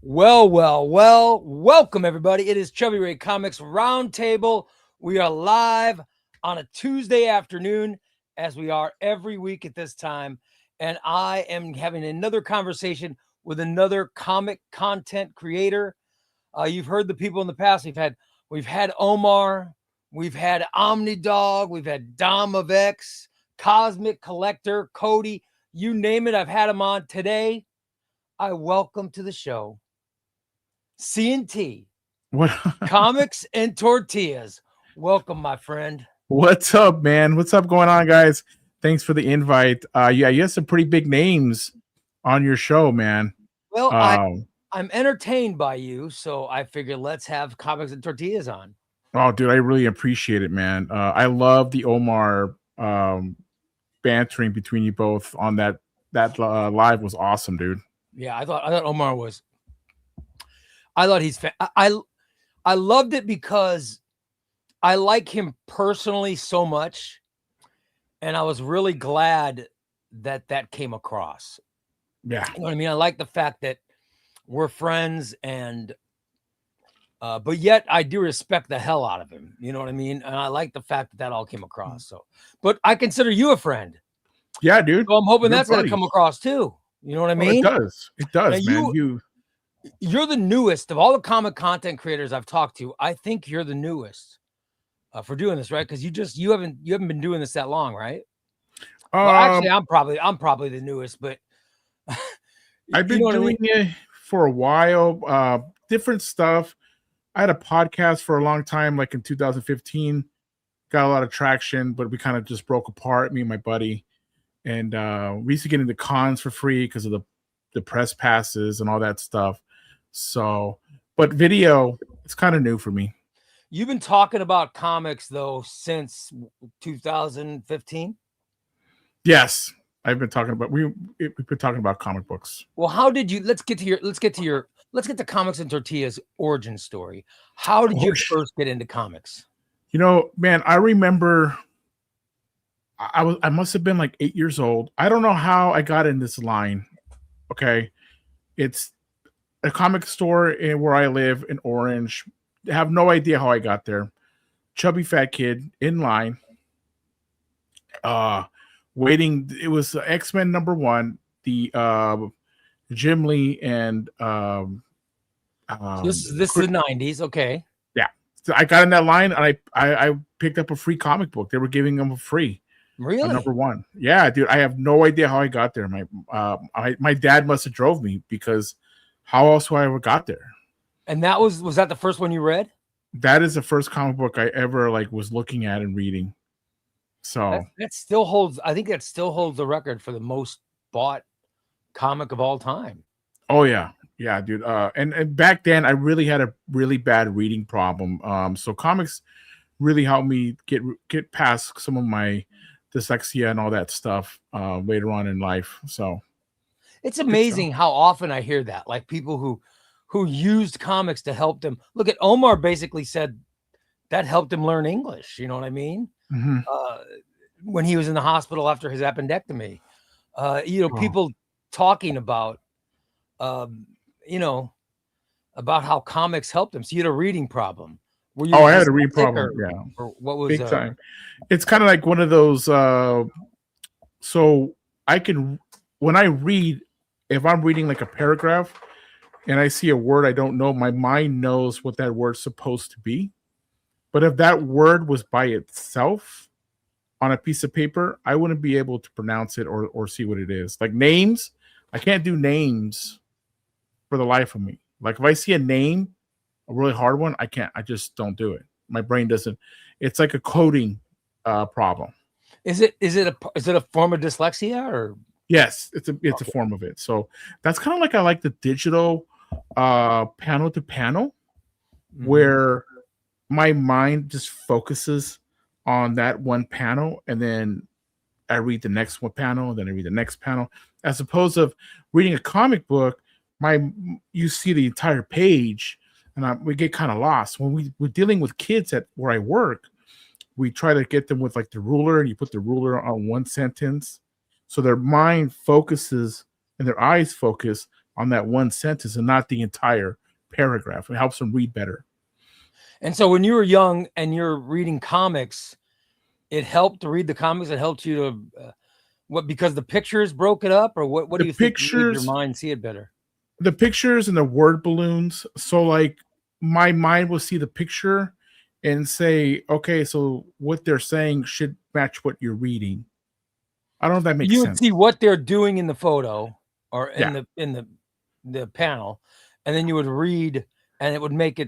Welcome everybody. It is ChubbyRay Comics Roundtable. We are live on a Tuesday afternoon, as we are every week at this time. And I am having another conversation with another comic content creator. You've heard the people in the past. We've had Omar, we've had Omnidog, we've had Dom of X, Cosmic Collector, Cody, you name it. I've had him on. Today, I welcome to the show C&T, What? Comics and Tortillas. Welcome, my friend. What's up, man? What's up going on, guys? Thanks for the invite. Yeah, you have some pretty big names on your show, man. Well, I'm entertained by you, so I figured let's have Comics and Tortillas on. Oh, dude, I really appreciate it, man. I love the Omar bantering between you both on that live was awesome, dude. Yeah, I thought Omar was. I thought he's. I loved it because I like him personally so much, and I was really glad that came across. Yeah, you know what I mean. I like the fact that we're friends, and but yet I do respect the hell out of him. You know what I mean? And I like the fact that all came across. So, but I consider you a friend. Yeah, dude. So I'm hoping that's going to come across too. You know what I mean? It does, now man. You're the newest of all the comic content creators I've talked to. I think you're the newest for doing this, right? Because you haven't been doing this that long, right? Well, actually, I'm probably the newest, but I've been doing it for a while. Different stuff. I had a podcast for a long time, like in 2015. Got a lot of traction, but we kind of just broke apart, me and my buddy. And we used to get into cons for free because of the press passes and all that stuff. So, but video, it's kind of new for me. You've been talking about comics though since 2015. Yes, I've been talking about we've been talking about comic books. Well, how did you? Let's get to Comics and Tortillas origin story. How did you first get into comics? You know, man, I remember I must have been like 8 years old. I don't know how I got in this line. Okay, it's a comic store in where I live in Orange. I have no idea how I got there. Chubby fat kid in line, waiting. It was X-Men #1, the Jim Lee and this is the 90s. Okay, yeah. So I got in that line and I picked up a free comic book. They were giving them a free. Really? #1. Yeah, dude. I have no idea how I got there. My dad must have drove me, because how else would I ever got there? And that was that the first one you read? That is the first comic book I ever was looking at and reading. So that still holds. I think that still holds the record for the most bought comic of all time. Oh yeah, dude. And back then I really had a really bad reading problem. So comics really helped me get past some of my dyslexia and all that stuff later on in life. So it's amazing how often I hear that, like people who used comics to help them. Look at Omar, basically said that helped him learn English. You know what I mean? Mm-hmm. When he was in the hospital after his appendectomy, people talking about, about how comics helped him. So you had a reading problem. I had a reading problem. Yeah. Or what was big time? It's kind of like one of those. So I can, when I read, if I'm reading like a paragraph and I see a word I don't know, my mind knows what that word's supposed to be. But if that word was by itself on a piece of paper, I wouldn't be able to pronounce it or see what it is. Like names, I can't do names for the life of me. Like if I see a name, a really hard one, I can't. I just don't do it. My brain doesn't. It's like a coding problem. Is it a form of dyslexia or? Yes, it's a form of it. So that's kind of like I like the digital panel to panel, where my mind just focuses on that one panel, and then I read the next one panel, then I read the next panel. As opposed to reading a comic book, you see the entire page, and we get kind of lost. When we're dealing with kids at where I work, we try to get them with like the ruler, and you put the ruler on one sentence, so their mind focuses and their eyes focus on that one sentence and not the entire paragraph. It helps them read better. And so when you were young and you're reading comics, it helped to read the comics. It helped you to what, because the pictures broke it up, or what do you think made your mind see it better? The pictures and the word balloons. So like my mind will see the picture and say, okay, so what they're saying should match what you're reading. I don't know if that makes sense. You would see what they're doing in the photo or in the panel, and then you would read, and it would make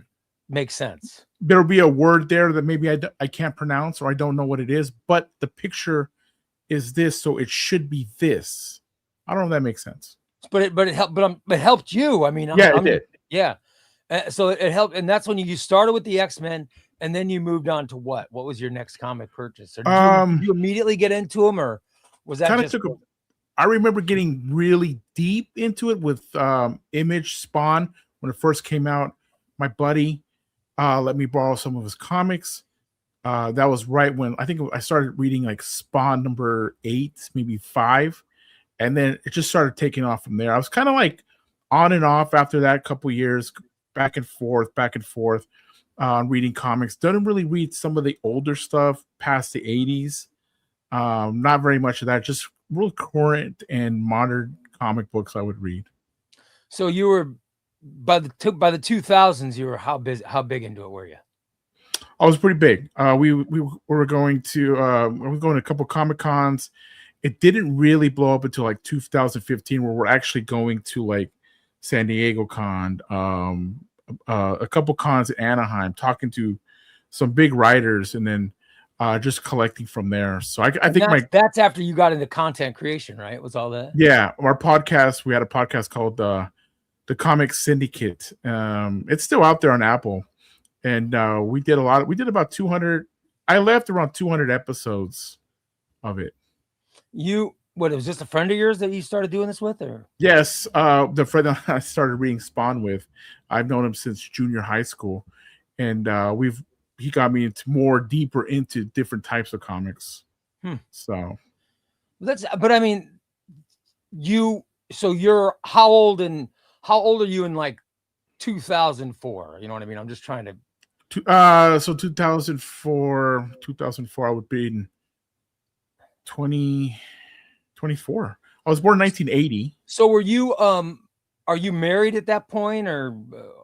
sense. There'll be a word there that maybe I can't pronounce, or I don't know what it is, but the picture is this, so it should be this. I don't know if that makes sense. But it helped. It helped you. I mean, it did. Yeah. So it helped, and that's when you started with the X-Men, and then you moved on to what? What was your next comic purchase? Or did you immediately get into them, or was that just? I remember getting really deep into it with Image Spawn when it first came out. My buddy let me borrow some of his comics. That was right when I think I started reading like Spawn number 8, maybe 5, and then it just started taking off from there. I was kind of like on and off after that couple years, back and forth, reading comics. Didn't really read some of the older stuff past the 80s. Not very much of that, just real current and modern comic books I would read. So you were by the 2000s, you were how big into it were you? I was pretty big. We were going to a couple Comic Cons. It didn't really blow up until like 2015, where we're actually going to like San Diego Con, a couple cons in Anaheim, talking to some big writers, and then just collecting from there. So I think that's after you got into content creation, right? Was all that? Yeah, our podcast. We had a podcast called the Comics Syndicate. It's still out there on Apple, and we did about 200. I left around 200 episodes of it. It was just a friend of yours that you started doing this with, or? Yes, the friend that I started reading Spawn with. I've known him since junior high school, and he got me deeper into different types of comics. So but I mean, so you're how old are you in like 2004? You know what I mean? I'm just trying to. So 2004, I would be in 24. I was born in 1980. So were you are you married at that point, or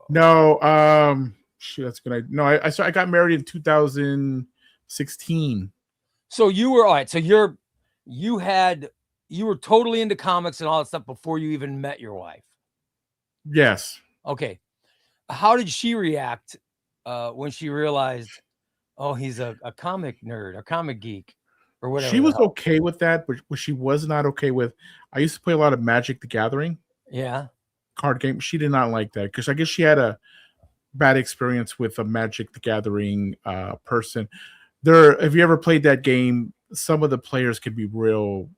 no? Shoot, that's good. I got married in 2016. So you were all right. So you were totally into comics and all that stuff before you even met your wife. Yes. Okay. How did she react when she realized, oh, he's a comic nerd, a comic geek, or whatever? She was okay with that, but what she was not okay with, I used to play a lot of Magic the Gathering. Yeah. Card game. She did not like that because I guess she had a bad experience with a Magic the Gathering person. Have you ever played that game? Some of the players can be real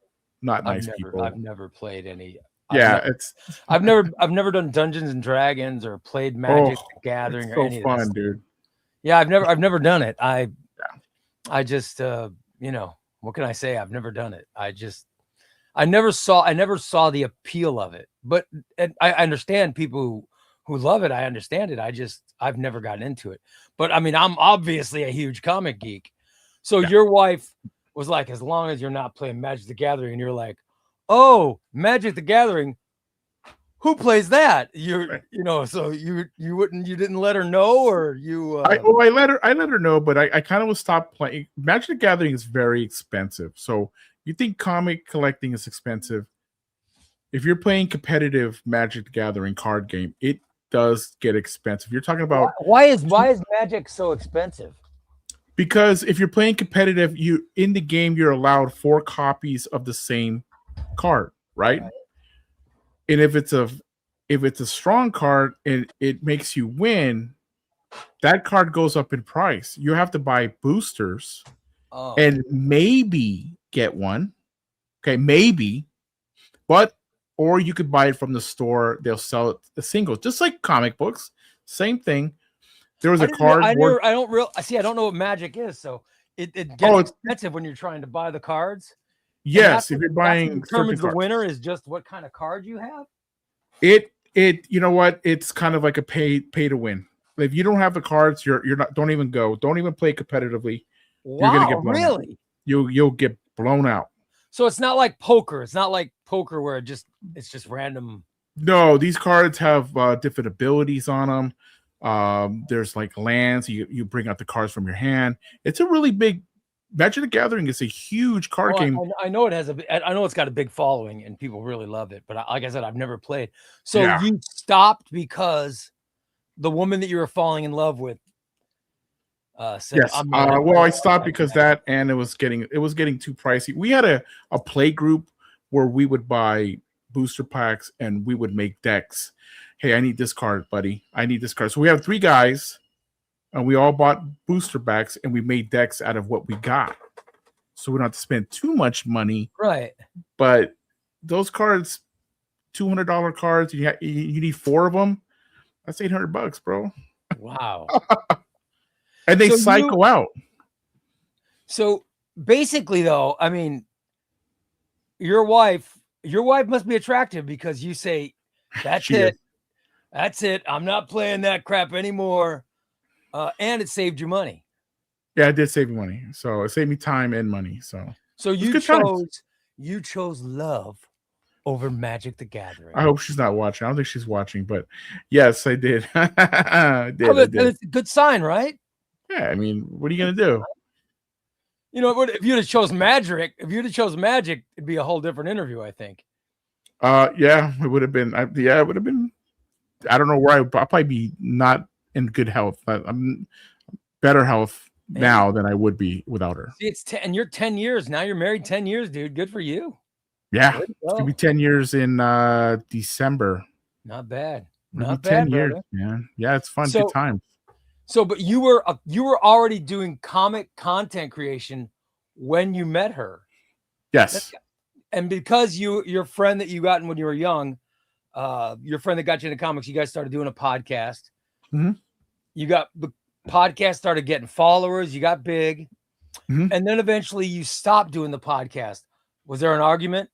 not nice people. I've never played any. I've never done Dungeons and Dragons or played Magic the Gathering or any of that. Dude. Yeah, I've never done it. I just what can I say? I've never done it. I never saw the appeal of it. But I understand people who love it. I understand it. I've never gotten into it. But I mean, I'm obviously a huge comic geek. So your wife was like, as long as you're not playing Magic the Gathering, and you're like, oh, Magic the Gathering, who plays that? So you didn't let her know, or you? I let her know, but I kind of was stopped playing. Magic the Gathering is very expensive. So you think comic collecting is expensive? If you're playing competitive Magic the Gathering card game, it does get expensive. You're talking about why is Magic so expensive? Because if you're playing competitive, in the game you're allowed 4 copies of the same card, right? And if it's a strong card and it makes you win, that card goes up in price. You have to buy boosters and maybe get one. Okay, maybe, or you could buy it from the store. They'll sell it the singles, just like comic books. Same thing. There was a card. I don't know what Magic is, so it gets expensive when you're trying to buy the cards. Yes, if you're buying, determines the winner is just what kind of card you have. You know what? It's kind of like a pay to win. If you don't have the cards, you're not. Don't even go. Don't even play competitively. You're gonna Wow, get blown out. really? You'll get blown out. So it's not like poker. It's not like poker where it's just random. No, these cards have different abilities on them. There's like lands. You bring out the cards from your hand. It's a really big. Magic the Gathering is a huge card game. I know it has I know it's got a big following and people really love it. But like I said, I've never played. So you stopped because the woman that you were falling in love with said, yes. Well, I stopped because that, and it was getting too pricey. We had a play group where we would buy booster packs and we would make decks. Hey, I need this card, buddy. I need this card. So we have 3 guys, and we all bought booster packs, and we made decks out of what we got. So we don't have to spend too much money, right? But those cards, $200 cards, you need 4 of them. That's $800, bro. Wow. And they cycle out. So basically, though, I mean, your wife must be attractive because you say, that's it. That's it. I'm not playing that crap anymore. And it saved you money. Yeah, it did save me money. So it saved me time and money. So you chose love over Magic the Gathering. I hope she's not watching. I don't think she's watching, but yes, I did. I did. It's a good sign, right? Yeah, I mean, what are you gonna do? You know, if you'd have chose Magic, it'd be a whole different interview, I think. Yeah, it would have been. It would have been. I don't know where I'll probably be not in good health. I'm better health now than I would be without her. See, and you're 10 years now. You're married 10 years, dude. Good for you. Yeah, it's gonna be 10 years in December. Not bad. Not bad. 10 years, man. Yeah, it's fun. Good times. So, but you were already doing comic content creation when you met her. Yes. And because your friend that you got when you were young, your friend that got you into comics, you guys started doing a podcast. Mm-hmm. You got the podcast started getting followers. You got big. Mm-hmm. And then eventually you stopped doing the podcast. Was there an argument?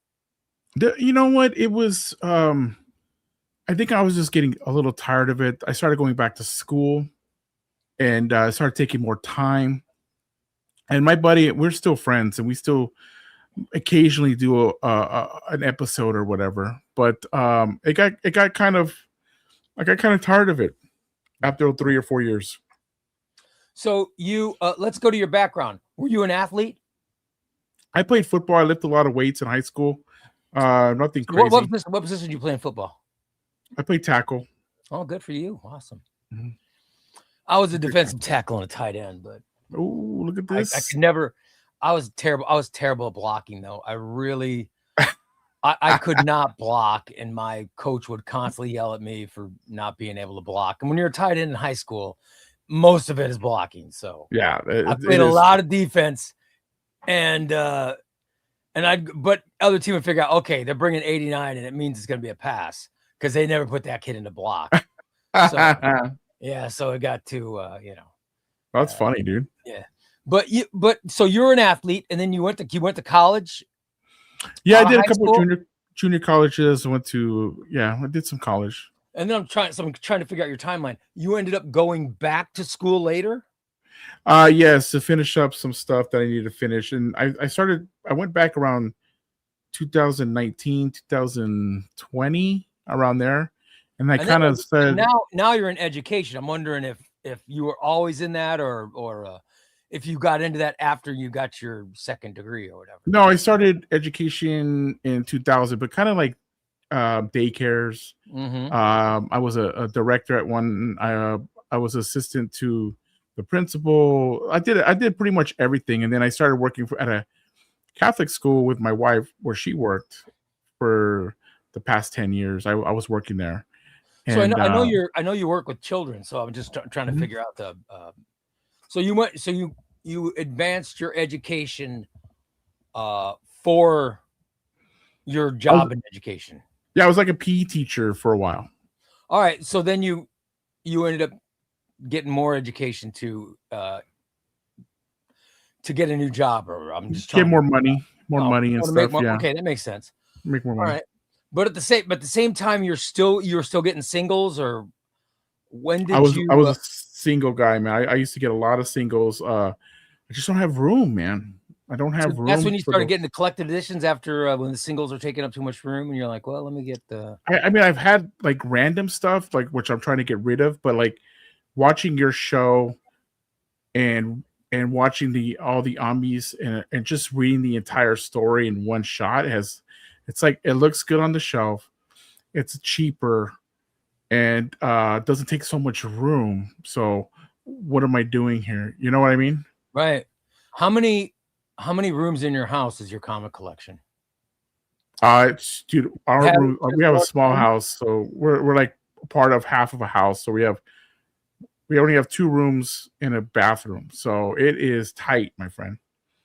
You know what? It was, I think I was just getting a little tired of it. I started going back to school and started taking more time. And my buddy, we're still friends and we still occasionally do an episode or whatever. But I got kind of tired of it after 3 or 4 years. So you, let's go to your background. Were you an athlete? I played football. I lifted a lot of weights in high school. Nothing crazy. What position did you play in football? I played tackle. Oh, good for you. Awesome. Mm-hmm. I was a defensive tackle and a tight end, but oh, look at this. I could never. I was terrible. I was terrible at blocking, though. I really, I could not block, and my coach would constantly yell at me for not being able to block. And when you're a tight end in high school, most of it is blocking. So yeah, I played a lot of defense, but other team would figure out, okay, they're bringing 89, and it means it's going to be a pass because they never put that kid into block. So yeah, so it got to that's funny, dude. Yeah. So you're an athlete, and then you went to college. Yeah, I did a couple of junior colleges. I did some college. And then I'm trying to figure out your timeline. You ended up going back to school later? Yes, to finish up some stuff that I needed to finish. And I went back around 2019, 2020, around there. And I kind of said, now you're in education. I'm wondering if you were always in that or if you got into that after you got your second degree or whatever. No, I started education in 2000, but kind of like daycares. Mm-hmm. I was a director at one. I was assistant to the principal. I did pretty much everything, and then I started working at a Catholic school with my wife, where she worked for the past 10 years. I was working there. So I know you work with children. So I'm just trying to figure out the. So you advanced your education for your job in education. Yeah, I was like a PE teacher for a while. All right, so then you ended up getting more education to get a new job, or I'm just trying to get more money and stuff. Okay, that makes sense. Make more money. All right, But at the same time, you're still getting singles, or when I did was you? a single guy, man. I used to get a lot of singles. I just don't have room, man. I don't So have that's room when you for started those. getting the collected editions after when the singles are taking up too much room, and you're like, well, let me get the. I mean, I've had like random stuff, like which I'm trying to get rid of, but like watching your show and watching all the Omnis and just reading the entire story in one shot it's like it looks good on the shelf. It's cheaper and doesn't take so much room. So what am I doing here? You know what I mean? Right. How many rooms in your house is your comic collection? It's dude, You our have room. just We have a one small room? house, so we're like part of half of a house. So we only have 2 rooms and a bathroom, so it is tight, my friend.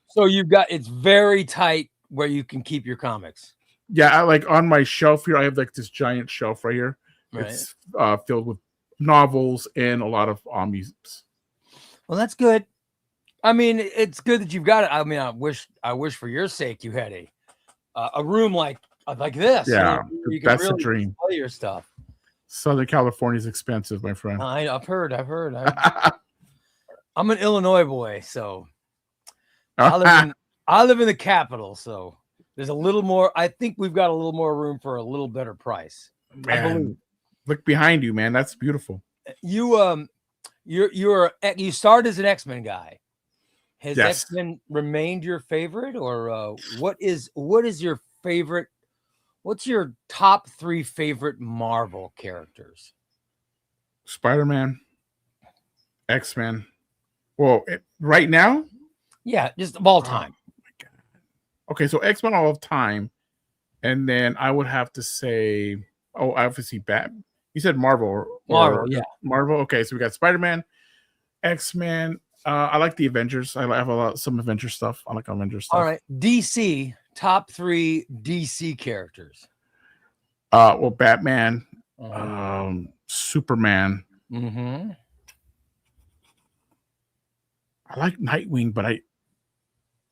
So it's very tight where you can keep your comics. Yeah, like on my shelf here, I have like this giant shelf right here. Right. It's filled with novels and a lot of Omnis. Well, that's good. I mean, it's good that you've got it. I mean, I wish for your sake you had a room like this. You know, Yeah, where you can that's the really dream. display your stuff. Southern California is expensive, my friend. I've heard. I'm an Illinois boy, so I live in the capital. So there's a little more. I think we've got a little more room for a little better price. I believe. Man, look behind you, man. That's beautiful. You you started as an X-Men guy. Has Yes. X-Men remained your favorite, or what is your favorite? What's your top 3 favorite Marvel characters? Spider-Man, X-Men. Well, right now? Yeah, just of all time. My God. Okay, so X-Men all of time. And then I would have to say, obviously Batman. You said Marvel. Marvel, yeah. Marvel. Okay, so we got Spider-Man, X-Men. I like the Avengers. I have some Avengers stuff. I like Avengers stuff. All right. DC, top 3 DC characters. Well, Batman, Uh-huh. Superman. Mm-hmm. I like Nightwing, but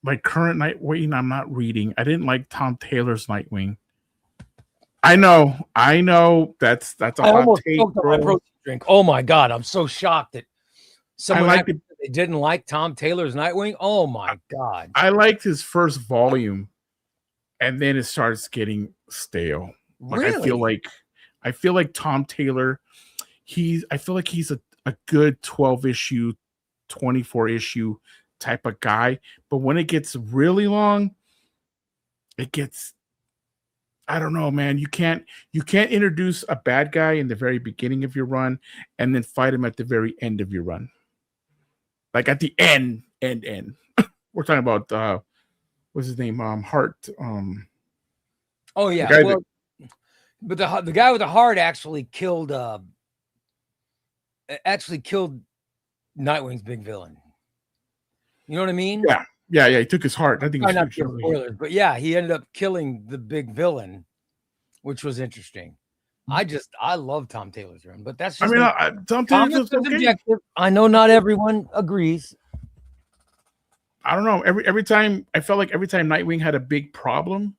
my current Nightwing I'm not reading. I didn't like Tom Taylor's Nightwing. I know that's a hot take, my protein drink. Oh my God, I'm so shocked that someone they didn't like Tom Taylor's Nightwing. Oh my God. I liked his first volume, and then it starts getting stale. Like Really? I feel like Tom Taylor, I feel like he's a good 12 issue, 24 issue type of guy. But when it gets really long, I don't know, man. You can't introduce a bad guy in the very beginning of your run and then fight him at the very end of your run. Like at the end. We're talking about what's his name? Hart. Oh yeah. But the guy with the heart actually killed Nightwing's big villain. You know what I mean? Yeah. He took his heart. I think not spoilers, but yeah, he ended up killing the big villain, which was interesting. I love Tom Taylor's run, but that's just Tom Taylor's objective. I know not everyone agrees. I don't know. Every time I felt like every time Nightwing had a big problem,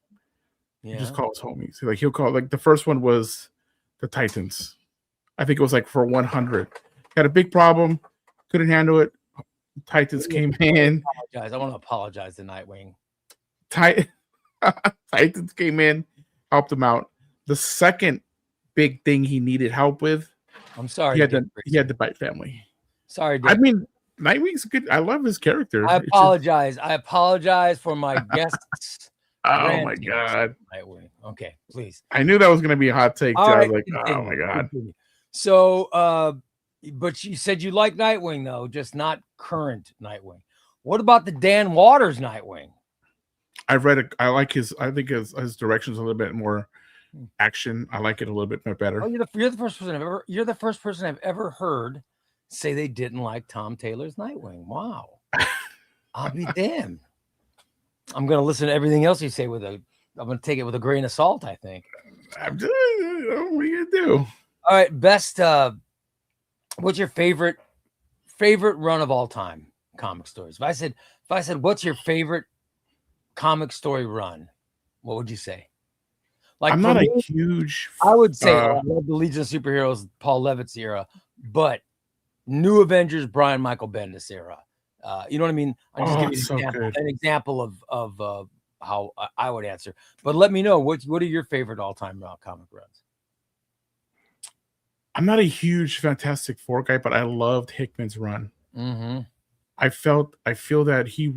he just calls homies. Like he'll call, like the first one was the Titans. I think it was like for 100. Had a big problem, couldn't handle it. Titans came in. I want to apologize to Nightwing. Titans came in, helped him out. The second big thing he needed help with, I'm sorry, he had the Bite family. Sorry, Dick. I mean, Nightwing's good. I love his character. I apologize. I apologize for my guests. Oh my God. Nightwing. Okay, please. I knew that was going to be a hot take. Right, I was like, oh my God. So, but you said you like Nightwing though, just not current Nightwing. What about the Dan Waters Nightwing? I've read it. I like I think his direction's a little bit more action. I like it a little bit better. Oh, you're the first person I've ever heard say they didn't like Tom Taylor's Nightwing. Wow. I'll be damned. I'm going to listen to everything else you say I'm going to take it with a grain of salt, I think. What are you going to do? All right. Best, what's your favorite run of all time comic stories? If I said, what's your favorite comic story run? What would you say? Like I'm for not me, a huge. I would say I love the Legion of Superheroes, Paul Levitt's era, but New Avengers, Brian Michael Bendis era. You know what I mean? I'm just giving so good. an example of how I would answer. But let me know what are your favorite all time comic runs? I'm not a huge Fantastic Four guy, but I loved Hickman's run. Mm-hmm. I feel that he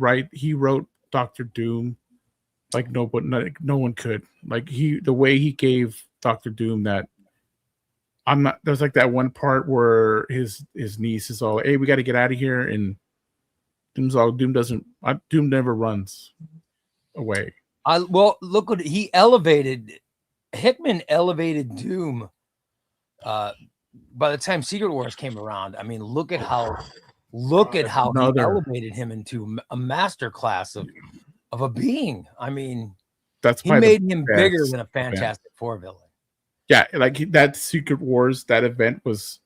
wrote Doctor Doom like no one could. Like the way he gave Doctor Doom that. There's like that one part where his niece is all, hey, we got to get out of here, and Doom never runs away. Well, look what he elevated. Hickman elevated Doom. By the time Secret Wars came around, I mean, look at how he elevated him into a master class of a being. I mean, he made him bigger than a Fantastic Four villain. Yeah, like that Secret Wars, that event was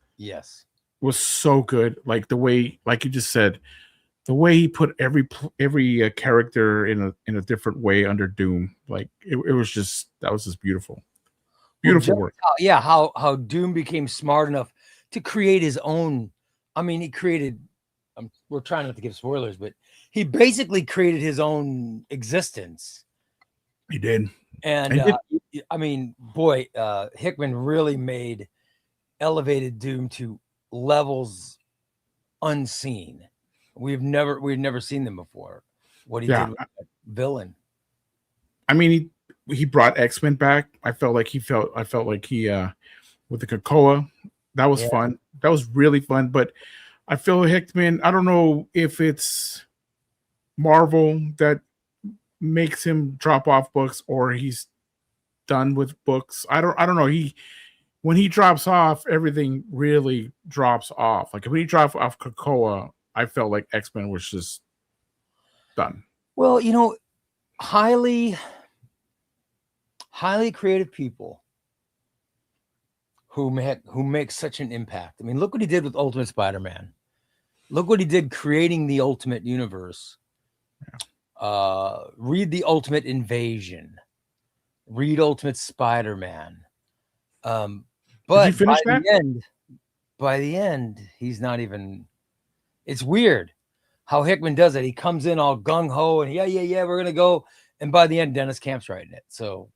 so good. Like the way, like you just said, the way he put every character in a different way under Doom. Like it was just beautiful, beautiful work. How Doom became smart enough to create his own. I mean, he created. We're trying not to give spoilers, but he basically created his own existence. He did. And I mean, boy, Hickman really elevated Doom to levels unseen. We've never seen them before. What he did with that villain. I mean, he brought X-Men back. I felt like he with the Krakoa, that was fun. That was really fun. But I feel Hickman, I don't know if it's Marvel that makes him drop off books or he's done with books. I don't know. When he drops off, everything really drops off. Like when he dropped off Krakoa, I felt like X-Men was just done. Well, you know, highly creative people who make such an impact. I mean, look what he did with Ultimate Spider-Man. Look what he did creating the Ultimate Universe. Read the Ultimate Invasion, read Ultimate Spider-Man. But by the end, he's not even. It's weird how Hickman does it. He comes in all gung ho and we're gonna go, and by the end, Dennis Camp's writing it. So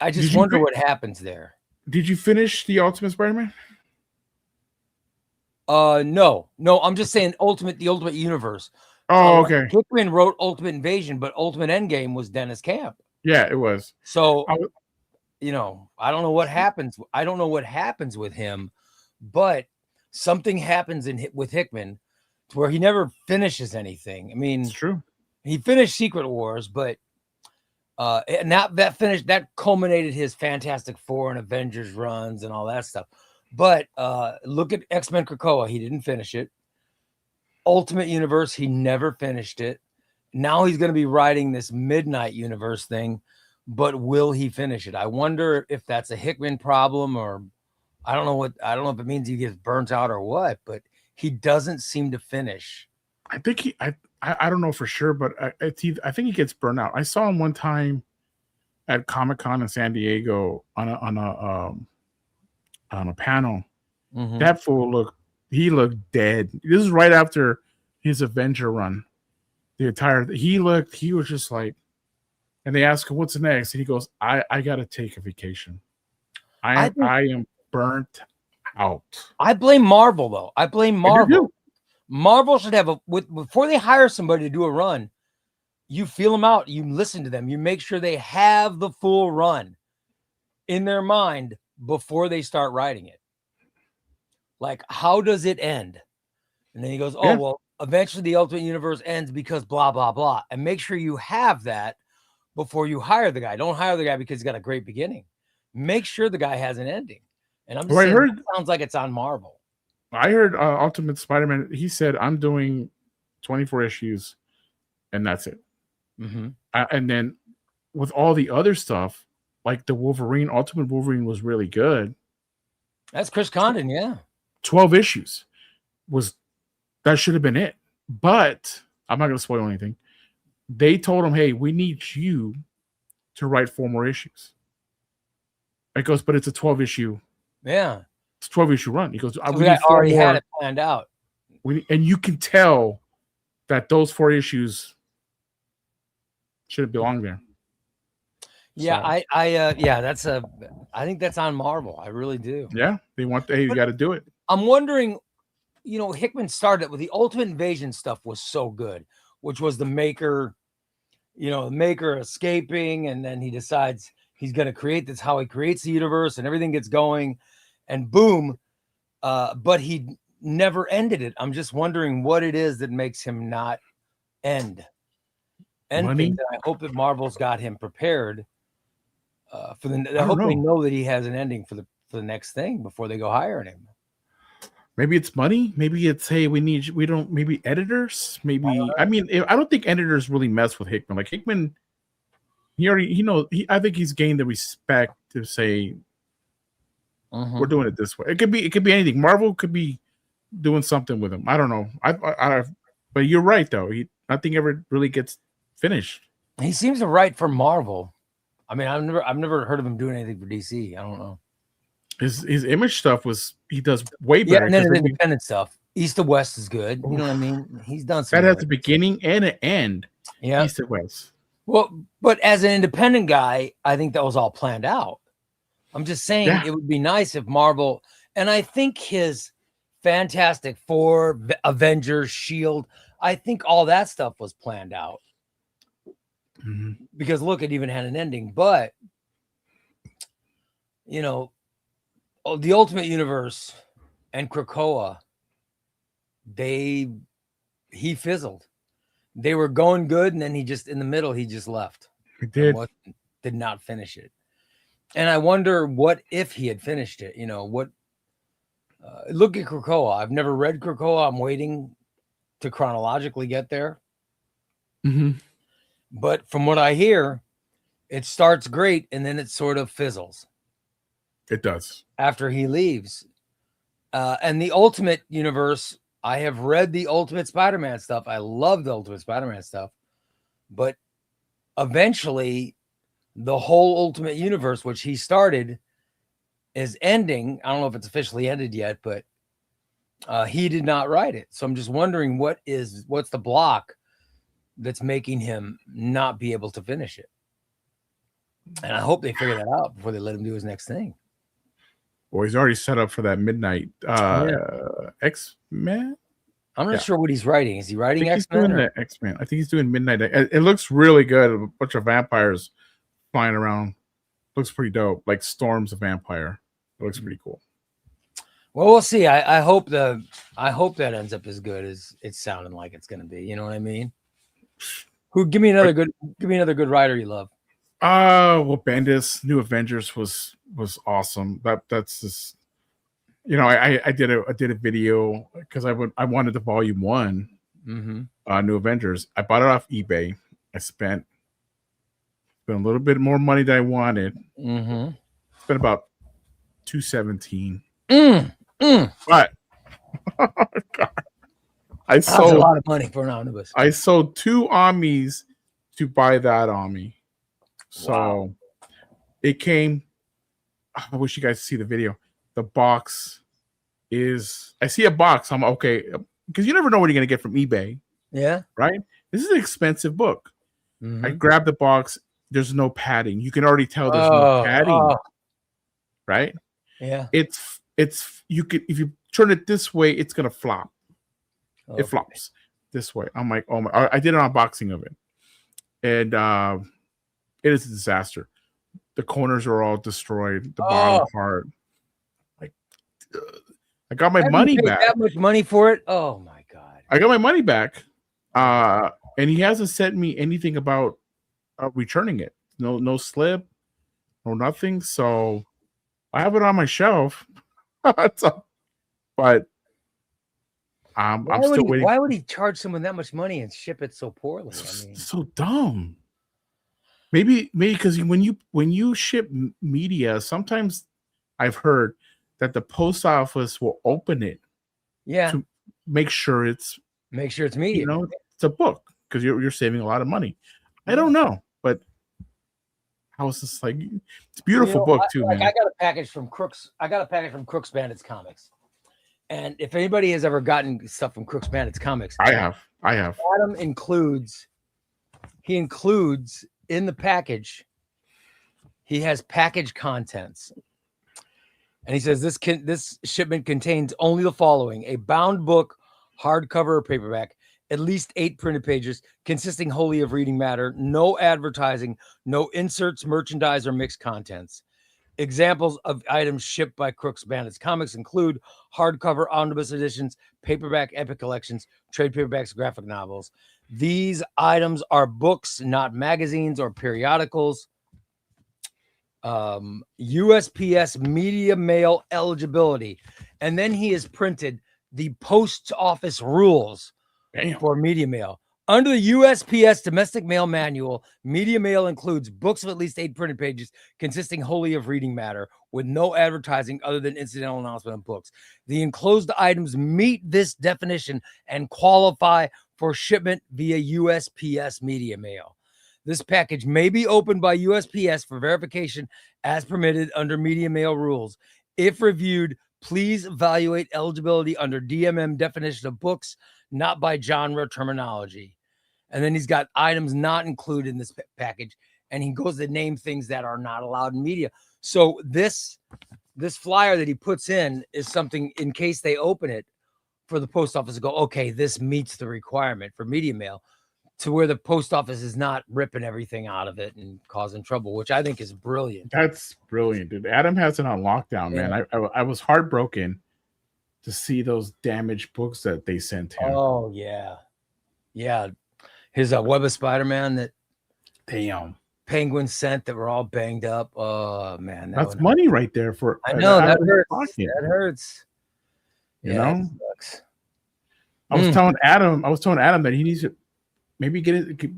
I just wonder what happens there. Did you finish the Ultimate Spider-Man? No. I'm just saying the Ultimate Universe. Oh, okay. Hickman wrote Ultimate Invasion, but Ultimate Endgame was Dennis Camp. Yeah, it was. So, I don't know what happens. I don't know what happens with him, but something happens with Hickman to where he never finishes anything. I mean, it's true. He finished Secret Wars, but and that culminated his Fantastic Four and Avengers runs and all that stuff. But look at X-Men Krakoa. He didn't finish it. Ultimate Universe, he never finished it. Now he's going to be writing this Midnight Universe thing, but will he finish it? I wonder if that's a Hickman problem, or I don't know if it means he gets burnt out or what, but he doesn't seem to finish. I think I don't know for sure, but I think he gets burnt out. I saw him one time at Comic-Con in San Diego on a panel. Mm-hmm. That fool looked dead. This is right after his Avenger run. He was just like, and they asked him what's next, and he goes, I gotta take a vacation. I am burnt out. I blame Marvel though. I blame Marvel. Marvel should have before they hire somebody to do a run, you feel them out, you listen to them, you make sure they have the full run in their mind before they start writing it. Like, how does it end? And then he goes, well, eventually the Ultimate Universe ends because blah, blah, blah. And make sure you have that before you hire the guy. Don't hire the guy because he's got a great beginning. Make sure the guy has an ending. And I'm just saying, it sounds like it's on Marvel. I heard Ultimate Spider-Man, he said, I'm doing 24 issues and that's it. Mm-hmm. And then with all the other stuff, like the Ultimate Wolverine was really good. That's Chris Condon, yeah. 12 issues that should have been it. But I'm not going to spoil anything. They told him, hey, we need you to write 4 more issues. It goes, but it's a 12 issue. Yeah. It's 12 issue run. He goes, So we need 4 already more. had it planned out. And you can tell that those 4 issues shouldn't belong there. Yeah, So. I think that's on Marvel. I really do. Yeah, they want. Hey, you got to do it. I'm wondering, Hickman started with the Ultimate Invasion stuff was so good, which was the Maker, the Maker escaping, and then he decides he's going to create this, how he creates the universe, and everything gets going, and boom. But he never ended it. I'm just wondering what it is that makes him not end things. And I hope that Marvel's got him prepared for the. I hope they know that he has an ending for the next thing before they go hiring him. Maybe it's money. Maybe it's, hey, maybe editors. Maybe I don't think editors really mess with Hickman. Like Hickman, I think he's gained the respect to say we're doing it this way. It could be anything. Marvel could be doing something with him. I don't know. But you're right though. Nothing ever really gets finished. He seems to write for Marvel. I mean, I've never heard of him doing anything for DC. I don't know. His Image stuff he does way better. Yeah, and then his independent stuff. East to West is good. You know what I mean? He's done some. That has a beginning and an end. Yeah. East to West. Well, but as an independent guy, I think that was all planned out. I'm just saying it would be nice if Marvel, and I think his Fantastic Four, Avengers, Shield, I think all that stuff was planned out. Mm-hmm. Because look, it even had an ending, but the Ultimate Universe and Krakoa, he fizzled. They were going good, and then he just in the middle he just left. He did not finish it. And I wonder what if he had finished it. Look at Krakoa. I've never read Krakoa. I'm waiting to chronologically get there. Mm-hmm. But from what I hear, it starts great and then it sort of fizzles. It does. After he leaves. And the Ultimate Universe, I have read the Ultimate Spider-Man stuff. I love the Ultimate Spider-Man stuff. But eventually, the whole Ultimate Universe, which he started, is ending. I don't know if it's officially ended yet, but he did not write it. So I'm just wondering what's the block that's making him not be able to finish it. And I hope they figure that out before they let him do his next thing. Well, he's already set up for that Midnight X-Men. I'm not sure what he's writing. Is he writing X-Men? X-Men. I think he's doing Midnight. It looks really good. A bunch of vampires flying around. Looks pretty dope. Like Storm's a vampire. It looks pretty cool. Well, we'll see. I hope that ends up as good as it's sounding like it's going to be. You know what I mean? Give me another good writer you love. Well, Bendis New Avengers was awesome. That's just, I did a video because I wanted the volume 1, New Avengers. I bought it off eBay. I spent a little bit more money than I wanted. Spent about $217. But God, I sold a lot of money for an omnibus. I sold 2 Omnis to buy that Omni. So it came. I wish you guys see the video. The box is. I see a box. I'm okay because you never know what you're gonna get from eBay. Yeah. Right. This is an expensive book. I grabbed the box. There's no padding. You can already tell there's no padding. Right. Yeah. It's you could if you turn it this way, it's gonna flop. It flops this way. I'm like, oh my! I did an unboxing of it, and it is a disaster. The corners are all destroyed. The bottom part. Like, I got my money back. That much money for it? Oh my God! I got my money back, and he hasn't sent me anything about returning it. No slip, no nothing. So I have it on my shelf. But I'm still waiting. Why would he charge someone that much money and ship it so poorly? I mean, so dumb. Maybe because when you ship media, sometimes I've heard that the post office will open it, to make sure it's media. It's a book because you're saving a lot of money. I don't know, but I was just like, it's a beautiful book too, man. I got a package from Crooks. I got a package from Crooks Bandits Comics. And if anybody has ever gotten stuff from Crooks Bandits Comics, I have. Adam includes in the package, he has package contents. And he says this shipment contains only the following: a bound book, hardcover or paperback, at least 8 printed pages, consisting wholly of reading matter, no advertising, no inserts, merchandise, or mixed contents. Examples of items shipped by Crooks Bandits Comics include hardcover omnibus editions, paperback epic collections, trade paperbacks, graphic novels. These items are books, not magazines or periodicals. USPS media mail eligibility. And then he has printed the post office rules for media mail. Under the USPS Domestic Mail Manual, media mail includes books of at least 8 printed pages consisting wholly of reading matter with no advertising other than incidental announcement of books. The enclosed items meet this definition and qualify for shipment via USPS media mail. This package may be opened by USPS for verification as permitted under media mail rules. If reviewed, please evaluate eligibility under DMM definition of books, not by genre terminology. And then he's got items not included in this package, and he goes to name things that are not allowed in media. So this flyer that he puts in is something in case they open it for the post office to go, okay, this meets the requirement for media mail, to where the post office is not ripping everything out of it and causing trouble, which I think is brilliant. That's brilliant, dude. Adam has it on lockdown, man. I was heartbroken to see those damaged books that they sent him. Oh yeah. His Web of Spider-Man that Penguin sent that were all banged up. Oh man, that's money right there for. I know that hurts. That hurts. You know, sucks. I was telling Adam that he needs to maybe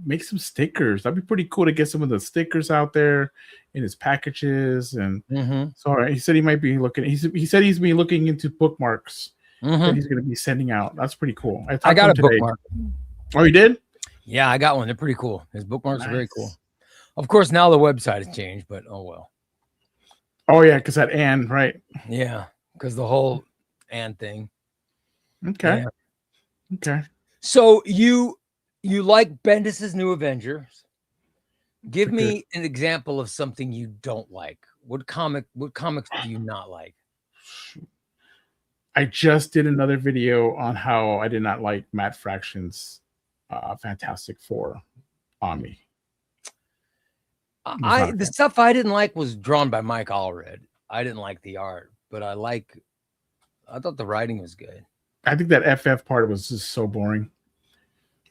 make some stickers. That'd be pretty cool to get some of the stickers out there in his packages. And so he said he might be looking. He said he's been looking into bookmarks that he's going to be sending out. That's pretty cool. I got a bookmark. Oh, you did? Yeah, I got one. They're pretty cool. His bookmarks are very cool. Of course, now the website has changed, but oh well. Oh yeah, because that and right. Yeah, because the whole and thing. Okay. Yeah. Okay. So you like Bendis's New Avengers? Give me an example of something you don't like. What comics do you not like? I just did another video on how I did not like Matt Fraction's Fantastic Four Omni. The stuff I didn't like was drawn by Mike Allred. I didn't like the art, but I thought the writing was good. I think that FF part was just so boring.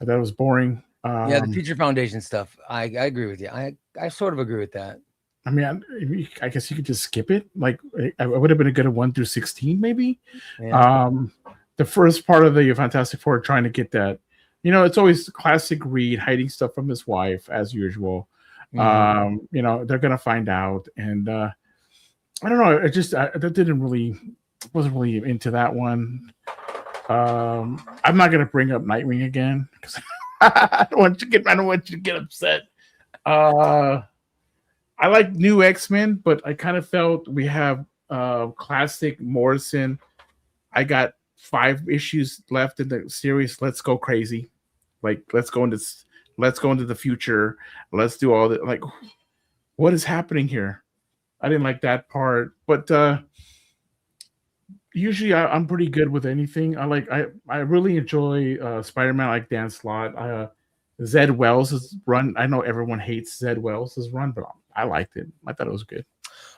I thought it was boring. Yeah, the Future Foundation stuff. I agree with you. I sort of agree with that. I mean, I guess you could just skip it. Like, I would have been a good 1 through 16, maybe. Yeah. The first part of the Fantastic Four trying to get that, it's always classic Reed hiding stuff from his wife as usual. They're gonna find out, and I don't know. I wasn't really into that one. I'm not gonna bring up Nightwing again because I don't want you to get upset. I like new X-Men, but I kind of felt we have classic Morrison. I got 5 issues left in the series. Let's go crazy. Like, let's go into the future. Let's do all that. Like, what is happening here? I didn't like that part, but usually I'm pretty good with anything. I really enjoy Spider-Man. I like Dan Slott. Zed Wells' run. I know everyone hates Zed Wells' run, but I liked it. I thought it was good.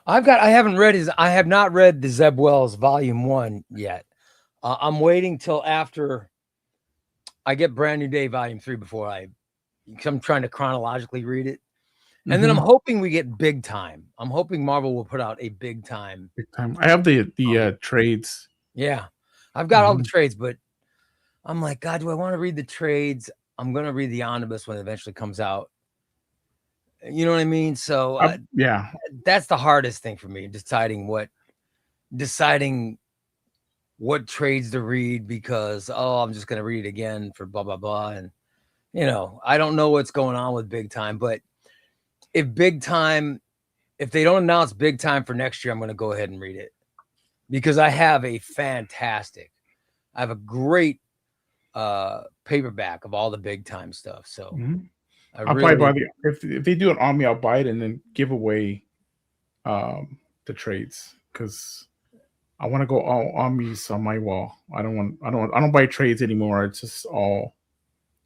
I have not read the Zeb Wells Volume 1 yet. I'm waiting till after I get Brand New Day Volume 3 before I'm trying to chronologically read it. And then I'm hoping we get Big Time. I'm hoping Marvel will put out a Big Time. I have the trades. Yeah. I've got all the trades, but I'm like, God, do I want to read the trades? I'm going to read the omnibus when it eventually comes out. You know what I mean? So yeah, that's the hardest thing for me, deciding what trades to read, because, I'm just going to read it again for blah, blah, blah. And, I don't know what's going on with Big Time, but if Big Time, if they don't announce Big Time for next year, I'm going to go ahead and read it because I have a great paperback of all the Big Time stuff. So I'll probably buy if they do an Omni, I'll buy it and then give away the trades because I want to go all Omnis on my wall. I don't buy trades anymore. It's just all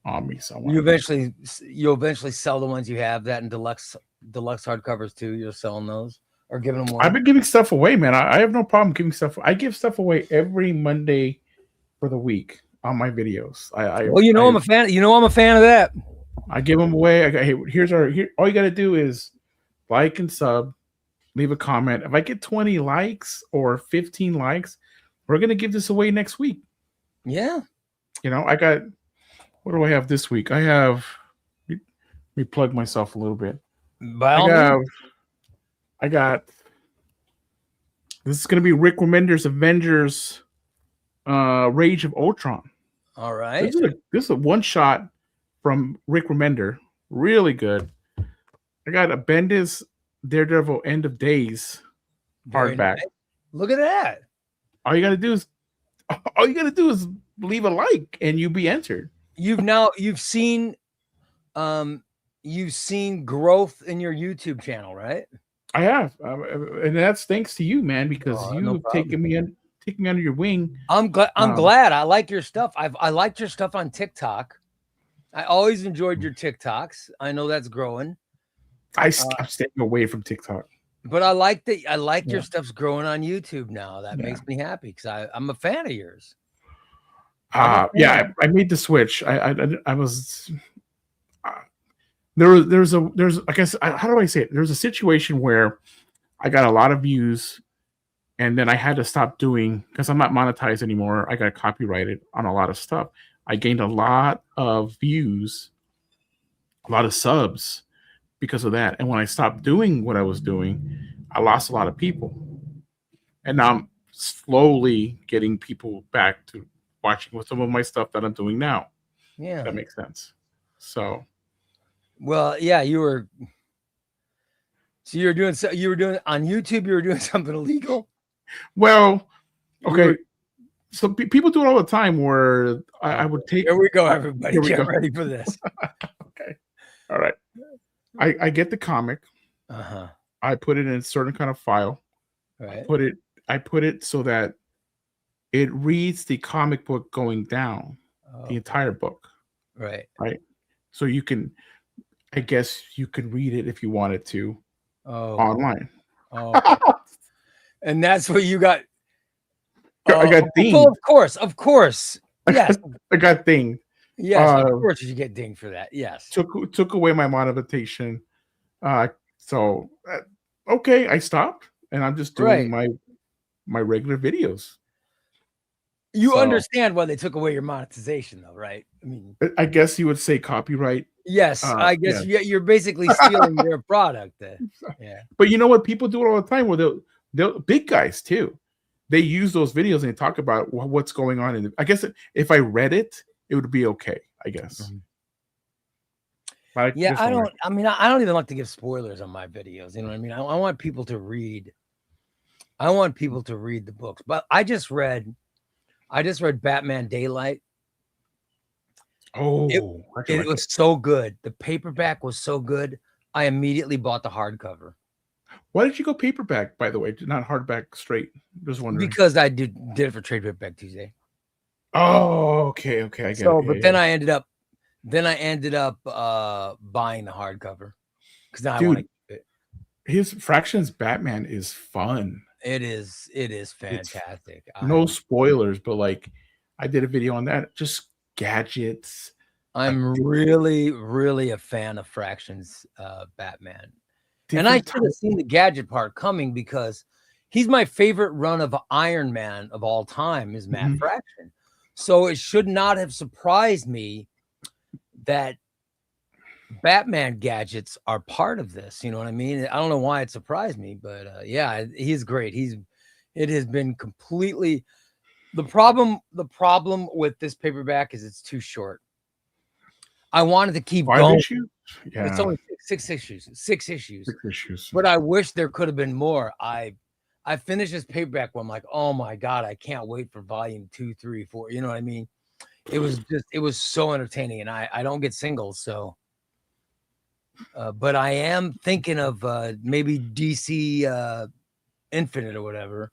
Omnis. You'll eventually sell the ones you have that in deluxe hardcovers too. You're selling those or giving them away. I've been giving stuff away, man. I have no problem giving stuff. I give stuff away every Monday for the week on my videos. I'm a fan. I'm a fan of that. I give them away. All you got to do is like and sub, leave a comment. If I get 20 likes or 15 likes, we're going to give this away next week. Yeah. I got, what do I have this week? Let me plug myself a little bit. I got, this is going to be Rick Remender's Avengers Rage of Ultron. All right. This is a one shot from Rick Remender. Really good. I got a Bendis Daredevil End of Days hardback. Nice. Look at that. All you gotta do is leave a like and you'll be entered. You've seen growth in your YouTube channel, right? I have, and that's thanks to you, man, because you've taken me under your wing. I'm glad. I like your stuff. I liked your stuff on TikTok. I always enjoyed your TikToks. I know that's growing. I'm staying away from TikTok. But I like that. I like your stuff's growing on YouTube now. That makes me happy because I'm a fan of yours. I made the switch. I was there's I guess how do I say it? There's a situation where I got a lot of views, and then I had to stop doing because I'm not monetized anymore. I got copyrighted on a lot of stuff. I gained a lot of views, a lot of subs because of that. And when I stopped doing what I was doing, I lost a lot of people. And now I'm slowly getting people back to watching with some of my stuff that I'm doing now. Yeah. That makes sense. So. Well, yeah, you were doing on YouTube, you were doing something illegal. Well, okay. So people do it all the time where I would take. Here we go, everybody. Get ready for this. Okay. All right. I get the comic. Uh-huh. I put it in a certain kind of file. Right. I put it so that it reads the comic book going down, the entire book. Right. Right. So you can, I guess you could read it if you wanted to online. Oh. And that's what you got. I got dinged. Well, of course. Yes. I got dinged. Yes, of course you get dinged for that. Yes. Took away my monetization. So okay, I stopped and I'm just doing my regular videos. You understand why they took away your monetization though, right? I mean, I guess you would say copyright. Yes, I guess you're basically stealing their product then. Yeah. But you know what? People do it all the time where they'll big guys too. They use those videos and they talk about what's going on. And I guess if I read it, it would be okay, I guess. Mm-hmm. I don't even like to give spoilers on my videos. You know what I mean? I want people to read. I want people to read the books. But I just read Batman Daylight. Oh, it was so good. The paperback was so good. I immediately bought the hardcover. Why did you go paperback, by the way, not hardback straight? Just wondering. Because I did it for Trade Paperback Tuesday. Oh, okay, I get it. But then I ended up buying the hardcover because now I want to keep it. His Fractions Batman is fun. It is fantastic. No spoilers, but like I did a video on that. Just gadgets. I'm really, really a fan of Fractions Batman. And I should have seen the gadget part coming because he's my favorite run of Iron Man of all time is Matt Fraction. So it should not have surprised me that Batman gadgets are part of this. You know what I mean? I don't know why it surprised me, but he's great. It has been completely the problem with this paperback is it's too short. I wanted to keep 5 going. issues? Yeah. It's only six issues. 6 issues. 6 issues. But I wish there could have been more. I finished this paperback where I'm like, oh my God, I can't wait for volume 2, 3, 4. You know what I mean? It was so entertaining, and I don't get singles, so but I am thinking of maybe DC Infinite or whatever.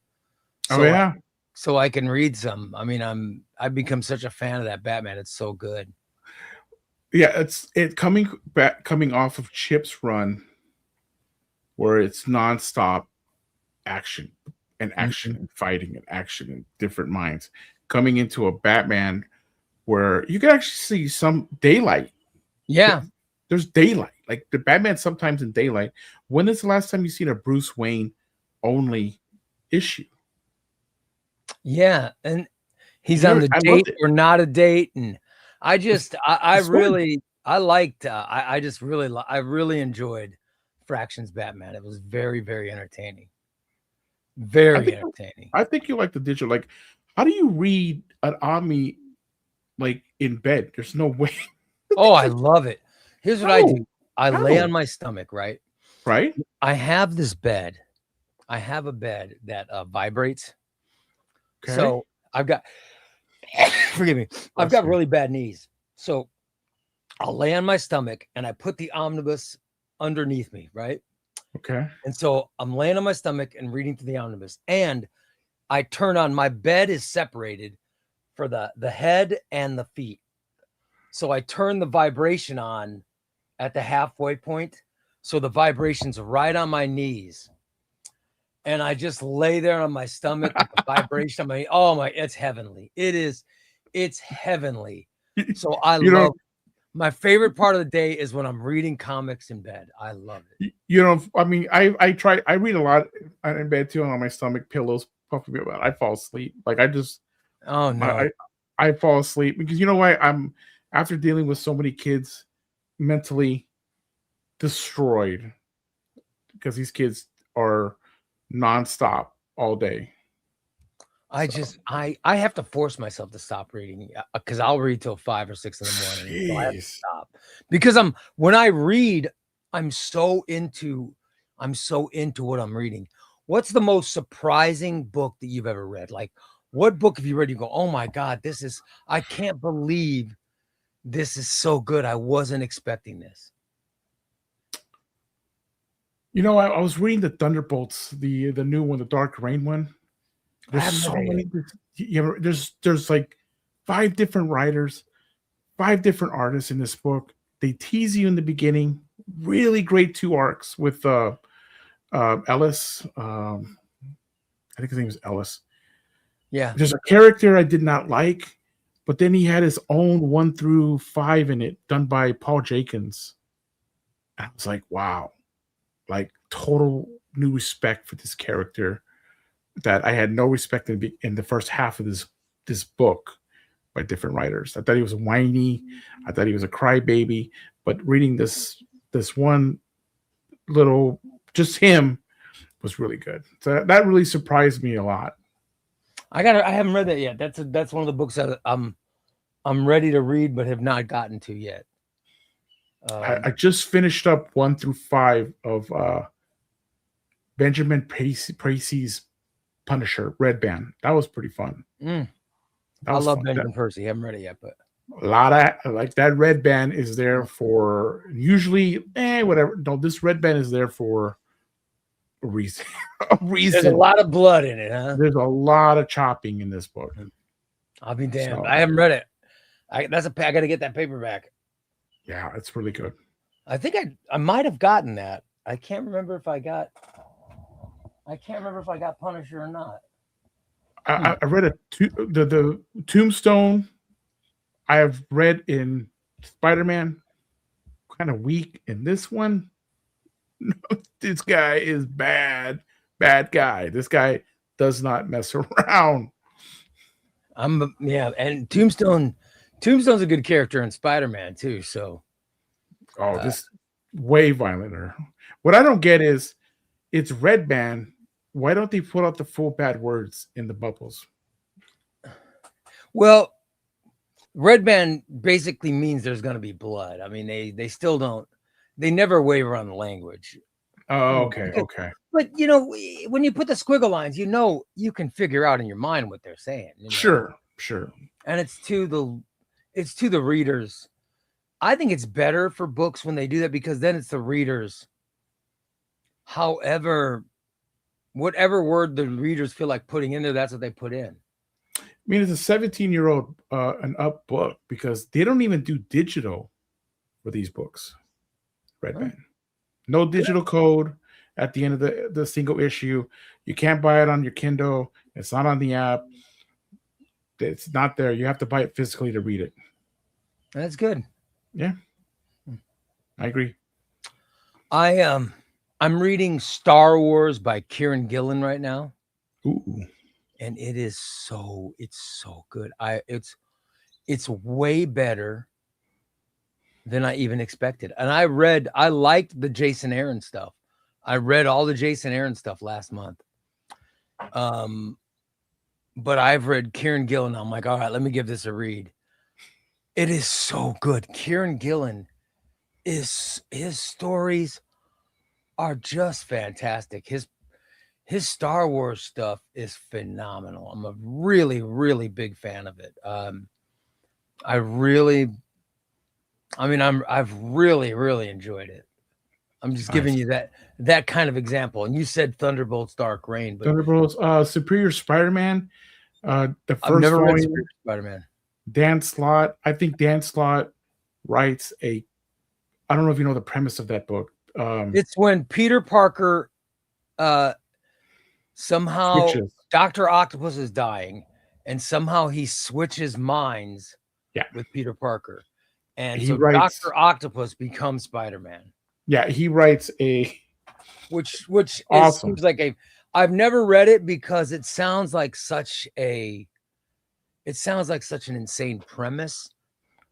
Oh yeah. So I can read some. I mean, I've become such a fan of that Batman. It's so good. Yeah, it coming off of Chip's run, where it's nonstop action and action and fighting and action and different minds, coming into a Batman where you can actually see some daylight. Yeah, there's daylight. Like the Batman sometimes in daylight. When is the last time you've seen a Bruce Wayne only issue? Yeah, and he's on the date or not a date, and I really enjoyed Fraction's Batman. It was very, very entertaining. Very entertaining. I think you like the digital. Like, how do you read an Omni like in bed? There's no way. Oh, I love it. Here's what I do. I lay on my stomach, right? Right. I have this bed. I have a bed that vibrates. Okay. So I've got, forgive me, I've got really bad knees. So I'll lay on my stomach and I put the omnibus underneath me, right? Okay. And so I'm laying on my stomach and reading through the omnibus, and I turn on, my bed is separated for the head and the feet. So I turn the vibration on at the halfway point. So the vibration's right on my knees. And I just lay there on my stomach with the vibration. It's heavenly. It's heavenly. So I love, my favorite part of the day is when I'm reading comics in bed. I love it. I mean, I read a lot in bed too, on my stomach, pillows puffing me about. I fall asleep. Like I fall asleep because you know why? I'm, after dealing with so many kids, mentally destroyed because these kids are nonstop all day. I have to force myself to stop reading because I'll read till 5 or 6 in the morning. So I have to stop because when I read, I'm so into what I'm reading. What's the most surprising book that you've ever read? Like, what book have you read? You go, oh my God, I can't believe this is so good. I wasn't expecting this. You know, I was reading the Thunderbolts, the new one, the Dark Reign one. There's so many. There's like 5 different writers, 5 different artists in this book. They tease you in the beginning. Really great 2 arcs with Ellis. I think his name is Ellis. Yeah. There's a character I did not like, but then he had his own 1 through 5 in it, done by Paul Jenkins. I was like, wow, like total new respect for this character that I had no respect in the first half of this book by different writers. I thought he was whiny. I thought he was a crybaby. But reading this one little, just him, was really good. So that really surprised me a lot. I haven't read that yet. That's one of the books that I'm ready to read but have not gotten to yet. I just finished up 1 through 5 of Benjamin Percy's Punisher, Red Band. That was pretty fun. I love Benjamin Percy. I haven't read it yet, but a lot of like that Red Band is there for usually whatever. No, this Red Band is there for a reason. There's a lot of blood in it, huh? There's a lot of chopping in this book. I'll be damned. So, I haven't read it. I got to get that paperback. Yeah, it's really good. I think I might have gotten that. I can't remember if I got Punisher or not. I read the Tombstone. I have read in Spider-Man, kind of weak. In this one, no, this guy is bad guy. This guy does not mess around. And Tombstone's a good character in Spider-Man too. So, this way violenter. What I don't get is, it's Red Band. Why don't they put out the full bad words in the bubbles? Well, Red band basically means there's going to be blood. I mean, they still don't. They never waver on the language. Oh, okay, okay. But when you put the squiggle lines, you can figure out in your mind what they're saying. Sure, sure. And it's to the readers. I think it's better for books when they do that, because then it's the readers. However, whatever word the readers feel like putting in there, that's what they put in. I mean, it's a 17-year-old an up book, because they don't even do digital for these books. Red band. No digital code at the end of the single issue. You can't buy it on your Kindle. It's not on the app. It's not there. You have to buy it physically to read it. That's good. Yeah, I agree. I'm reading Star Wars by Kieran Gillen right now. Ooh. And it's so good. It's way better than I even expected. And I liked the Jason Aaron stuff. I read all the Jason Aaron stuff last month. But I've read Kieran Gillen. I'm like, all right, let me give this a read. It is so good. Kieran Gillen his stories are just fantastic. His Star Wars stuff is phenomenal. I'm a really, really big fan of it. I've really, really enjoyed it. I'm just giving you that kind of example. And you said Thunderbolts Dark Reign, but Thunderbolts, Superior Spider-Man, the first I've never read volume, Superior Spider-Man. Dan Slott. I think Dan Slott writes I don't know if you know the premise of that book. It's when Peter Parker somehow switches. Dr. Octopus is dying, and somehow he switches minds with Peter Parker. And so Dr. Octopus becomes Spider-Man. Yeah, he writes which awesome. Seems like I've never read it because it sounds like such an insane premise.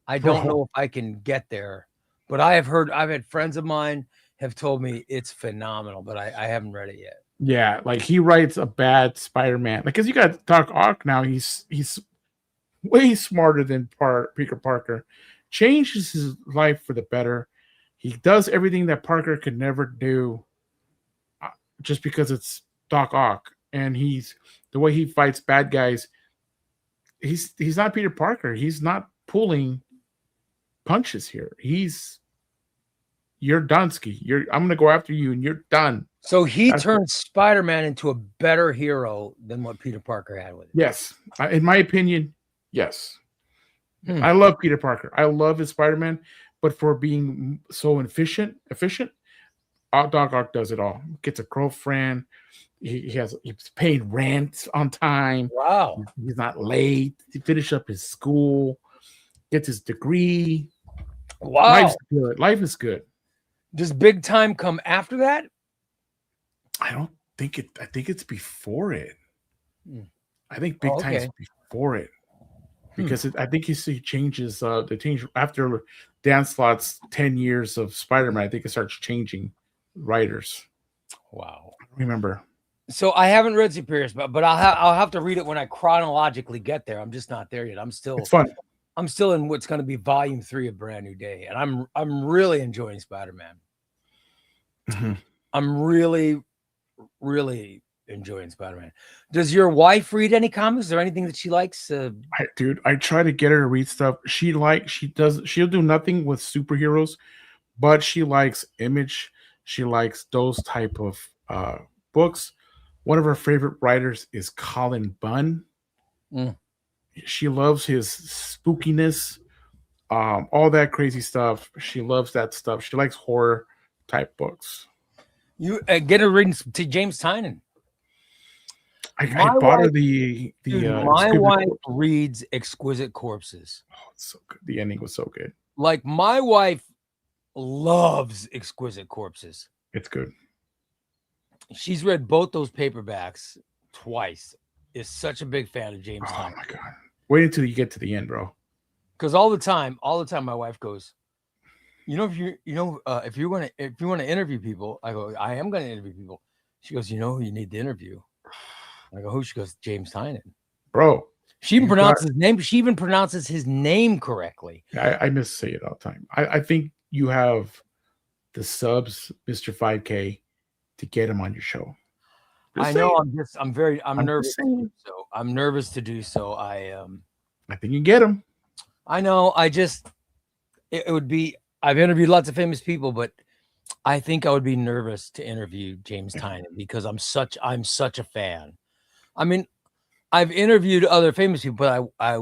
I don't know if I can get there, but I've had friends of mine have told me it's phenomenal, but I haven't read it yet. Yeah, like he writes a bad Spider-Man. Like, because you got Doc Ock now, he's way smarter than Peter Parker. Changes his life for the better. He does everything that Parker could never do, just because it's Doc Ock, and the way he fights bad guys. He's not Peter Parker. He's not pulling punches here. You're Dunsky. I'm gonna go after you, and you're done. So he turns Spider-Man into a better hero than what Peter Parker had with him. Yes, in my opinion, yes. I love Peter Parker. I love his Spider-Man, but for being so efficient, Doc Ock does it all. Gets a girlfriend. He's paying rent on time. Wow. He's not late. He finished up his school. Gets his degree. Wow. Life's good. Life is good. Does big time come after that? I don't think it. I think it's before it. I think big time is before it, because I think he changes. They change after Dan Slott's 10 years of Spider-Man. I think it starts changing writers. Wow. I don't remember. So I haven't read Superiors, but I'll have to read it when I chronologically get there. I'm just not there yet. It's fun. I'm still in what's going to be volume 3 of Brand New Day, and I'm really enjoying Spider-Man. Mm-hmm. I'm really, really enjoying Spider-Man. Does your wife read any comics? Is there anything that she likes? I try to get her to read stuff. She'll do nothing with superheroes, but she likes Image. She likes those type of books. One of her favorite writers is Colin Bunn. She loves his spookiness, all that crazy stuff. She loves that stuff. She likes horror type books. You get her reading to James Tynion. I bought her the my wife reads Exquisite Corpses. Oh, it's so good. The ending was so good. Like, my wife loves Exquisite Corpses. It's good. She's read both those paperbacks twice. Is such a big fan of James Tynion. Oh my god! Wait until you get to the end, bro. Because all the time, my wife goes, if you want to interview people, I go, I am going to interview people. She goes, who you need to interview? I go, who? She goes, James Tynion. Bro, She even pronounces his name. She even pronounces his name correctly. I missay it all the time. I think you have the subs, Mr. 5K, to get him on your show. I know. I'm nervous. So I'm nervous to do so. I think you get him. I know. It would be. I've interviewed lots of famous people, but I think I would be nervous to interview James Tynion because I'm such a fan. I mean, I've interviewed other famous people, but I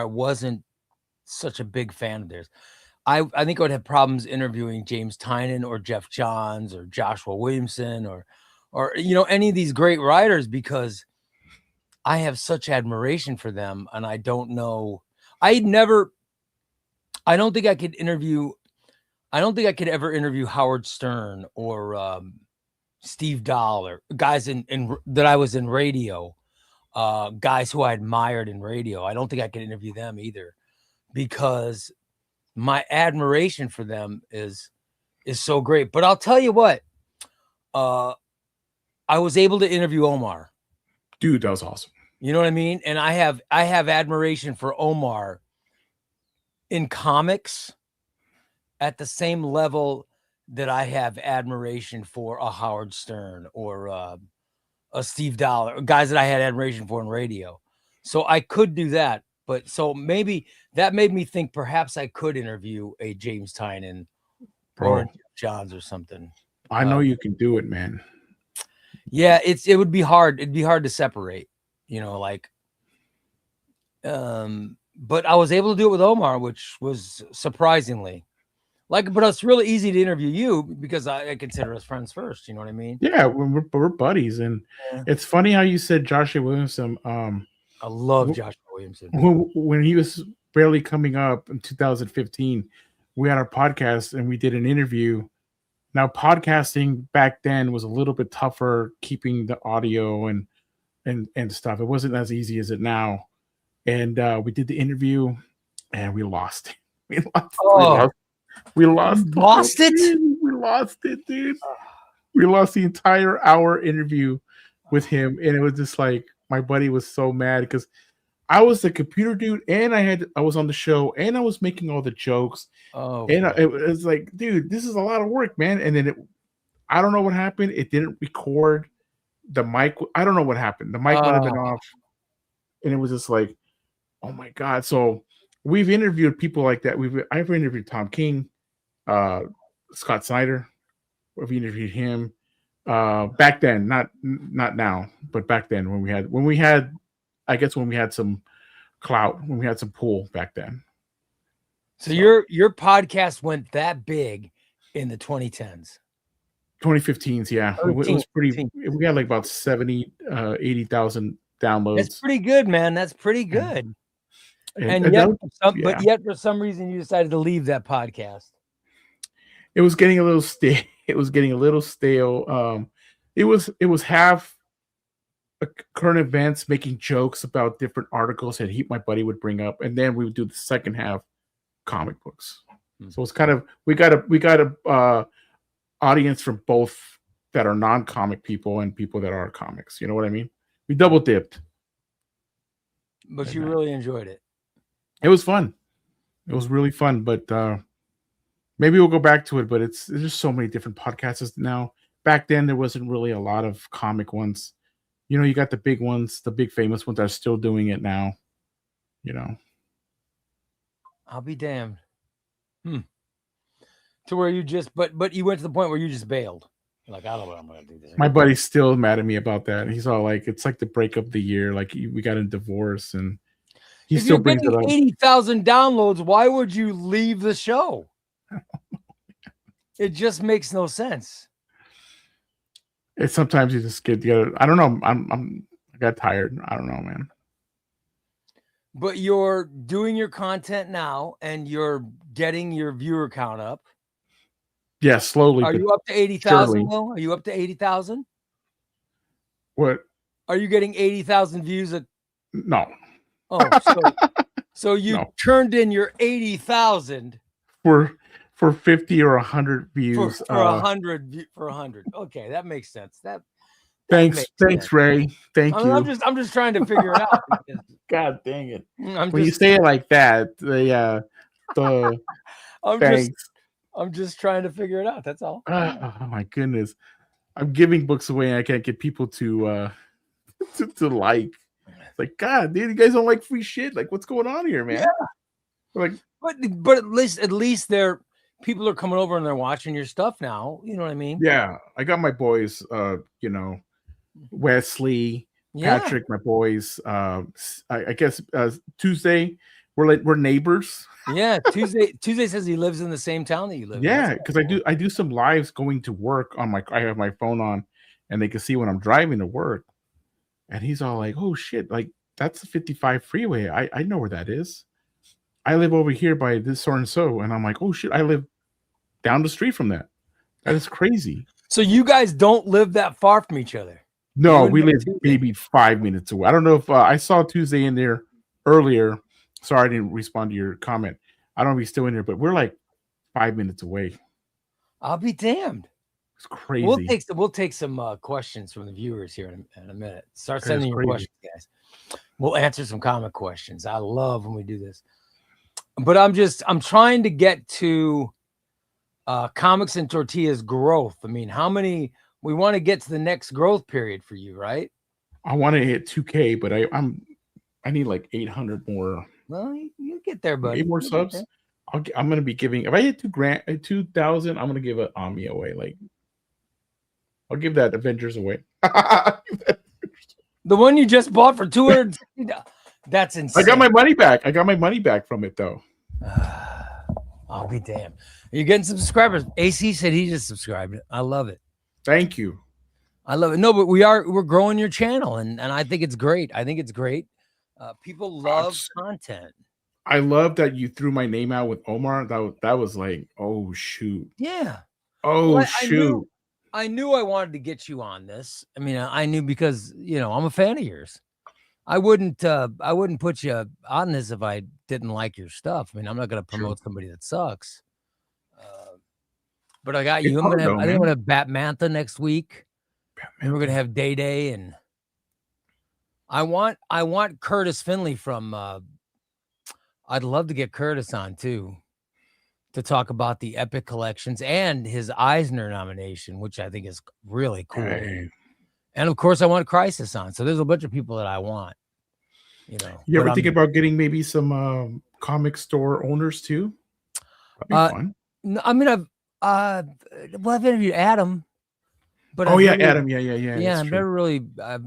wasn't such a big fan of theirs. I think I would have problems interviewing James Tynion or Jeff Johns or Joshua Williamson or any of these great writers because I have such admiration for them, and I don't know. I don't think I could ever interview Howard Stern or Steve Dahl or guys in that I was in radio, guys who I admired in radio. I don't think I could interview them either because my admiration for them is so great. But I'll tell you what, I was able to interview Omar. Dude, that was awesome. You know what I mean? And I have admiration for Omar in comics at the same level that I have admiration for a Howard Stern or a Steve Dahl, or guys that I had admiration for in radio. So I could do that. But so maybe that made me think perhaps I could interview a James Tynion or Johns or something. I know you can do it, man. Yeah, it would be hard. It'd be hard to separate, but I was able to do it with Omar, which was surprisingly but it's really easy to interview you because I consider us friends first. You know what I mean? Yeah, we're buddies. And it's funny how you said Joshua Williamson. I love Joshua Williamson. When he was barely coming up in 2015, we had our podcast and we did an interview. Now, podcasting back then was a little bit tougher, keeping the audio and stuff. It wasn't as easy as it now. And we did the interview, and we lost. We lost it. We lost it, dude. We lost the entire hour interview with him, and it was just like my buddy was so mad because I was the computer dude, and I was on the show, and I was making all the jokes. It was like, dude, this is a lot of work, man. And then I don't know what happened. It didn't record the mic. I don't know what happened. The mic might have been off, and it was just like, oh my god. So we've interviewed people like that. I've interviewed Tom King, Scott Snyder. We've interviewed him back then, not now, but back then when we had some clout, when we had some pull back then. So your podcast went that big in the 2010s. 2015s, yeah. It was pretty. We had like about 80,000 downloads. That's pretty good, man. That's pretty good. But yet for some reason you decided to leave that podcast. It was getting a little stale. It was half current events, making jokes about different articles that my buddy would bring up, and then we would do the second half comic books. So it's kind of we got a audience from both that are non-comic people and people that are comics. You know what I mean? We double dipped. But you really enjoyed it. It was fun. It was really fun, but maybe we'll go back to it. But there's just so many different podcasts now. Back then, there wasn't really a lot of comic ones. You know, you got the big ones, the big famous ones that are still doing it now. You know, I'll be damned. To where you just, but you went to the point where you just bailed. You're like, I don't know what I'm going to do this. My buddy's still mad at me about that. He's all like, it's like the breakup of the year. Like we got a divorce, and he still brings it up. 80,000 downloads. Why would you leave the show? It just makes no sense. It's sometimes you just get together. I don't know. I got tired. I don't know, man. But you're doing your content now, and you're getting your viewer count up. Yeah, slowly. Are you up to 80,000 though? Are you up to 80,000? What? Are you getting 80,000 views? No. Oh, so you turned in your 80,000 for 50 or 100 views. For 100. Okay, that makes sense. Thanks, Ray. Thank you. I'm just trying to figure it out. God dang it! When you say it like that, I'm just trying to figure it out. That's all. Oh my goodness! I'm giving books away, and I can't get people to to like. It's like, God, dude, you guys don't like free shit. Like, what's going on here, man? Yeah. Like, but at least people are coming over and they're watching your stuff now. You know what I mean? Yeah, I got my boys. You know, Wesley, Patrick, my boys. I guess Tuesday we're neighbors. Yeah, Tuesday says he lives in the same town that you live in. Yeah, because I do some lives going to work on I have my phone on, and they can see when I'm driving to work. And he's all like, "Oh shit, like that's the 55 freeway. I know where that is. I live over here by this so and so." And I'm like, "Oh shit, I live down the street from that. That is crazy." So you guys don't live that far from each other? No, we live maybe 5 minutes away. I don't know if I saw Tuesday in there earlier. Sorry, I didn't respond to your comment. I don't know if he's still in there, but we're like 5 minutes away. I'll be damned. It's crazy. We'll take some questions from the viewers here in a minute. Start sending your questions, guys. We'll answer some comic questions. I love when we do this. But I'm trying to get to Comics and Tortillas growth. I mean, how many we want to get to the next growth period for you, right? I want to hit 2K, but I need like 800 more. Well, you get there, buddy. 8 more subs. I'm gonna be giving. If I hit 2,000, I'm gonna give an Omni away. Like, I'll give that Avengers away. The one you just bought for 200. That's insane. I got my money back. I got my money back from it though. I'll be damned. Are you getting some subscribers? AC said he just subscribed. I love it. Thank you. I love it. No, but we're growing your channel, and I think it's great. I think it's great. People love content. I love that you threw my name out with Omar. That was like, oh shoot. Yeah. Oh well, shoot. I knew I wanted to get you on this. I mean, I knew because I'm a fan of yours. I wouldn't put you on this if I didn't like your stuff. I mean, I'm not going to promote somebody that sucks. But I got you. I think I'm going to have Batmantha next week. And we're going to have Day Day, and I want Curtis Finley from I'd love to get Curtis on too to talk about the Epic collections and his Eisner nomination, which I think is really cool. Hey. And of course, I want Crisis on. So there's a bunch of people that I want. You ever think about getting maybe some comic store owners too? That'd be fun. I mean, I've interviewed Adam. But Adam. Yeah. Yeah, I've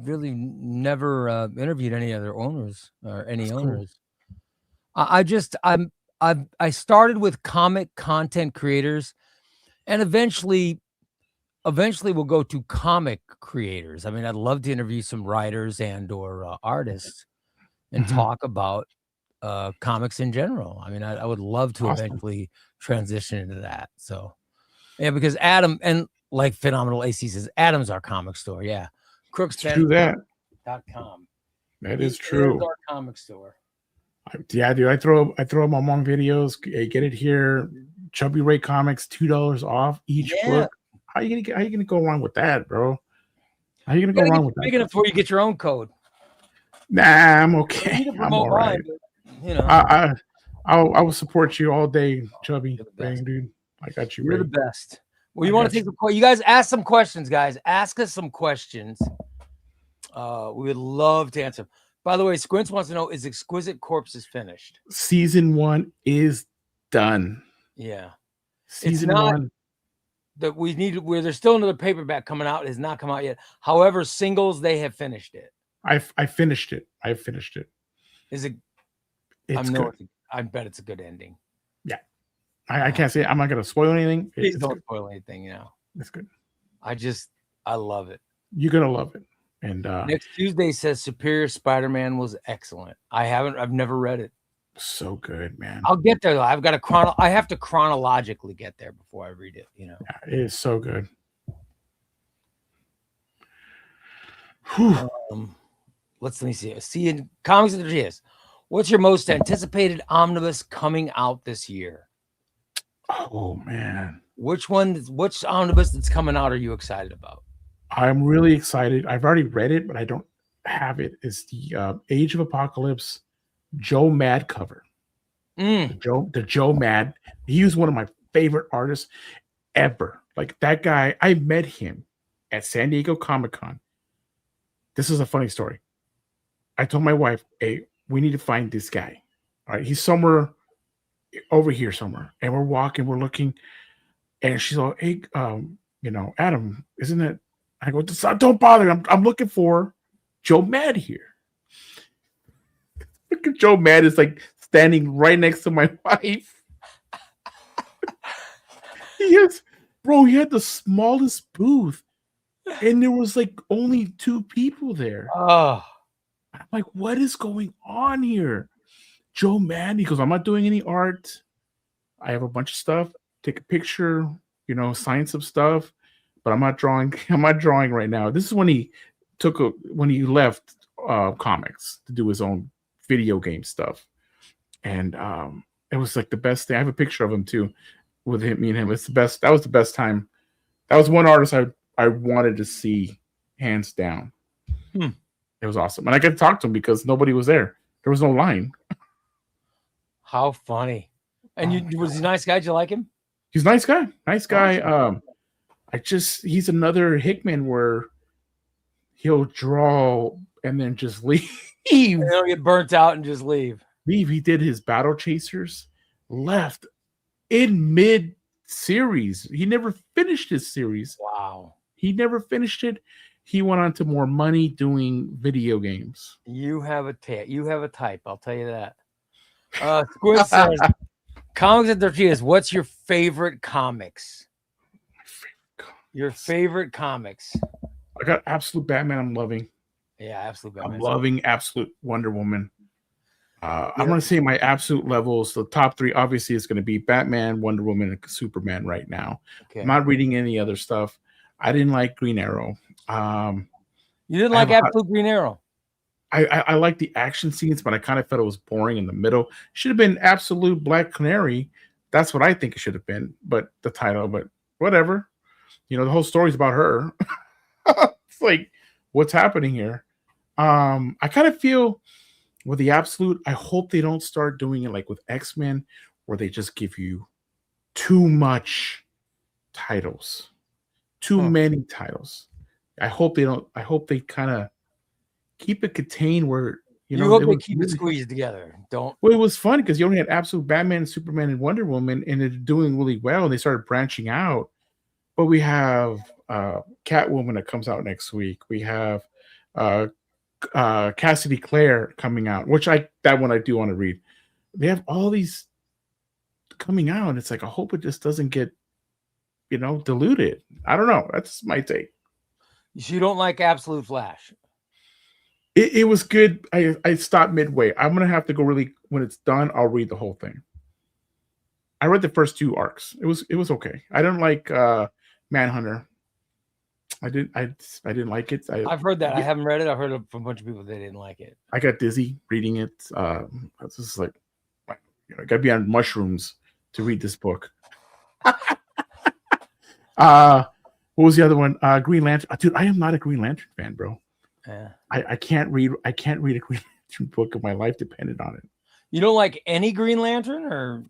really never interviewed any other owners or any That's owners. Cool. I started with comic content creators, and eventually we'll go to comic creators. I mean, I'd love to interview some writers and or artists and talk about comics in general. I mean, I would love to eventually transition into that. So, yeah, because Adam and like Phenomenal AC says, Adam's our comic store. Yeah, crookspen.com. That is true. Our comic store. Yeah, dude. I throw them on videos. Hey, get it here. ChubbyRay Comics, $2 off each book. How you gonna go wrong with that, bro? How you gonna go wrong with that? Big enough before you get your own code. Nah, I'm okay. I'm all right. I will support you all day, Chubby. Bang, dude. I got you. You're the best. Well, you want to take some questions? You guys ask some questions, guys. Ask us some questions. We would love to answer. By the way, Squints wants to know, is Exquisite Corpses finished? Season 1 is done. Yeah. Season 1. That we need where there's still another paperback coming out. It has not come out yet. However, singles, they have finished it. I finished it. I finished it. Is it? I bet it's a good ending. Yeah. I can't say I'm not gonna spoil anything. Please don't spoil anything, It's good. I love it. You're gonna love it. And next Tuesday says Superior Spider-Man was excellent. I've never read it. So good, man. I'll get there though. I have to chronologically get there before I read it, Yeah, it is so good. Let me see. See in Comics and Tortillas. What's your most anticipated omnibus coming out this year? Oh man. Which omnibus that's coming out are you excited about? I'm really excited. I've already read it, but I don't have it. It's the Age of Apocalypse Joe Mad cover. Mm. The Joe Mad. He was one of my favorite artists ever. Like that guy, I met him at San Diego Comic-Con. This is a funny story. I told my wife, "Hey, we need to find this guy. All right, he's somewhere over here somewhere." And we're walking, we're looking, and she's like, "Hey, Adam, isn't it?" I go, "Don't bother. I'm looking for Joe Mad here." Look at Joe Mad is like standing right next to my wife. He had the smallest booth, and there was like only 2 people there. Oh, I'm like, what is going on here? Joe Mad, he goes, I'm not doing any art. I have a bunch of stuff. Take a picture, sign some stuff, but I'm not drawing. I'm not drawing right now. This is when he left comics to do his own video game stuff, and it was like the best thing. I have a picture of him too, with him, me and him. It's the best. That was the best time. That was one artist I wanted to see, hands down. It was awesome, and I got to talk to him because nobody was there. There was no line. how funny! And was he a nice guy? Did you like him? He's a nice guy. Nice guy. Awesome. He's another Hickman where he'll draw and then just leave. He'll get burnt out and just leave. He did his Battle Chasers, left in mid-series. He never finished his series. Wow. He never finished it. He went on to more money doing video games. You have a type. I'll tell you that. Squid says, Comics and Tortillas, what's your favorite comics? Your favorite comics? I got Absolute Batman. I'm loving. Yeah, Absolute Batman. I'm loving Absolute Wonder Woman. I'm going to say my absolute levels. The top 3 obviously is going to be Batman, Wonder Woman, and Superman right now. Okay. I'm not reading any other stuff. I didn't like Green Arrow. You didn't like Absolute Green Arrow? I like the action scenes, but I kind of felt it was boring in the middle. Should have been Absolute Black Canary. That's what I think it should have been, but the title, but whatever. The whole story's about her. It's like, what's happening here? I kind of feel with the Absolute, I hope they don't start doing it like with X-Men, where they just give you too much titles, too many titles. I hope they don't. I hope they kind of keep it contained where you hope they keep it squeezed together. Don't. Well, it was fun because you only had Absolute Batman, Superman, and Wonder Woman, and they're doing really well. And they started branching out. But we have Catwoman that comes out next week. We have Cassidy Clare coming out, that one I do want to read. They have all these coming out. It's like I hope it just doesn't get, diluted. I don't know. That's my take. So you don't like Absolute Flash? It was good. I stopped midway. I'm gonna have to go when it's done. I'll read the whole thing. I read the first 2 arcs. It was okay. I didn't like Manhunter. I didn't like it. I've heard that. I haven't read it. I've heard from a bunch of people they didn't like it. I got dizzy reading it. It's just like, I got to be on mushrooms to read this book. What was the other one? Green Lantern. Dude, I am not a Green Lantern fan, bro. Yeah. I can't read a Green Lantern book if my life depended on it. You don't like any Green Lantern, or?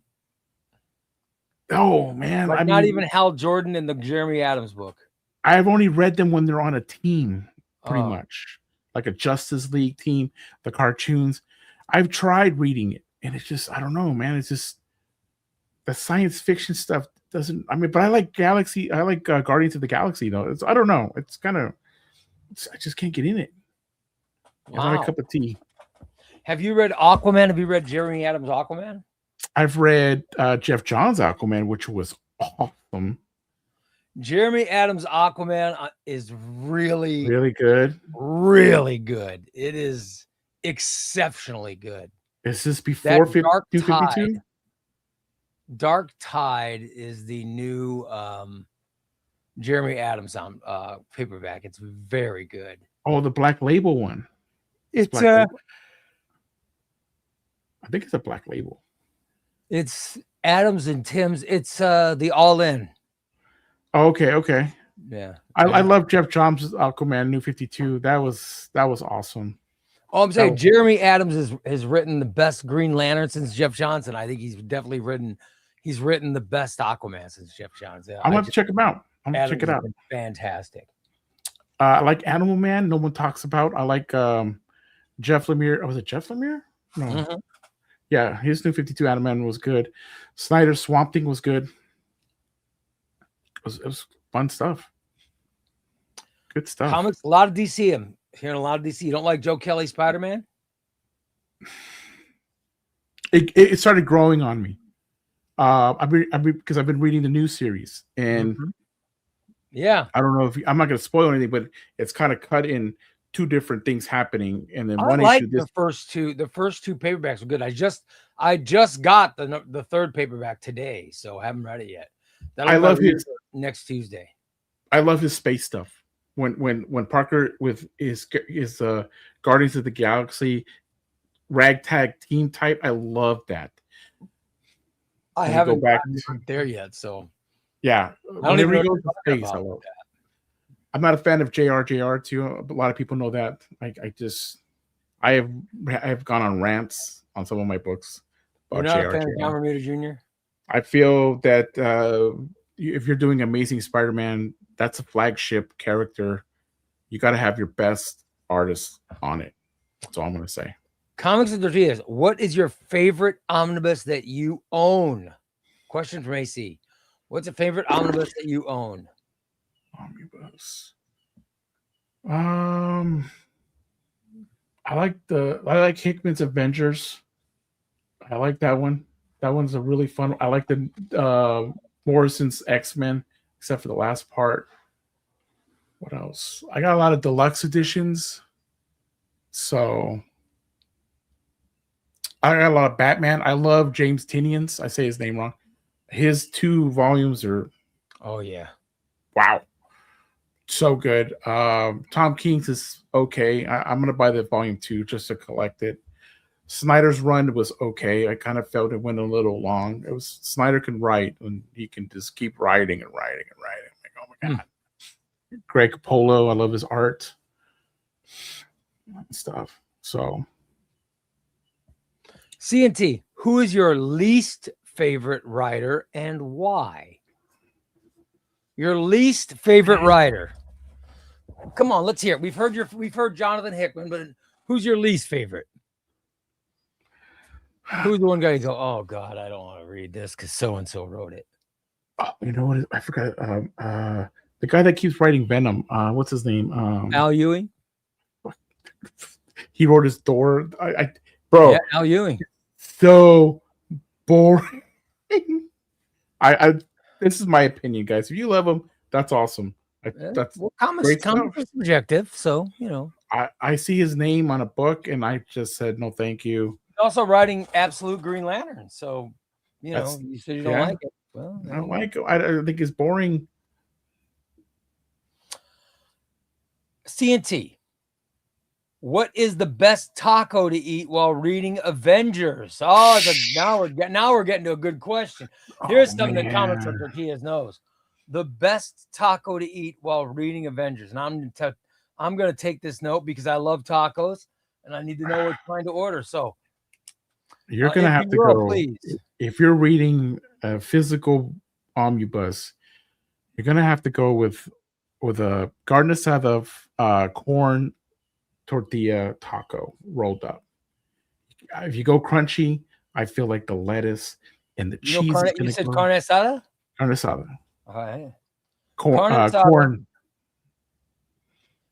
Oh man, not even Hal Jordan in the Jeremy Adams book. I've only read them when they're on a team, pretty much like a Justice League team, the cartoons. I've tried reading it, and it's just, I don't know, man. It's just the science fiction stuff doesn't. I mean, but I like Galaxy. I like Guardians of the Galaxy, though. I don't know. It's kind of. I just can't get in it. Wow. It's not my cup of tea. Have you read Aquaman? Have you read Jeremy Adams' Aquaman? I've read Jeff Johns' Aquaman, which was awesome. Jeremy Adams' Aquaman is really good. Really good. It is exceptionally good. Is this before 252? Dark Tide is the new Jeremy Adams paperback. It's very good. Oh, the Black Label one. It's I think it's a Black Label. It's Adams and Tim's. It's the All In. Oh, okay. Yeah. I love Jeff Johns' Aquaman New 52. That was awesome. Oh, I'm saying Jeremy Adams has written the best Green Lantern since Jeff Johnson. I think he's definitely written the best Aquaman since Jeff Johnson. I'm going to check him out. I'm going to check it out. Fantastic. I like Animal Man. No one talks about. I like Jeff Lemire. Was it Jeff Lemire? No. Mm-hmm. Yeah, his New 52 Animal Man was good. Snyder's Swamp Thing was good. It was fun stuff. Good stuff. Comics, a lot of DC. I'm hearing a lot of DC. You don't like Joe Kelly Spider-Man? It started growing on me. Because I've been reading the new series, and yeah, I don't know if I'm not going to spoil anything, but it's kind of cut in two different things happening, and then one issue. The first two paperbacks were good. I just got the third paperback today, so I haven't read it yet. I love his next Tuesday. I love his space stuff. When Parker with his Guardians of the Galaxy ragtag team type, I love that. I haven't gotten there yet, so yeah. I don't even know space. I'm not a fan of JR too. A lot of people know that. I have gone on rants on some of my books. You're not a fan of John Romita Jr.? I feel that if you're doing Amazing Spider-Man, that's a flagship character. You got to have your best artist on it. That's all I'm going to say. Comics and Tortillas, what is your favorite omnibus that you own? Question from AC. What's a favorite omnibus that you own? Omnibus. I like Hickman's Avengers. I like that one. That one's a really fun. I like the Morrison's X-Men, except for the last part. What else? I got a lot of deluxe editions. So I got a lot of Batman. I love James Tinian's. I say his name wrong. His 2 volumes are, oh yeah, wow, so good. Tom King's is okay. I'm gonna buy the volume 2 just to collect it. Snyder's run was okay. I kind of felt it went a little long. It was Snyder can write and he can just keep writing and writing and writing. Like, oh my god. Greg Capullo, I love his art and stuff. So CNT, who is your least favorite writer and why? Your least favorite writer. Come on, let's hear it. We've heard Jonathan Hickman, but who's your least favorite? Who's the one guy you go, oh God, I don't want to read this because so and so wrote it. You know what? I forgot. The guy that keeps writing Venom. What's his name? Al Ewing. He wrote his Thor. Bro, yeah, Al Ewing. So boring. This is my opinion, guys. If you love him, that's awesome. That's comics are subjective, so you know. I see his name on a book, and I just said no, thank you. He's also writing Absolute Green Lantern, so you know. You said you don't like it. Well, I don't like it. I think it's boring. CNT. What is the best taco to eat while reading Avengers? Oh, now we're getting to a good question. Here's something that Comics and Tortillas knows: the best taco to eat while reading Avengers. And I'm going to take this note because I love tacos and I need to know what kind to order. So you're going to have to go. Please. If you're reading a physical omnibus, you're going to have to go with a carne asada of corn tortilla taco rolled up. If you go crunchy, I feel like the lettuce and the cheese. You said carne asada? Carne asada. All right. Corn.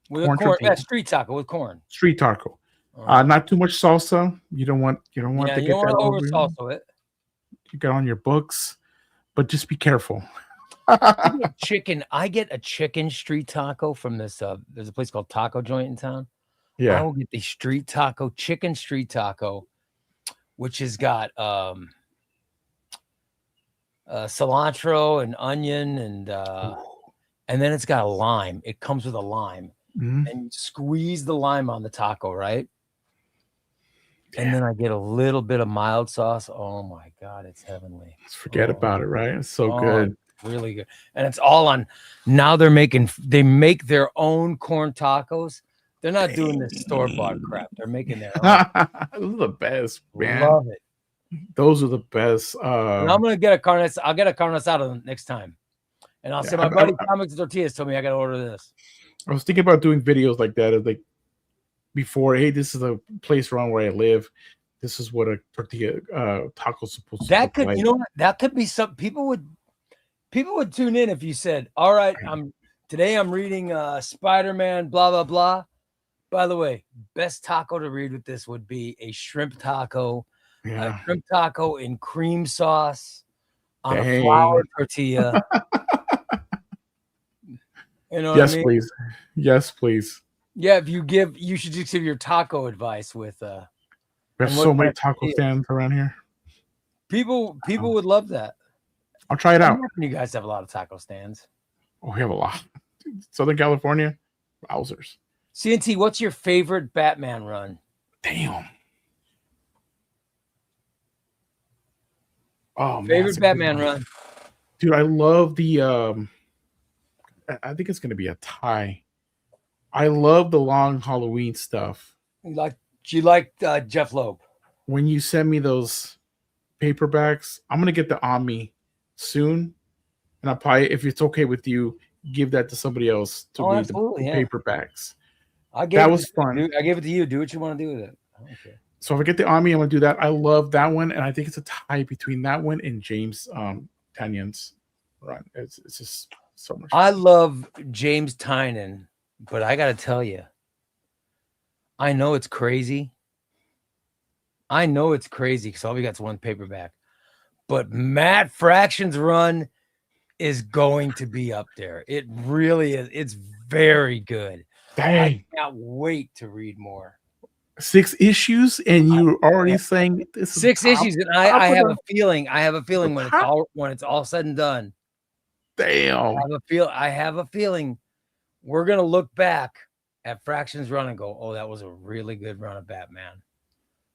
With corn, street taco with corn. Street taco. Not too much salsa. You don't want to get that over salsa it. You got on your books, but just be careful. I get a chicken street taco from this. There's a place called Taco Joint in town. Yeah, I will get the chicken street taco, which has got cilantro and onion and then it's got a lime. It comes with a lime, and you squeeze the lime on the taco, right? Yeah. And then I get a little bit of mild sauce. Oh my god, it's heavenly. Forget about it, right? It's so good. really good. And it's all on. Now they make their own corn tacos. They're not doing this store-bought crap. They're making their own. Those are the best, man. Love it. Those are the best. And I'm gonna get a carne. I'll get a carne asada next time. And I'll say my buddy Comics and Tortillas told me I got to order this. I was thinking about doing videos like that, like before. Hey, this is a place around where I live. This is what a tortilla taco's supposed to look like. You know what? That could be some people would tune in if you said, "All right, today I'm reading Spider-Man, blah blah blah." By the way, best taco to read with this would be a shrimp taco, a shrimp taco in cream sauce on a flour tortilla. You know yes, what I mean? Please. Yes, please. Yeah, you should just give your taco advice with we have so many taco stands around here. People would love that. I'll try it out. You guys have a lot of taco stands. Oh, we have a lot. Southern California, wowzers. CNT, what's your favorite Batman run? Damn. Oh, favorite Batman run. Dude, I love the I think it's gonna be a tie. I love the long Halloween stuff. You like Jeff Loeb. When you send me those paperbacks, I'm gonna get the Omni soon, and I'll probably, if it's okay with you, give that to somebody else to read the paperbacks. That was fun. I gave it to you. Do what you want to do with it. Okay. So if I get the Omni, I'm gonna do that. I love that one, and I think it's a tie between that one and James Tynion's run. It's just so much fun. I love James Tynion, but I gotta tell you, I know it's crazy. Because all we got is one paperback. But Matt Fraction's run is going to be up there. It really is. It's very good. Dang. I can't wait to read more. 6 issues, and you're already saying this is 6 issues, and I have a feeling. I have a feeling when it's all said and done. Damn. I have a feeling we're gonna look back at Fraction's run and go, "Oh, that was a really good run of Batman."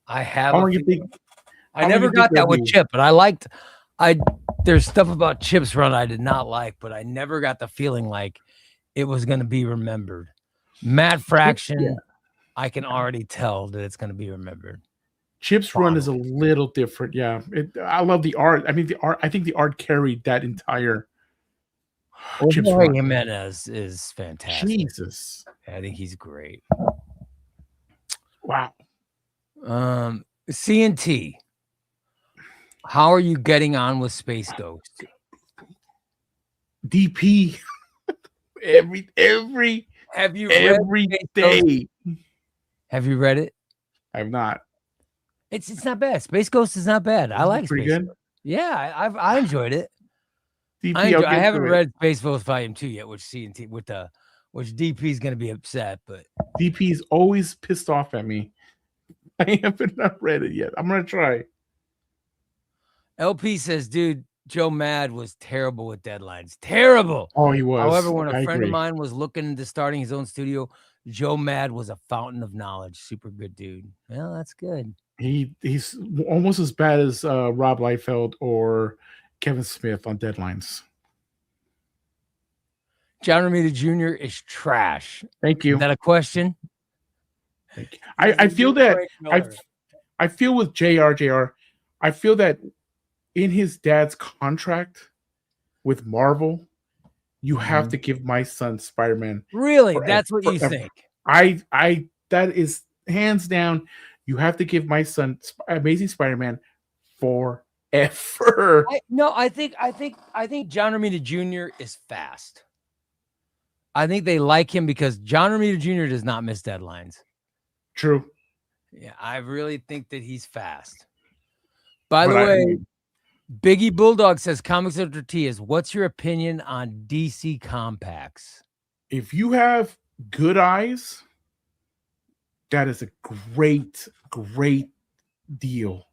I never got that with Chip, but there's stuff about Chip's run I did not like, but I never got the feeling like it was going to be remembered. Matt Fraction, I can already tell that it's going to be remembered. Chip's run is a little different. Yeah. I love the art. I mean, I think the art carried that entire Chip's run. Jimenez is fantastic. Jesus. I think he's great. Wow. CNT, how are you getting on with Space Ghost? DP. every Have you every day. Have you read it? I have not. It's not bad. Space Ghost is not bad. I like pretty Space good. Ghost. Yeah, I enjoyed it. DP, I haven't read Space Ghost Volume 2 yet, which DP is gonna be upset, but DP is always pissed off at me. I haven't read it yet. I'm gonna try. LP says, dude, Joe Mad was terrible with deadlines. Terrible. Oh, he was. However, when a friend of mine was looking into starting his own studio, Joe Mad was a fountain of knowledge. Super good dude. Well, that's good. He's almost as bad as Rob Liefeld or Kevin Smith on deadlines. John Romita Jr. is trash. Thank you. Is that a question? Thank you. I feel that I feel with JR, I feel that in his dad's contract with Marvel, you have to give my son Spider-Man. Really? That's what you think? That is hands down. You have to give my son Amazing Spider-Man forever. I think John Romita Jr. is fast. I think they like him because John Romita Jr. does not miss deadlines. True. Yeah, I really think that he's fast. By the way, Biggie Bulldog says, Comics and Tortillas, what's your opinion on DC Compacts? If you have good eyes, that is a great deal.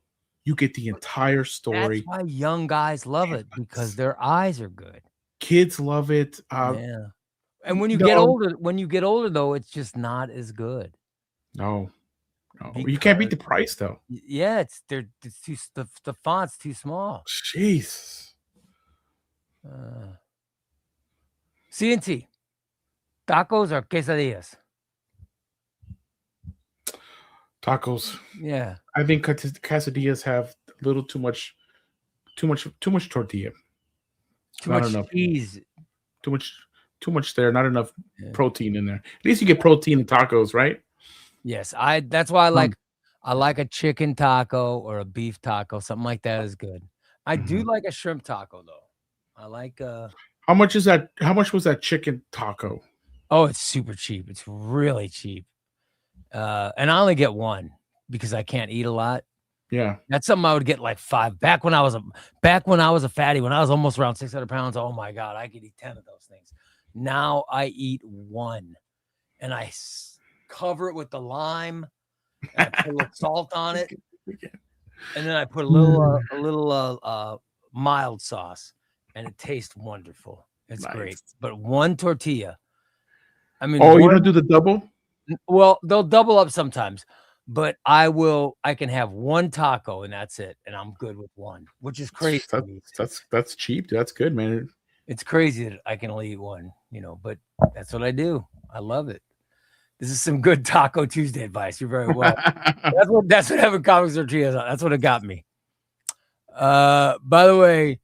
You get the entire story. That's why young guys love it, because their eyes are good. Kids love it. Yeah. And when you get older, though, it's just not as good. No. You can't beat the price, though. Yeah, it's the font's too small. Jeez. CNT, tacos or quesadillas? Tacos. Yeah. I think quesadillas have a little too much tortilla. Too Not much enough. cheese. Too much there. Not enough Yeah. protein in there. At least you get protein in tacos, right? Yes, that's why I like a chicken taco or a beef taco. Something like that is good. I do like a shrimp taco though. I like How much is that? How much was that chicken taco? oh, it's super cheap. It's really cheap. And I only get one because I can't eat a lot. Yeah. That's something I would get like 5. Back when I was a fatty, when I was almost around 600 pounds, oh my God, I could eat 10 of those things. Now I eat one and I cover it with the lime and I put a little salt on it. And then I put a little mild sauce and it tastes wonderful. It's great. But one tortilla. I mean, you don't do the double? Well, they'll double up sometimes, but I can have one taco and that's it. And I'm good with one, which is crazy. That's cheap. That's good, man. It's crazy that I can only eat one, but that's what I do. I love it. This is some good Taco Tuesday advice. You're very well. That's what having Comics Tortillas on. That's what it got me. By the way,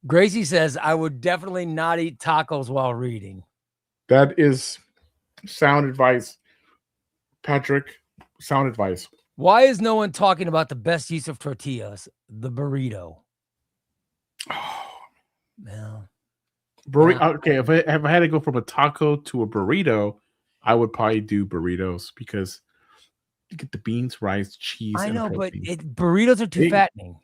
Gracie says I would definitely not eat tacos while reading. That is sound advice, Patrick. Sound advice. Why is no one talking about the best use of tortillas? The burrito. Oh, well, okay, if I had to go from a taco to a burrito, I would probably do burritos because you get the beans, rice, cheese. I know, but burritos are too fattening.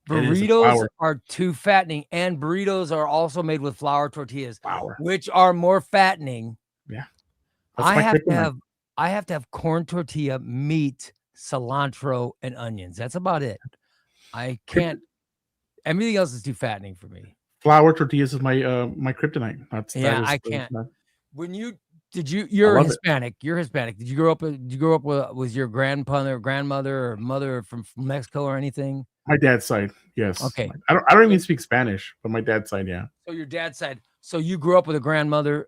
Burritos are too fattening, and burritos are also made with flour tortillas, which are more fattening. Yeah, I have to have corn tortilla, meat, cilantro, and onions. That's about it. I can't. Everything else is too fattening for me. Flour tortillas is my kryptonite. I can't. When you're Hispanic. You're Hispanic. Did you grow up with your grandfather or grandmother or mother from Mexico or anything? My dad's side, yes. Okay. I don't even speak Spanish, but my dad's side, yeah. So your dad's side. So you grew up with a grandmother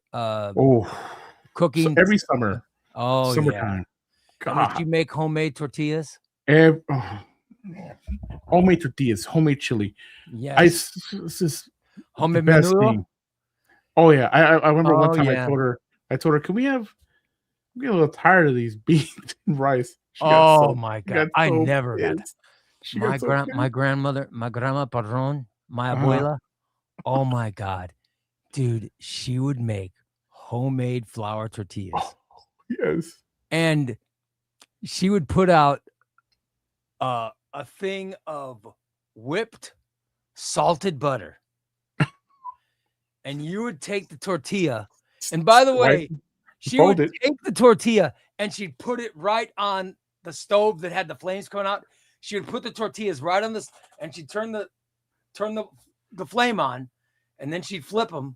cooking every summer. Oh, summertime. Yeah. And did you make homemade tortillas? Homemade tortillas, homemade chili. Yes. This is homemade menudo? Oh yeah. I remember one time I told her, can we get a little tired of these beans and rice? My God. I never got that. My grandmother, my grandma Padron, my abuela. Oh my God. Dude, she would make homemade flour tortillas. Oh, yes. And she would put out a thing of whipped salted butter. And you would take the tortilla. And by the way, she would take the tortilla and she'd put it right on the stove that had the flames coming out. She would put the tortillas right on this, and she'd turn the flame on, and then she'd flip them,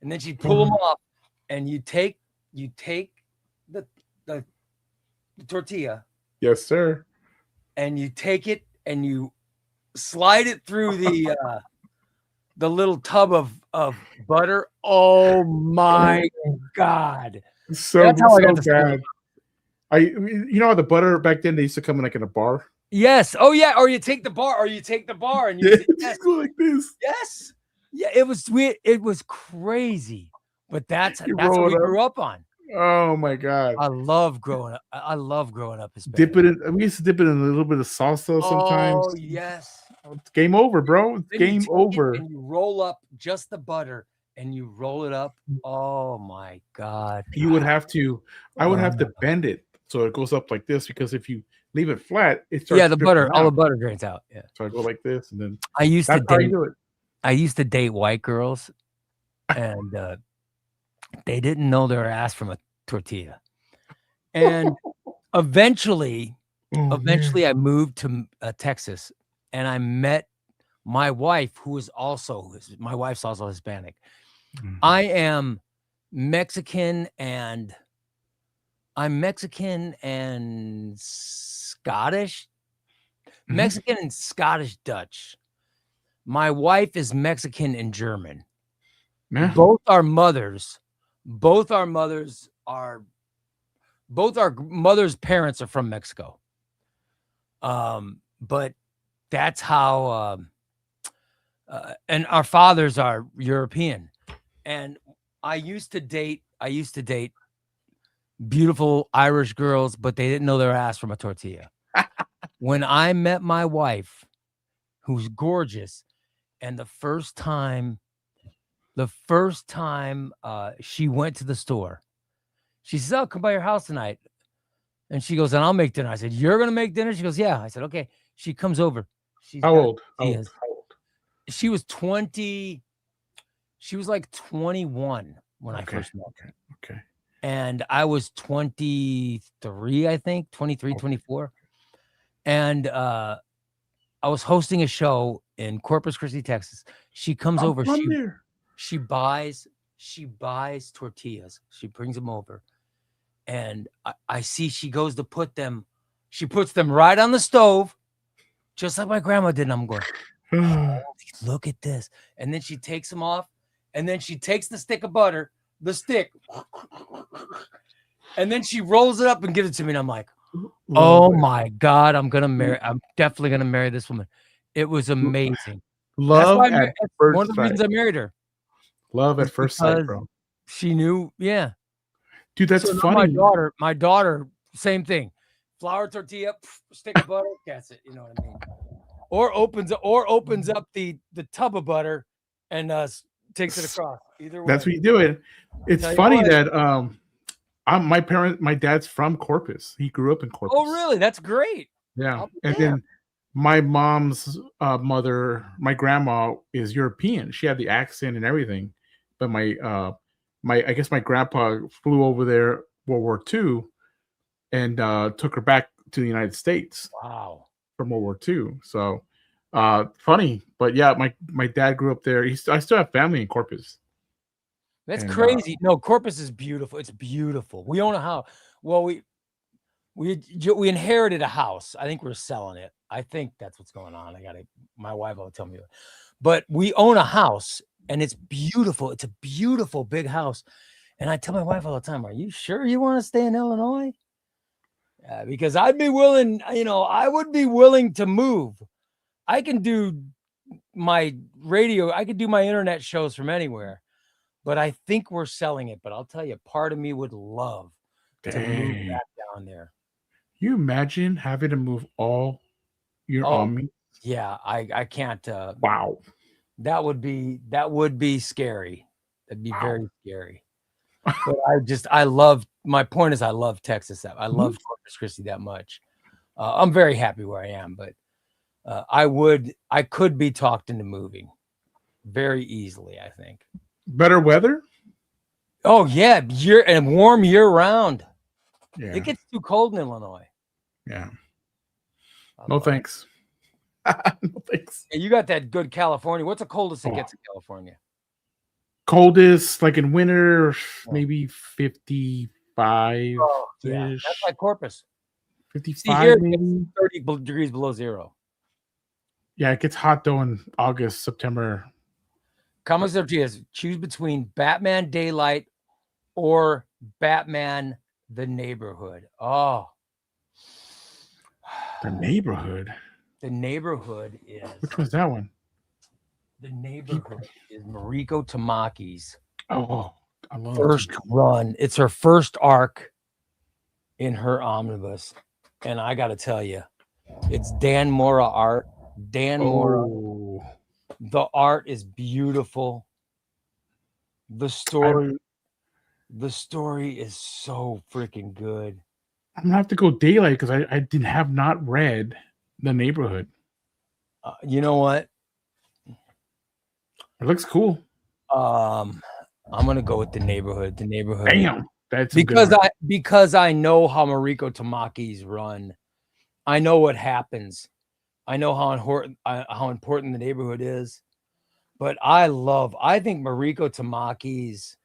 and then she'd pull them off, and you take the tortilla. Yes, sir. And you take it and you slide it through the little tub of butter. Oh my God! That's how I got bad. You know how the butter back then they used to come in like in a bar. Yes. Oh yeah. Or you take the bar, and you just go like this. Yes. Yeah. It was weird. It was crazy, but that's what we grew up on. Oh my God. I love growing up Hispanic. We used to dip it in a little bit of salsa sometimes. Oh yes. It's game over, bro. It's game over. And you roll up just the butter and you roll it up. Oh my God. I would have to bend it so it goes up like this, because if you leave it flat, it starts. Yeah, all the butter drains out. Yeah. So I go like this, and then I used to date white girls, and they didn't know their ass from a tortilla. And eventually I moved to Texas, and I met my wife, my wife's also Hispanic. Mm-hmm. I'm Mexican and Scottish. Mm-hmm. Mexican and Scottish Dutch. My wife is Mexican and German. Yeah. Both our mothers are both our mother's parents are from Mexico. But that's how and our fathers are European. And I used to date beautiful Irish girls, but they didn't know their ass from a tortilla. When I met my wife, who's gorgeous, and the first time she went to the store, she says, "Oh, come by your house tonight." And she goes, "And I'll make dinner." I said, "You're gonna make dinner?" She goes, "Yeah." I said, "Okay." She comes over. She's How got old? tortillas. How old? She was 20. She was like 21 when I first met her. Okay. And I was 23, I think, 23, 24. And I was hosting a show in Corpus Christi, Texas. She comes over. She buys tortillas. She brings them over. And I see she goes to put them. She puts them right on the stove, just like my grandma did. And I'm going, "Holy, look at this." And then she takes them off. And then she takes the stick of butter, and then she rolls it up and gives it to me. And I'm like, "Oh my God, I'm definitely gonna marry this woman." It was amazing. Love at first one of the reasons I married her. Love at first sight, bro. She knew, yeah. Dude, that's funny. My daughter, same thing. Flour tortilla, stick of butter, that's it. You know what I mean? Or opens up the tub of butter and takes it across. Either way. That's what you do it. It's funny that my dad's from Corpus. He grew up in Corpus. Oh, really? That's great. Yeah. And then my mom's mother, my grandma, is European. She had the accent and everything. But I guess my grandpa flew over there World War II and took her back to the United States. Wow. From World War II. So funny. But yeah, my dad grew up there. I still have family in Corpus. That's crazy. No, Corpus is beautiful. It's beautiful. We own a house. Well, we inherited a house. I think we're selling it. I think that's what's going on. My wife will tell me. But we own a house and it's beautiful. It's a beautiful big house. And I tell my wife all the time, "Are you sure you want to stay in Illinois?" Because I'd be willing, I would be willing to move. I can do my radio. I could do my internet shows from anywhere, but I think we're selling it. But I'll tell you, part of me would love to move back down there. You imagine having to move all your army? Yeah, I can't. Wow. That would be scary. That'd be very scary. But my point is I love Texas. I love Corpus Christi that much. I'm very happy where I am, but I could be talked into moving very easily, I think. Better weather? Oh yeah, warm year round. Yeah. It gets too cold in Illinois. Yeah. No thanks. No thanks. You got that good California. What's the coldest it gets in California? Coldest, like in winter, maybe 55. Yeah, that's like Corpus. 55. See, here it's 30 degrees below zero. Yeah, it gets hot though in August, September. Comics Totillas, choose between Batman Daylight or Batman The Neighborhood. Oh, The Neighborhood. The Neighborhood is. Which was that one? The Neighborhood is Mariko Tamaki's I love first run. It's her first arc in her omnibus, and I got to tell you, it's Dan Mora art. Mora. The art is beautiful. The story is so freaking good. I'm gonna have to go Daylight because I have not read The Neighborhood. You know what? It looks cool. I'm gonna go with The Neighborhood. The Neighborhood. Damn, that's because I know how Mariko Tamaki's run. I know what happens. I know how important The Neighborhood is. But I think Mariko Tamaki's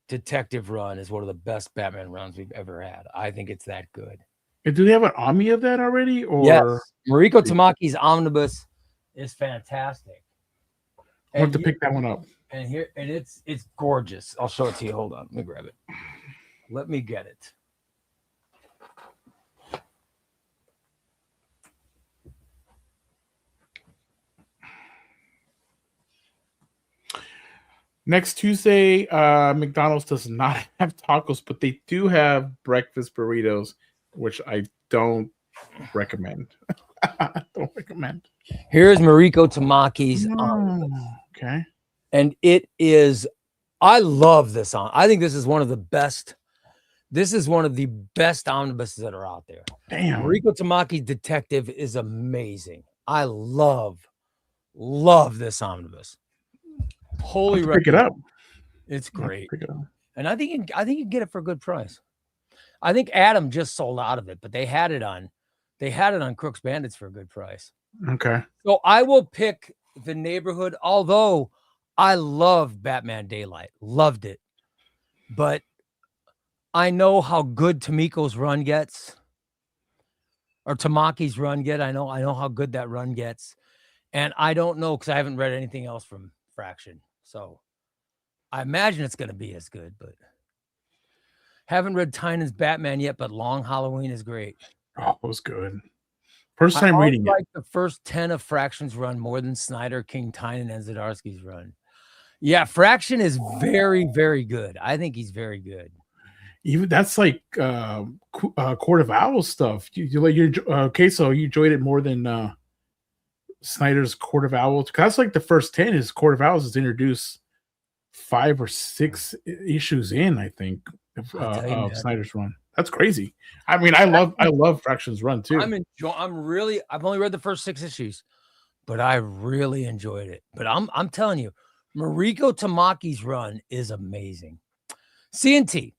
detective run is one of the best Batman runs we've ever had. I think it's that good. And do they have an Omni of that already? Or Yes, Mariko Tamaki's Omnibus is fantastic. I want to pick that one up. And it's gorgeous. I'll show it to you. Hold on, let me grab it. Let me get it. Next Tuesday, McDonald's does not have tacos, but they do have breakfast burritos, which I don't recommend. Don't recommend. Here's Mariko Tamaki's okay. And it is, I love this on. I think this is one of the best. This is one of the best omnibuses that are out there. Damn. Mariko Tamaki's Detective is amazing. I love this omnibus. Holy, pick it up. It's great. Pick it up. And I think you can get it for a good price. I think Adam just sold out of it, but they had it on Crooks Bandits for a good price. Okay. So I will pick The Neighborhood, although I loved Batman Daylight. Loved it. But I know how good Tomiko's run gets. Or Tamaki's run get. I know how good that run gets. And I don't know because I haven't read anything else from Fraction. So I imagine it's going to be as good, but haven't read Tynan's Batman yet, but Long Halloween is great. Oh, it was good. First time reading it. The first 10 of Fraction's run more than Snyder, King, Tynan, and Zdarsky's run. Yeah, Fraction is very, very good. I think he's very good. Even that's like Court of Owls stuff. You like your okay, so you enjoyed it more than Snyder's Court of Owls. That's like the first 10 is Court of Owls is introduced 5 or 6 issues in, I think, of Snyder's run. That's crazy. I mean, I love Fraction's run too. I've only read the first 6 issues, but I really enjoyed it. But I'm telling you, Mariko Tamaki's run is amazing. CNT,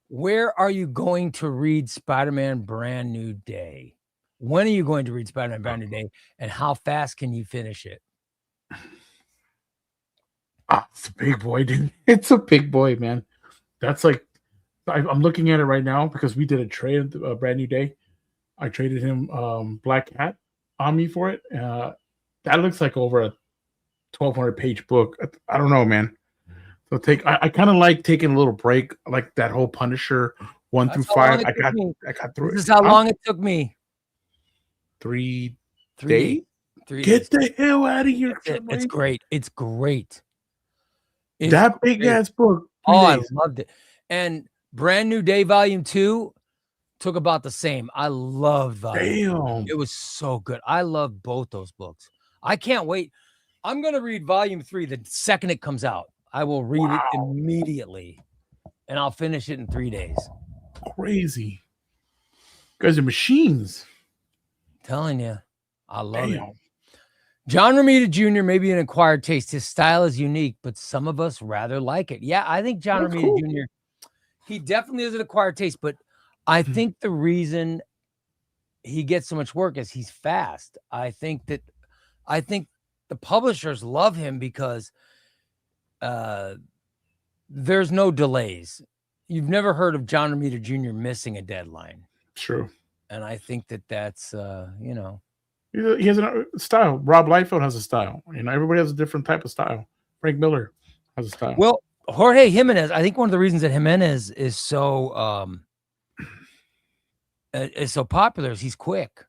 where are you going to read Spider-Man Brand New Day? When are you going to read Spider-Man Brand New Day? And how fast can you finish it? It's a big boy, dude. It's a big boy, man. That's like, I'm looking at it right now because we did a trade, Brand New Day. I traded him Black Cat Omni for it. That looks like over a 1,200 page book. I don't know, man. So I kind of like taking a little break, like that whole Punisher 1 through 5. I got through it. This is how long it took me. 3 days. 3 days. Get the hell out of here! It's great. It's great. That big ass book. I loved it. And Brand New Day Volume 2 took about the same. I loved Volume 2. It was so good. I love both those books. I can't wait. I'm going to read Volume 3 the second it comes out. I will read it immediately, and I'll finish it in 3 days. Crazy. You guys are machines. I'm telling you, I love it. John Romita Jr. may be an acquired taste. His style is unique, but some of us rather like it. Yeah, I think John Romita Jr., he definitely is an acquired taste, but I think the reason he gets so much work is he's fast. I think the publishers love him because there's no delays. You've never heard of John Romita Jr. missing a deadline. True. And I think that's, he has a style. Rob Liefeld has a style. Everybody has a different type of style. Frank Miller has a style. Well, Jorge Jimenez, I think one of the reasons that Jimenez is so popular is he's quick.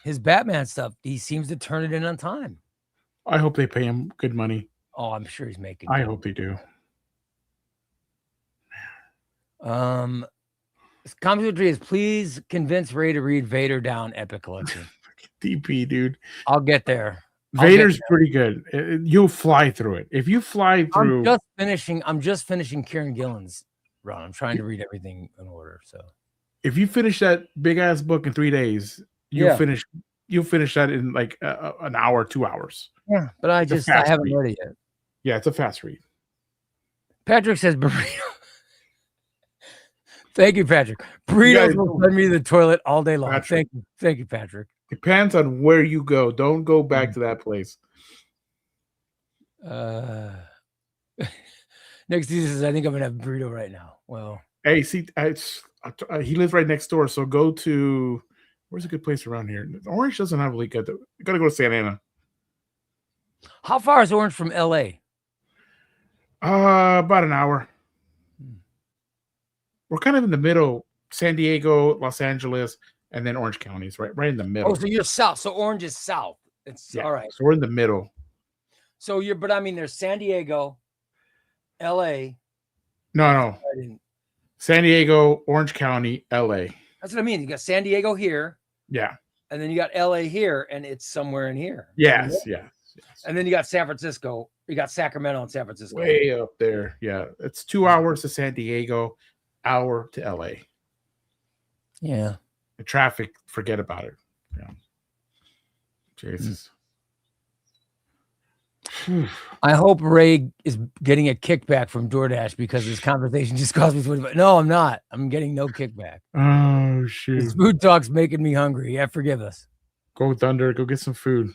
His Batman stuff, he seems to turn it in on time. I hope they pay him good money. Oh, I'm sure he's making. I hope they do. Comics Totillas, please convince Ray to read Vader Down Epic Collection. DP, dude. I'll get there. Vader's pretty good. You'll fly through it. If you fly through, I'm just finishing Kieran Gillen's run. I'm trying to read everything in order. So if you finish that big ass book in 3 days, you'll finish that in like an hour, 2 hours. Yeah, but I haven't read it yet. Yeah, it's a fast read. Patrick says burrito. Thank you, Patrick. Burritos will send me to the toilet all day long. Patrick. Thank you, Patrick. Depends on where you go. Don't go back to that place. Next, he says, I think I'm gonna have a burrito right now. Well, hey, see, He lives right next door. So go to, where's a good place around here? Orange doesn't have really good. You got to go to Santa Ana. How far is Orange from LA? About an hour. We're kind of in the middle. San Diego, Los Angeles, and then Orange counties, right in the middle. Oh, so you're south. So Orange is south. It's all right. So we're in the middle. So but I mean, there's San Diego, LA. No. San Diego, Orange County, LA. That's what I mean. You got San Diego here. Yeah. And then you got LA here, and it's somewhere in here. Yes. And then you got San Francisco. You got Sacramento and San Francisco. Way up there. Yeah. It's 2 hours to San Diego, hour to LA. Yeah. The traffic, forget about it. Yeah. Jesus. I hope Ray is getting a kickback from DoorDash because this conversation just cost me 25. No, I'm not. I'm getting no kickback. Oh, shoot. This food talk's making me hungry. Yeah, forgive us. Go Thunder. Go get some food.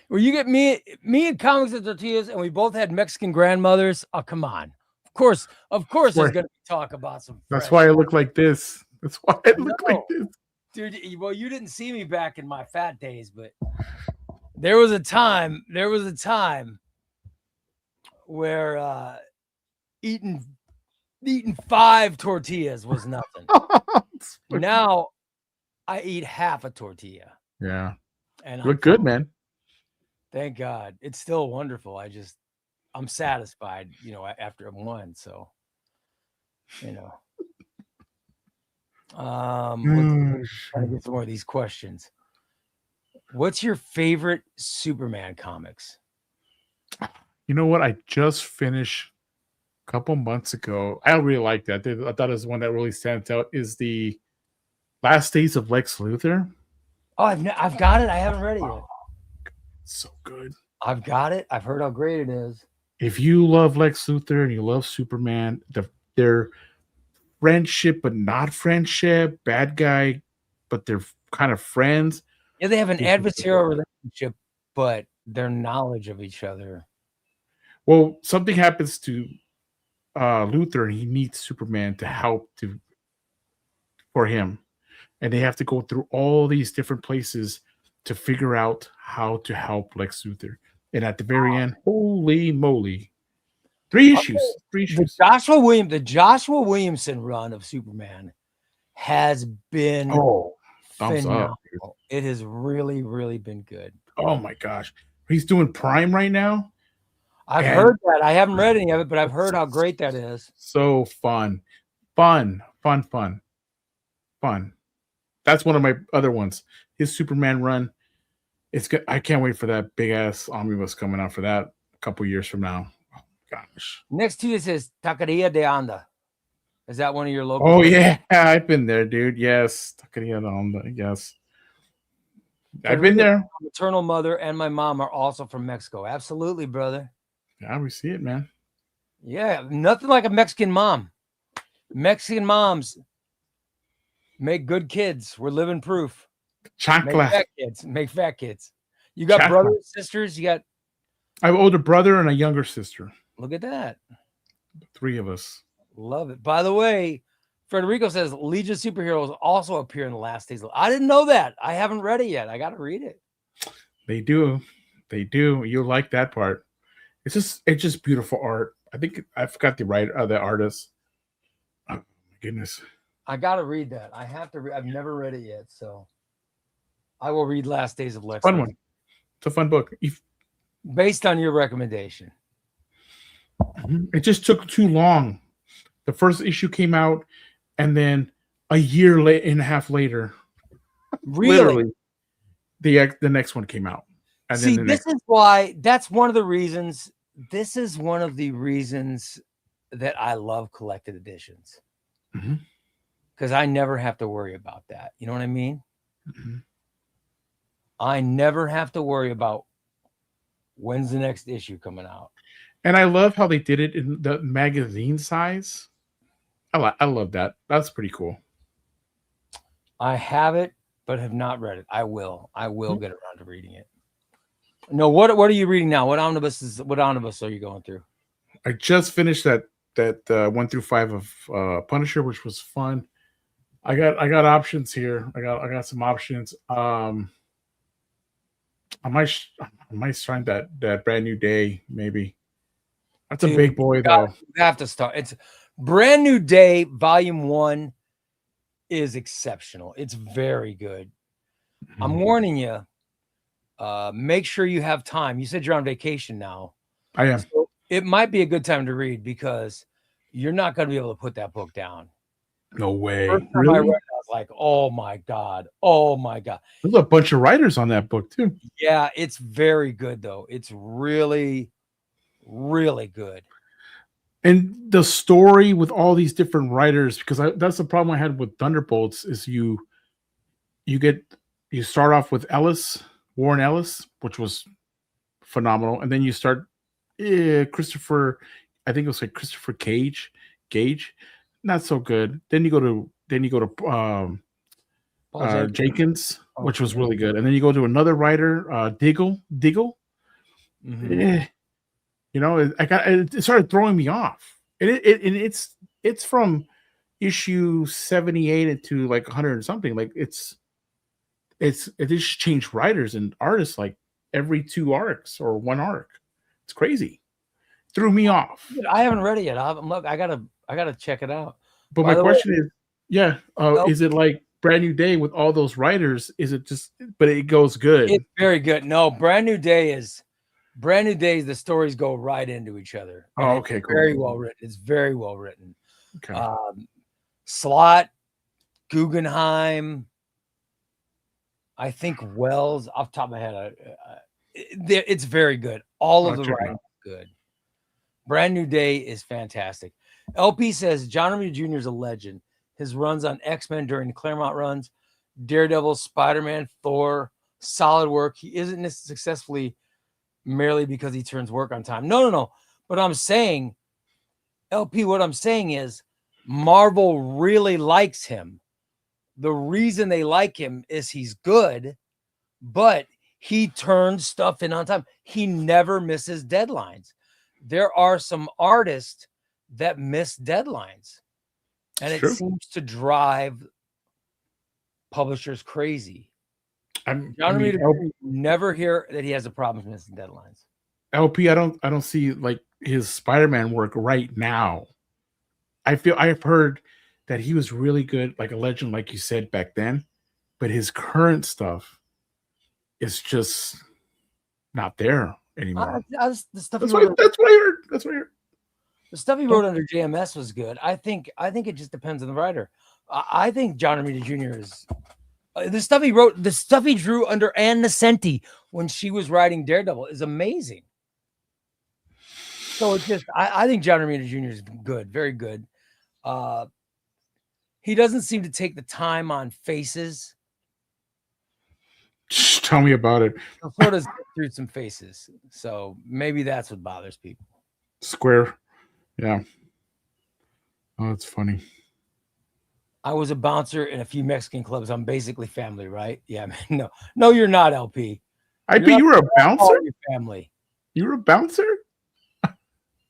Well, you get me and Comics and Tortillas, and we both had Mexican grandmothers. Oh, come on. Of course, there's going to be talk about some. That's why I look like this. That's why I look like this. Dude, well, you didn't see me back in my fat days, but there was a time where eating 5 tortillas was nothing. Now I eat half a tortilla. Yeah. And look good, man. Thank God. It's still wonderful. I'm satisfied, after one. So, let's try to get some more of these questions. What's your favorite Superman comics? You know what? I just finished a couple months ago. I really like that. I thought it was one that really stands out is the Last Days of Lex Luthor. Oh, I've got it. I haven't read it yet. So good. I've got it. I've heard how great it is. If you love Lex Luthor and you love Superman, their friendship but not friendship, bad guy, but they're kind of friends. Yeah, they have an adversarial relationship, but their knowledge of each other. Well, something happens to Luthor, and he needs Superman to help for him, and they have to go through all these different places to figure out how to help Lex Luthor. And at the very end, holy moly, 3 issues. 3 issues. The Joshua Williamson run of Superman has been thumbs up. It has really, really been good. Oh my gosh, he's doing Prime right now. I've heard that. I haven't read any of it, but I've heard how great that is. So fun. That's one of my other ones. His Superman run. It's good. I can't wait for that big ass omnibus coming out for that a couple years from now. Oh gosh. Next to it says Taqueria de Anda. Is that one of your local? Oh yeah, I've been there, dude. Yes, Taqueria de Anda. Yes, I've been there. My maternal mother and my mom are also from Mexico. Absolutely, brother. Yeah, we see it, man. Yeah, nothing like a Mexican mom. Mexican moms make good kids. We're living proof. Chancla. Make fat kids. You got brothers, sisters? I have an older brother and a younger sister. Look at that. 3 of us. Love it. By the way, Federico says Legion superheroes also appear in the Last Days. I didn't know that. I haven't read it yet. I got to read it. They do. You'll like that part. It's just beautiful art. I think I forgot the artist. Oh my goodness. I got to read that. I have to read. I've never read it yet, so I will read Last Days of Lex. Fun one. It's a fun book. Based on your recommendation. It just took too long. The first issue came out, and then a year and a half later, literally, the next one came out. And see, this is why. That's one of the reasons. This is one of the reasons that I love collected editions. Because I never have to worry about that. You know what I mean? I never have to worry about when's the next issue coming out. And I love how they did it in the magazine size. I love that. That's pretty cool. I have it, but have not read it. I will get around to reading it. No, what are you reading now? What omnibus are you going through? I just finished that 1 through 5 of Punisher, which was fun. I got options here. I got some options. I might sign that brand new day maybe. That's a Dude, big boy though. you have to start. It's Brand New Day, Volume 1 is exceptional. It's very good. I'm warning you. Make sure you have time. You said you're on vacation now. I am. So it might be a good time to read because you're not going to be able to put that book down. No way. First time Really? I read it, I was like, oh my God. Oh my God. There's a bunch of writers on that book too. Yeah, it's very good though. It's really, really good. And the story with all these different writers, because that's the problem I had with Thunderbolts, is you start off with Warren Ellis, which was phenomenal, and then you start Christopher, I think it was like Christopher Gage, not so good. Then you go to Jenkins, which was really good, and then you go to another writer, Diggle. Mm-hmm. You know, it started throwing me off. It's from issue 78 to like 100 and something. Like it just changed writers and artists like every 2 arcs or 1 arc. It's crazy. Threw me off. I haven't read it yet. I gotta check it out. But my question is, is it like Brand New Day with all those writers? Is it just? But it goes good. It's very good. No, Brand New Day. The stories go right into each other. Oh, okay, cool. Very well written. It's very well written. Okay. Slott, Guggenheim, I think Wells, off the top of my head, it's very good. All of the writing is good. Brand New Day is fantastic. LP says John Romita Jr. is a legend. His runs on X-Men during the Claremont runs, Daredevil, Spider-Man, Thor, solid work. He isn't successfully merely because he turns work on time. No. But I'm saying, LP, what I'm saying is Marvel really likes him. The reason they like him is he's good, but he turns stuff in on time. He never misses deadlines. There are some artists that miss deadlines, and it seems to drive publishers crazy. Never hear that he has a problem with missing deadlines. LP, I don't see like his Spider-Man work right now. I've heard that he was really good, like a legend, like you said back then, but his current stuff is just not there anymore. That's what I heard. The stuff he wrote under JMS was good. I think it just depends on the writer. I think John Romita Jr. is the stuff he wrote, the stuff he drew under Ann Nesenti when she was writing Daredevil is amazing. So it's just, I think John Romita Jr. is good, very good. He doesn't seem to take the time on faces. Tell me about it. He'll sort of through some faces, so maybe that's what bothers people. Square, yeah. Oh, that's funny. I was a bouncer in a few Mexican clubs. I'm basically family, right? Yeah, man. No, you're not, LP. You were a bouncer? Your family. You were a bouncer?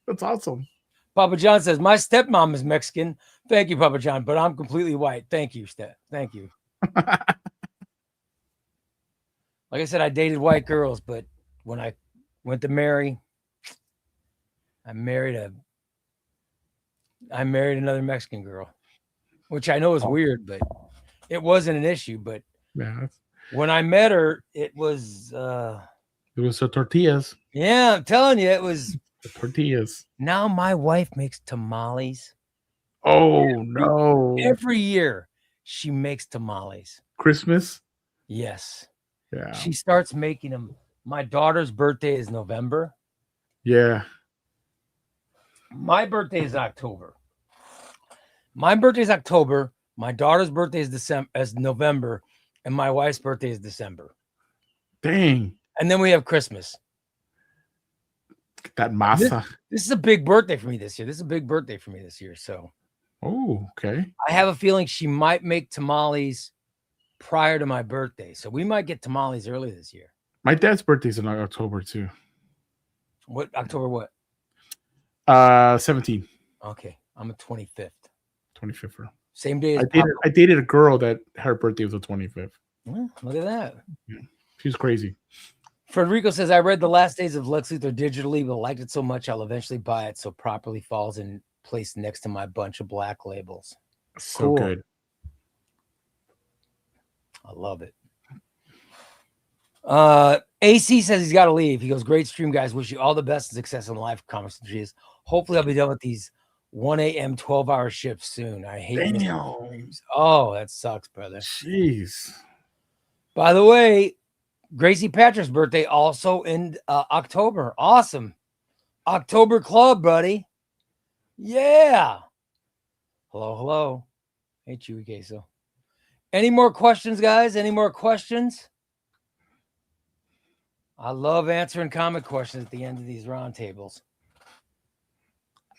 That's awesome. Papa John says, my stepmom is Mexican. Thank you, Papa John, but I'm completely white. Thank you, Steph. Thank you. Like I said, I dated white girls, but when I went to marry, I married another Mexican girl, which I know is weird, but it wasn't an issue. But when I met her, it was the tortillas. Yeah, I'm telling you, it was the tortillas. Now my wife makes tamales. Oh no! Every year she makes tamales. Christmas? Yes. Yeah. She starts making them. My daughter's birthday is November. Yeah. My birthday is October. My birthday is October. My daughter's birthday is November, and my wife's birthday is December. Dang. And then we have Christmas. That masa. This is a big birthday for me this year. So. Oh, okay. I have a feeling she might make tamales prior to my birthday. So we might get tamales early this year. My dad's birthday's in October too. What October what? 17. Okay. I'm a 25th. 25th. Same day as I dated a girl that her birthday was the 25th. Well, look at that. Yeah. She's crazy. Frederico says, I read The Last Days of Lex Luthor digitally, but liked it so much I'll eventually buy it so properly falls in place next to my bunch of black labels. So good. I love it. AC says he's got to leave. He goes, great stream, guys. Wish you all the best and success in life, Comics and Tortillas. Hopefully I'll be done with these 1 a.m. 12-hour shifts soon. I hate streams. Oh, that sucks, brother. Jeez. By the way, Gracie Patrick's birthday also in October. Awesome. October Club, buddy. Yeah. Hello. Hey, Chewy Queso. Any more questions, guys? Any more questions? I love answering comic questions at the end of these roundtables.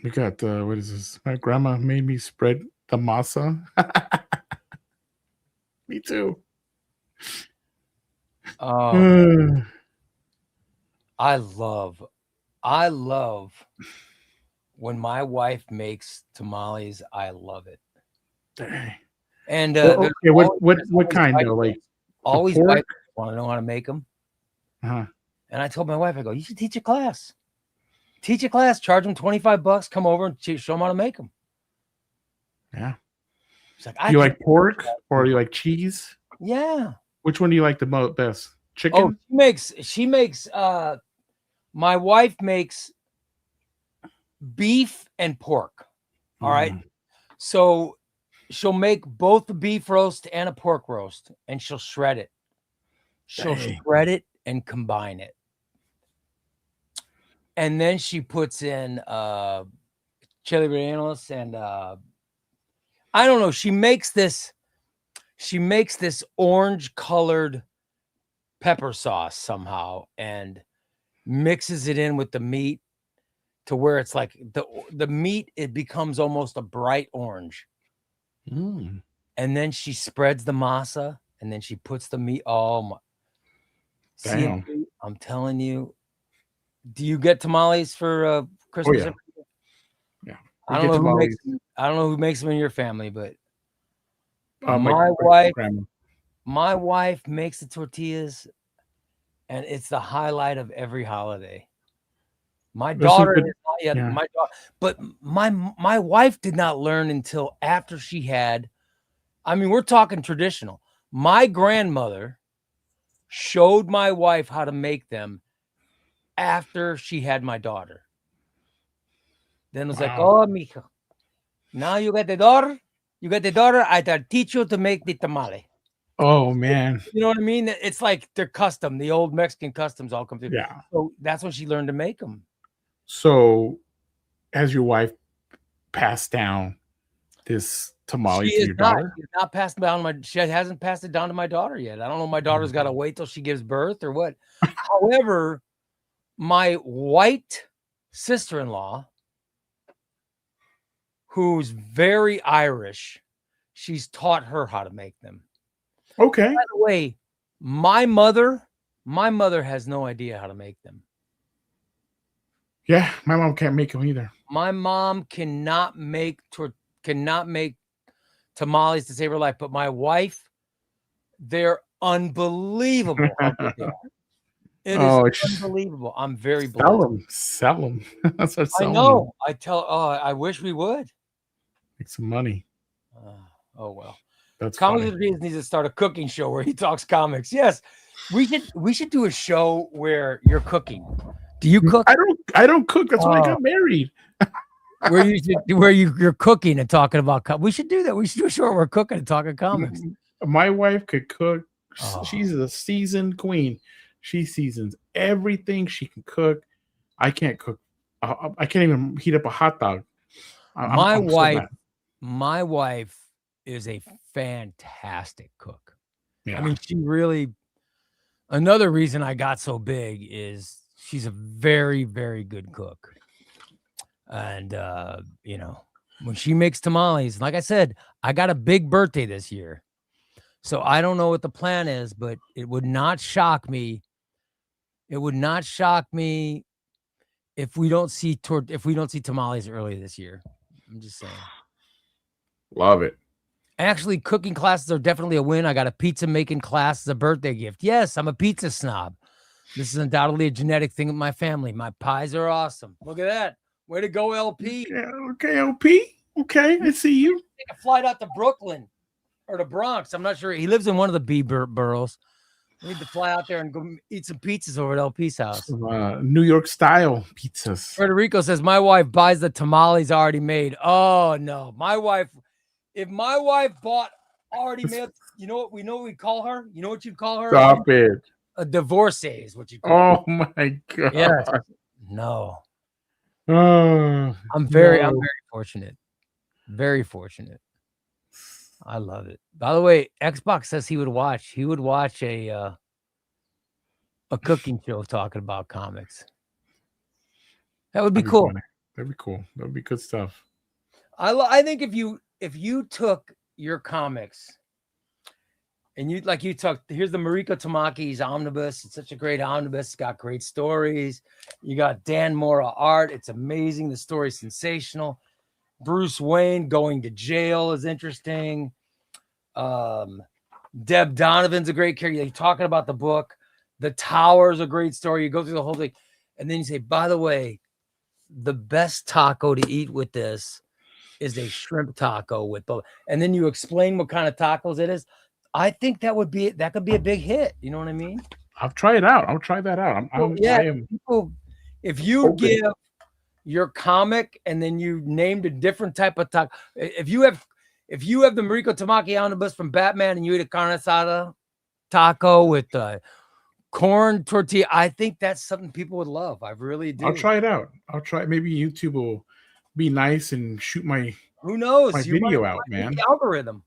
We got, what is this? My grandma made me spread the masa. Me too. I love when my wife makes tamales. I love it. Dang. And okay, what kind though? Like always want to know how to make them. Uh-huh. And I told my wife, I go, you should teach a class. Teach a class, charge them $25, come over and show them how to make them. Yeah. She's like, you like pork or you like cheese? Yeah. Which one do you like the best? Chicken? Oh, she makes my wife makes beef and pork. All right. So she'll make both the beef roast and a pork roast, and she'll shred it. She'll shred it and combine it. And then she puts in chili rellenos and I don't know. She makes this orange colored pepper sauce somehow and mixes it in with the meat to where it's like the meat, it becomes almost a bright orange. And then she spreads the masa and then she puts the meat. Oh my. Damn. See, I'm telling you. Do you get tamales for Christmas? Oh, yeah. I don't know who makes them in your family, but my wife makes the tortillas, and it's the highlight of every holiday. My daughter is not yet my daughter, but my wife did not learn until after she had. I mean, we're talking traditional. My grandmother showed my wife how to make them after she had my daughter. Then it was like, oh, mija, now you got the daughter. I teach you to make the tamale. Oh man, you know what I mean? It's like they're custom. The old Mexican customs all come through. Yeah. So that's when she learned to make them. So, has your wife passed down this tamale to your daughter? She's not passed down she hasn't passed it down to my daughter yet. I don't know. My daughter's got to wait till she gives birth or what. However, my white sister-in-law, who's very Irish, she's taught her how to make them. Okay. By the way, my mother has no idea how to make them. Yeah, my mom can't make them either. My mom cannot make tamales to save her life, but my wife, they're unbelievable. It is unbelievable. I'm very blessed. Sell them. I know. I wish we would make some money. Oh well. That's Comics and Tortillas needs to start a cooking show where he talks comics. Yes, we should do a show where you're cooking. Do you cook? I don't cook. That's why I got married. where you're cooking and talking about we should do that. We should do a show where we're cooking and talking comics. My wife could cook. She's a seasoned queen. She seasons everything. She can cook. I can't cook. I can't even heat up a hot dog. My wife is a fantastic cook. Yeah. I mean, she really. Another reason I got so big is she's a very, very good cook. And when she makes tamales, like I said, I got a big birthday this year. So I don't know what the plan is, but it would not shock me. It would not shock me if we don't see tamales early this year. I'm just saying. Love it. Actually, cooking classes are definitely a win. I got a pizza making class as a birthday gift. Yes, I'm a pizza snob. This is undoubtedly a genetic thing with my family. My pies are awesome. Look at that. Way to go, LP. Okay, LP. Okay, I see you. Take a flight out to Brooklyn or the Bronx. I'm not sure. He lives in one of the B boroughs. We need to fly out there and go eat some pizzas over at LP's house. New York style pizzas. Federico says, my wife buys the tamales already made. Oh, no. My wife, if my wife bought already made, you know what we call her? You know what you'd call her? Stop it. A divorcee is what you call her. Oh, my God. Yes. No. Oh, I'm very fortunate. Very fortunate. I love it. By the way, Xbox says he would watch a cooking show talking about comics. That would be cool. That'd be cool. That would be good stuff. I think if you took your comics and you took, here's the Mariko Tamaki's omnibus. It's such a great omnibus. It's got great stories. You got Dan Mora art. It's amazing. The story's sensational. Bruce Wayne going to jail is interesting. Deb Donovan's a great character. You're talking about the book. The Tower's a great story. You go through the whole thing, and then you say, by the way, the best taco to eat with this is a shrimp taco with both. And then you explain what kind of tacos it is. I think that could be a big hit. You know what I mean? I'll try it out. I'll try that out. If you give your comic and then you named a different type of taco, if you have the Mariko Tamaki omnibus from Batman and you eat a carne asada taco with corn tortilla, I think that's something people would love. I really do. I'll try it out. Maybe YouTube will be nice and shoot my video out, man. The algorithm.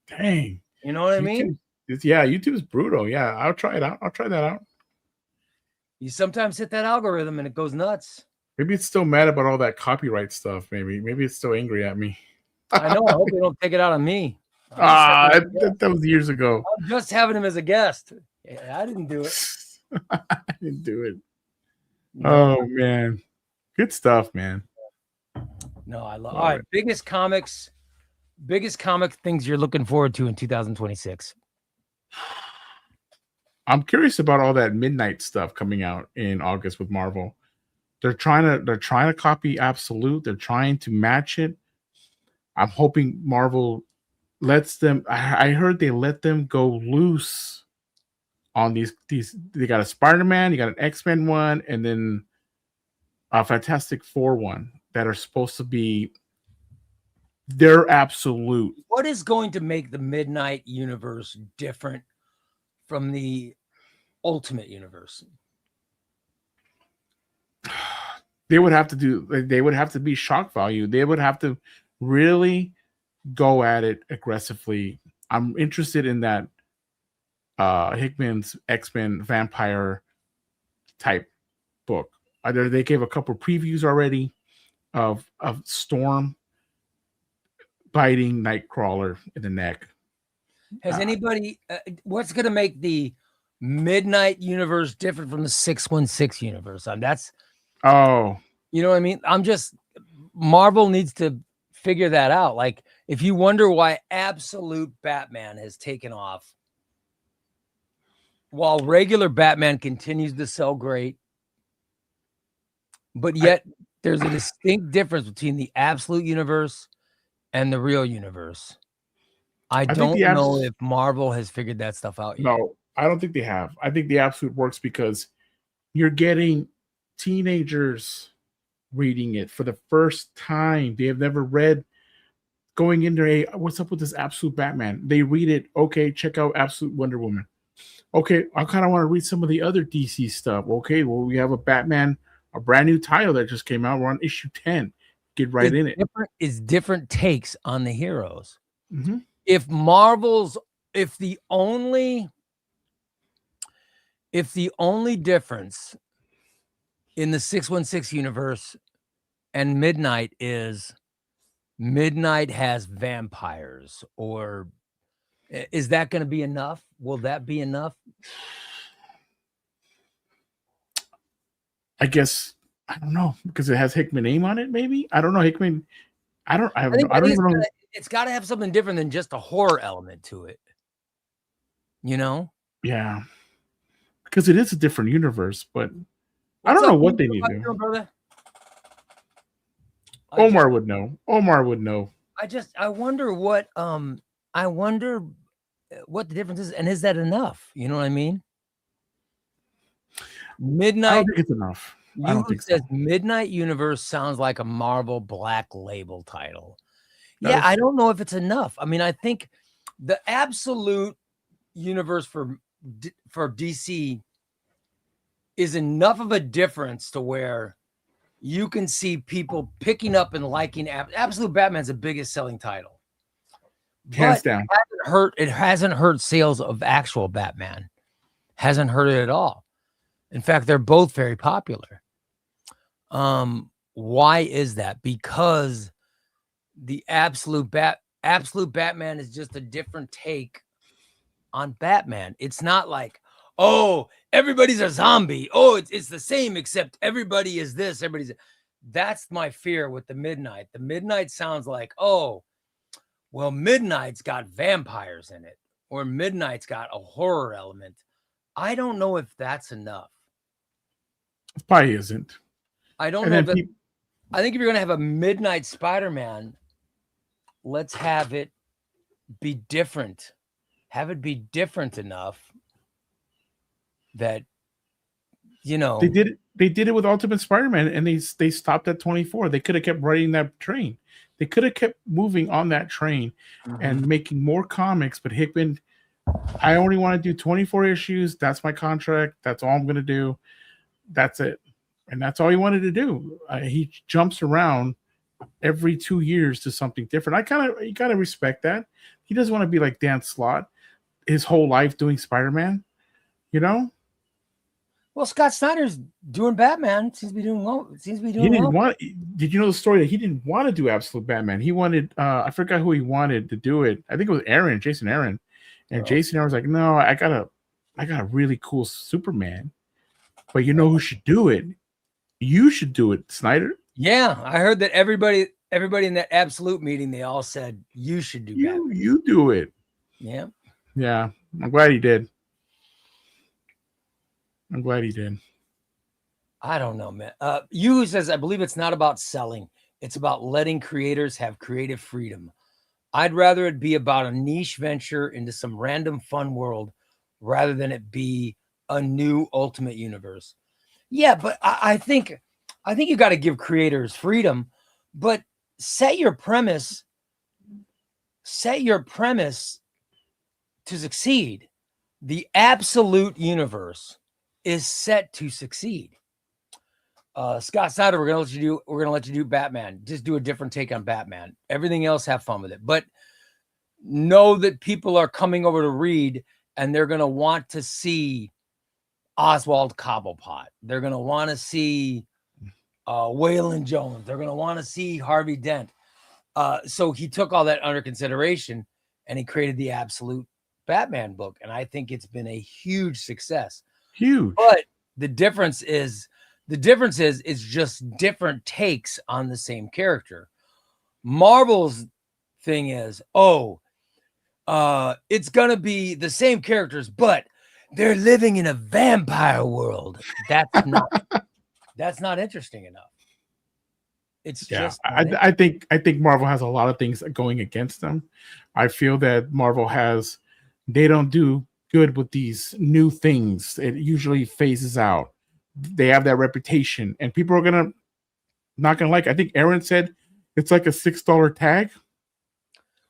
Dang. You know what I mean? Yeah, YouTube's brutal. Yeah, I'll try it out. I'll try that out. You sometimes hit that algorithm and it goes nuts. Maybe it's still mad about all that copyright stuff. Maybe it's still angry at me. I know. I hope they don't take it out on me. That was years ago. I'm just having him as a guest. Yeah, I didn't do it. I didn't do it. No. Oh man, good stuff, man. No, I love. All right, biggest comic things you're looking forward to in 2026. I'm curious about all that midnight stuff coming out in August with Marvel. They're trying to copy Absolute. They're trying to match it. I'm hoping Marvel lets them. I heard they let them go loose on these. They got a Spider-Man, you got an X-Men one, and then a Fantastic Four one that are supposed to be their Absolute. What is going to make the Midnight Universe different from the Ultimate Universe? They would have to be shock value. They would have to really go at it aggressively. I'm interested in that Hickman's X-Men vampire type book. They gave a couple previews already of Storm biting Nightcrawler in the neck. Has anybody? What's going to make the Midnight Universe different from the 616 universe? That's. Oh, you know what I mean? Marvel needs to figure that out. Like, if you wonder why Absolute Batman has taken off while regular Batman continues to sell great, but yet there's a distinct difference between the Absolute universe and the real universe. I don't know if Marvel has figured that stuff out yet. No, I don't think they have. I think the Absolute works because you're getting teenagers reading it for the first time. They have never read, going into what's up with this Absolute Batman? They read it. Okay, check out Absolute Wonder Woman. Okay, I kind of want to read some of the other DC stuff. Okay, well, we have a Batman, a brand new title that just came out. We're on issue 10. Get right in it. It's different takes on the heroes. Mm-hmm. If the only difference in the 616 universe and Midnight is Midnight has vampires, or is that going to be enough? Will that be enough? I guess, I don't know, because it has Hickman name on it. Maybe, I don't know. Hickman, I don't even know. it's got to have something different than just a horror element to it. You know? Yeah, because it is a different universe, but I What's don't know up, what they need to do. brother? Omar would know. Omar would know. I wonder what the difference is, and is that enough? You know what I mean? Midnight. I don't think it's enough. I don't think so. Midnight Universe sounds like a Marvel Black Label title. That I don't know if it's enough. I mean, I think the absolute universe for DC is enough of a difference to where you can see people picking up and liking. Absolute Batman's the biggest selling title. Hands down. It hasn't hurt sales of actual Batman. Hasn't hurt it at all. In fact, they're both very popular. Why is that? Because the absolute Batman is just a different take on Batman. It's not like, oh, everybody's a zombie. Oh, it's the same, except everybody is this. That's my fear with the Midnight. The Midnight sounds like, oh, well, Midnight's got vampires in it, or Midnight's got a horror element. I don't know if that's enough. It probably isn't. I don't know. I think if you're going to have a Midnight Spider-Man, let's have it be different. Have it be different enough that, they did it with Ultimate Spider-Man, and they stopped at 24. They could have kept riding that train. They could have kept moving on that train and making more comics. But Hickman, I only want to do 24 issues. That's my contract. That's all I'm going to do. That's it. And that's all he wanted to do. He jumps around every 2 years to something different. You kind of respect that. He doesn't want to be like Dan Slott his whole life doing Spider-Man, Well, Scott Snyder's doing Batman. Seems to be doing well. Did you know the story that he didn't want to do Absolute Batman? He wanted, I forgot who he wanted to do it. I think it was Jason Aaron. And Jason Aaron was like, no, I got a really cool Superman. But you know who should do it? You should do it, Snyder. Yeah, I heard that everybody in that Absolute meeting, they all said you should do Batman. You do it. Yeah. Yeah. I'm glad he did. I don't know, man. You says, I believe it's not about selling. It's about letting creators have creative freedom. I'd rather it be about a niche venture into some random fun world rather than it be a new Ultimate Universe. Yeah, but I think you got to give creators freedom, but set your premise to succeed. The Absolute Universe is set to succeed. Scott Snyder, we're gonna let you do Batman. Just do a different take on Batman. Everything else, have fun with it. But know that people are coming over to read, and they're gonna want to see Oswald Cobblepot. They're gonna want to see Waylon Jones. They're gonna want to see Harvey Dent. So he took all that under consideration, and he created the Absolute Batman book, and I think it's been a huge success. Huge. But the difference is it's just different takes on the same character. Marvel's thing is, it's gonna be the same characters, but they're living in a vampire world. That's not interesting enough. It's just I think Marvel has a lot of things going against them. I feel that Marvel they don't do good with these new things. It usually phases out. They have that reputation, and people are not gonna like it. I think Aaron said it's like a $6 tag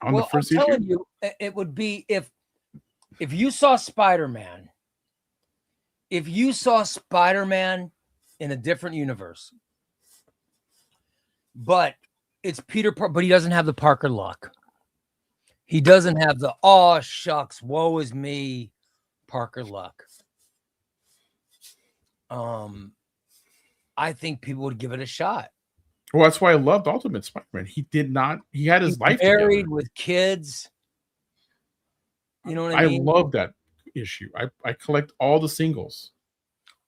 on the first issue. I'm telling you, it would be if you saw Spider-Man. If you saw Spider-Man in a different universe, but it's Peter, but he doesn't have the Parker luck. He doesn't have the "oh shucks, woe is me" Parker luck. I think people would give it a shot. Well, that's why I loved Ultimate Spider-Man. He had his life married together. With kids. You know what I mean? I love that issue. I collect all the singles.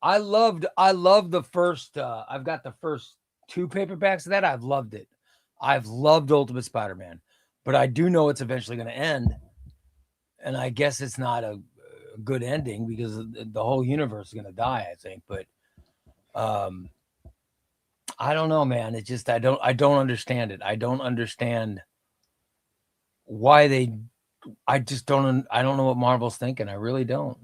I love the first I've got the first 2 paperbacks of that. I've loved it. I've loved Ultimate Spider-Man. but I do know it's eventually going to end. And I guess it's not a good ending because the whole universe is going to die, I think. But I don't know, man. It's just I don't understand it. I don't understand why they. I just don't. I don't know what Marvel's thinking. I really don't.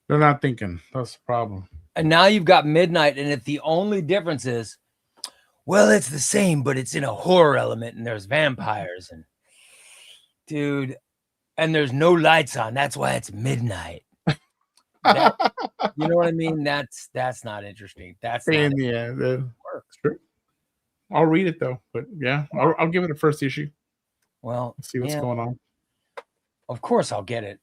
They're not thinking. That's the problem. And now you've got Midnight, and if the only difference is, well, it's the same, but it's in a horror element, and there's vampires, and dude, and there's no lights on. That's why it's midnight. That, you know what I mean? That's not interesting. That's not works. True. I'll read it though, but yeah, I'll give it a first issue. Well, see what's going on. Of course, I'll get it.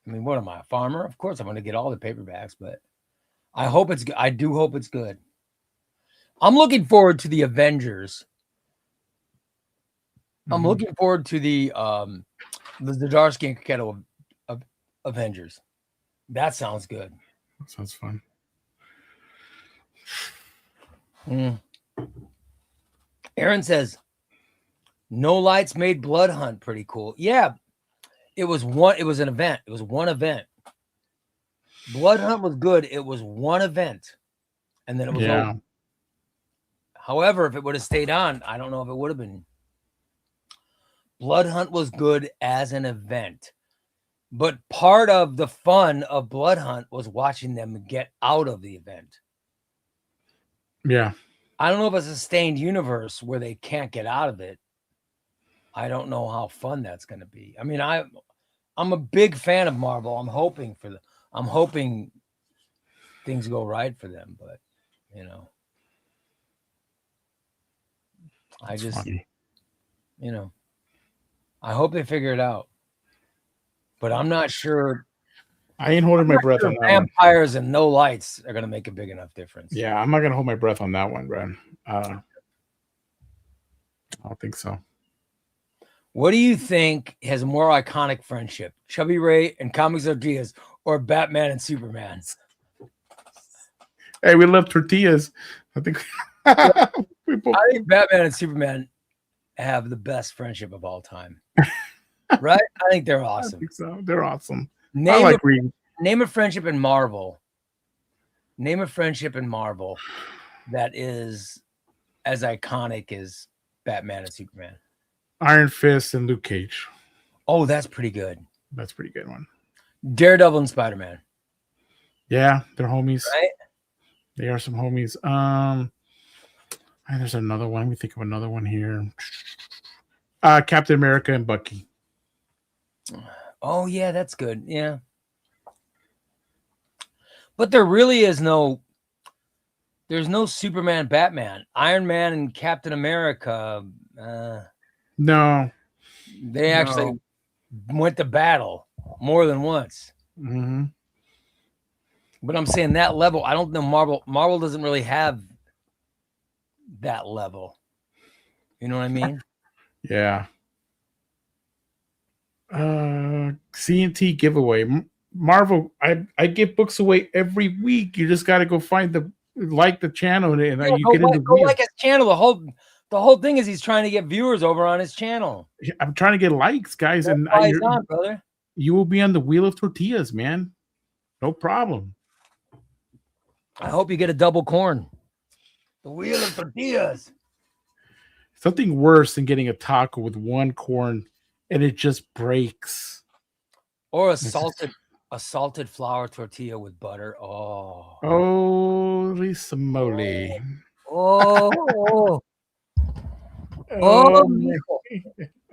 I mean, what am I, a farmer? Of course, I'm going to get all the paperbacks, but I hope it's good. I do hope it's good. I'm looking forward to the Avengers. I'm looking forward to the Zdarsky and Keto of Avengers. That sounds good. That sounds fun. Aaron says, No Lights made Blood Hunt pretty cool. Yeah, it was an event. It was one event. Blood Hunt was good. It was one event. And then it was over. However, if it would have stayed on, I don't know if it would have been. Blood Hunt was good as an event. But part of the fun of Blood Hunt was watching them get out of the event. Yeah. I don't know if it's a sustained universe where they can't get out of it. I don't know how fun that's going to be. I mean, I'm a big fan of Marvel. I'm hoping things go right for them, but you know, funny. You know, I hope they figure it out, but I'm not sure. I ain't holding my breath on that. Vampires and no lights are going to make a big enough difference. Yeah, I'm not going to hold my breath on that one, Brad. I don't think so. What do you think has more iconic friendship, Chubby Ray and Comics Totillas, or Batman and Superman? Hey, we love tortillas. I think I think Batman and Superman have the best friendship of all time. Right? I think they're awesome. I think so. They're awesome. Name a friendship in Marvel. Name a friendship in Marvel that is as iconic as Batman and Superman. Iron Fist and Luke Cage. Oh, that's pretty good. That's a pretty good one. Daredevil and Spider-Man. Yeah, they're homies. Right? They are some homies. There's another one. Let me think of another one here. Captain America and Bucky. Oh, yeah, that's good. Yeah. But there really is there's no Superman, Batman. Iron Man and Captain America. No. They actually went to battle more than once. Mm-hmm. But I'm saying that level, I don't know. Marvel doesn't really have that level. You know what I mean? Yeah. CNT giveaway. Marvel, I give books away every week. You just got to go find the channel and you get into go like his channel. The whole thing is he's trying to get viewers over on his channel. I'm trying to get likes, guys, and brother. You will be on the Wheel of Tortillas, man. No problem. I hope you get a double corn. The Wheel of Tortillas. Something worse than getting a taco with one corn and it just breaks. Or a salted flour tortilla with butter. Oh. Holy moly. Oh. Oh, mijo.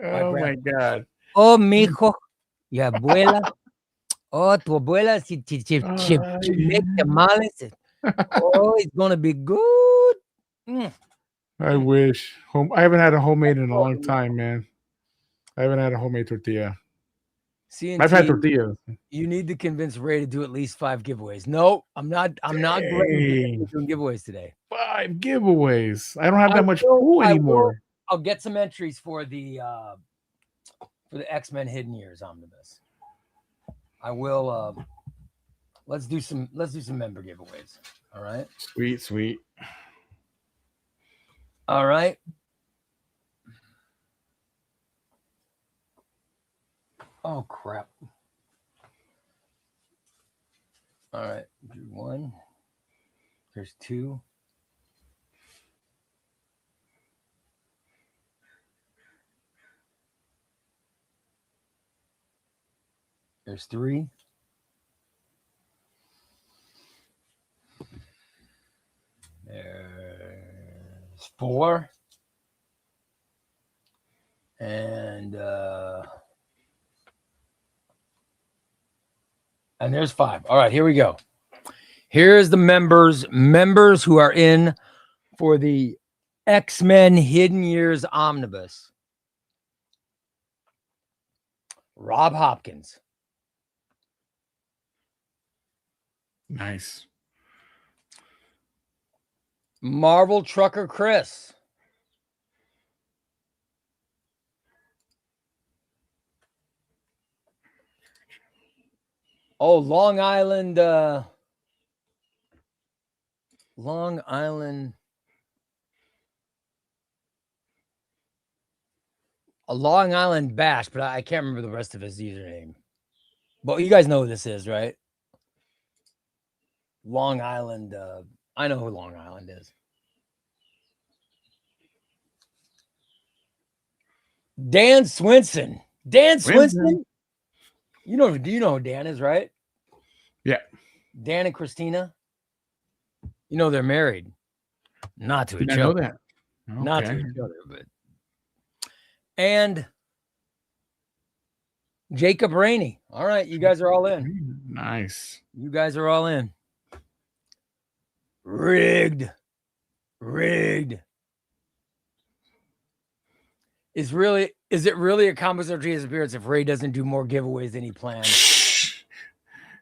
Oh my God. Oh, mijo. Y abuela. Oh, tu abuela, si make tamales. Oh, it's going to be good. I wish. I haven't had a homemade in a long time, man. I haven't had a homemade tortilla. CNT, I've had tortillas. You need to convince Ray to do at least 5 giveaways. No, I'm not doing giveaways today. 5 giveaways. I don't have that much pool anymore. I'll get some entries for the X-Men Hidden Years omnibus. I will let's do some member giveaways. All right. Sweet. All right. Oh, crap. All right. Drew 1. There's 2. There's 3. There's 4. And there's 5. All right, here we go. Here's the members who are in for the X-Men Hidden Years Omnibus. Rob Hopkins. Nice. Marvel Trucker Chris. Oh, Long Island Bash, but I can't remember the rest of his username. But you guys know who this is, right? Long Island. I know who Long Island is. Dan Swinson. Dan Swinson? Do you know who Dan is, right? Yeah. Dan and Christina. You know they're married. Not to each other. I know that. Okay. Not to each other, but. And Jacob Rainey. All right, you guys are all in. Nice. You guys are all in. Rigged. Is it really a Comics Tortillas appearance if Ray doesn't do more giveaways than he planned?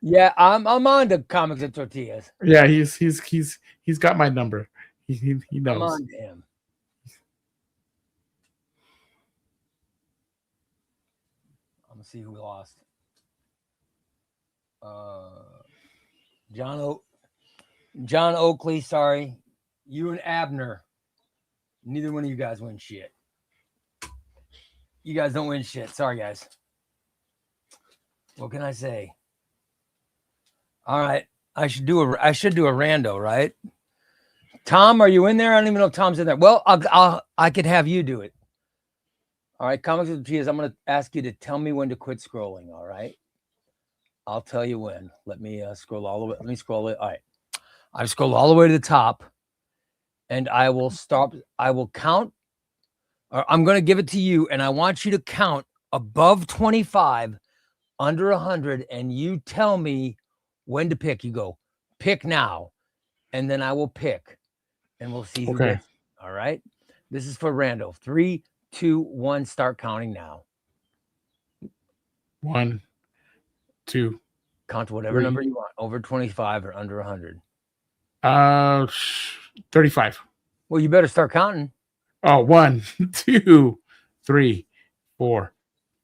Yeah, I'm on to Comics and Tortillas. Yeah, he's got my number. He knows. I'm on to him. I'm gonna see who lost. John Oakley, sorry. You and Abner. Neither one of you guys win shit. You guys don't win shit. Sorry, guys. What can I say? All right. I should do a rando, right? Tom, are you in there? I don't even know if Tom's in there. Well, I could have you do it. All right, Comics with Tortillas, I'm going to ask you to tell me when to quit scrolling, all right? I'll tell you when. Let me scroll all the way. Let me scroll it. All right. I've scrolled all the way to the top, and I will stop. I will count. I'm going to give it to you, and I want you to count above 25, under 100, and you tell me when to pick. You go, pick now, and then I will pick, and we'll see who gets. All right? This is for Rando. 3, 2, 1, start counting now. 1, 2. Count whatever 3. number you want, over 25 or under 100. 35. Well, you better start counting. Oh, 1, 2, 3, 4,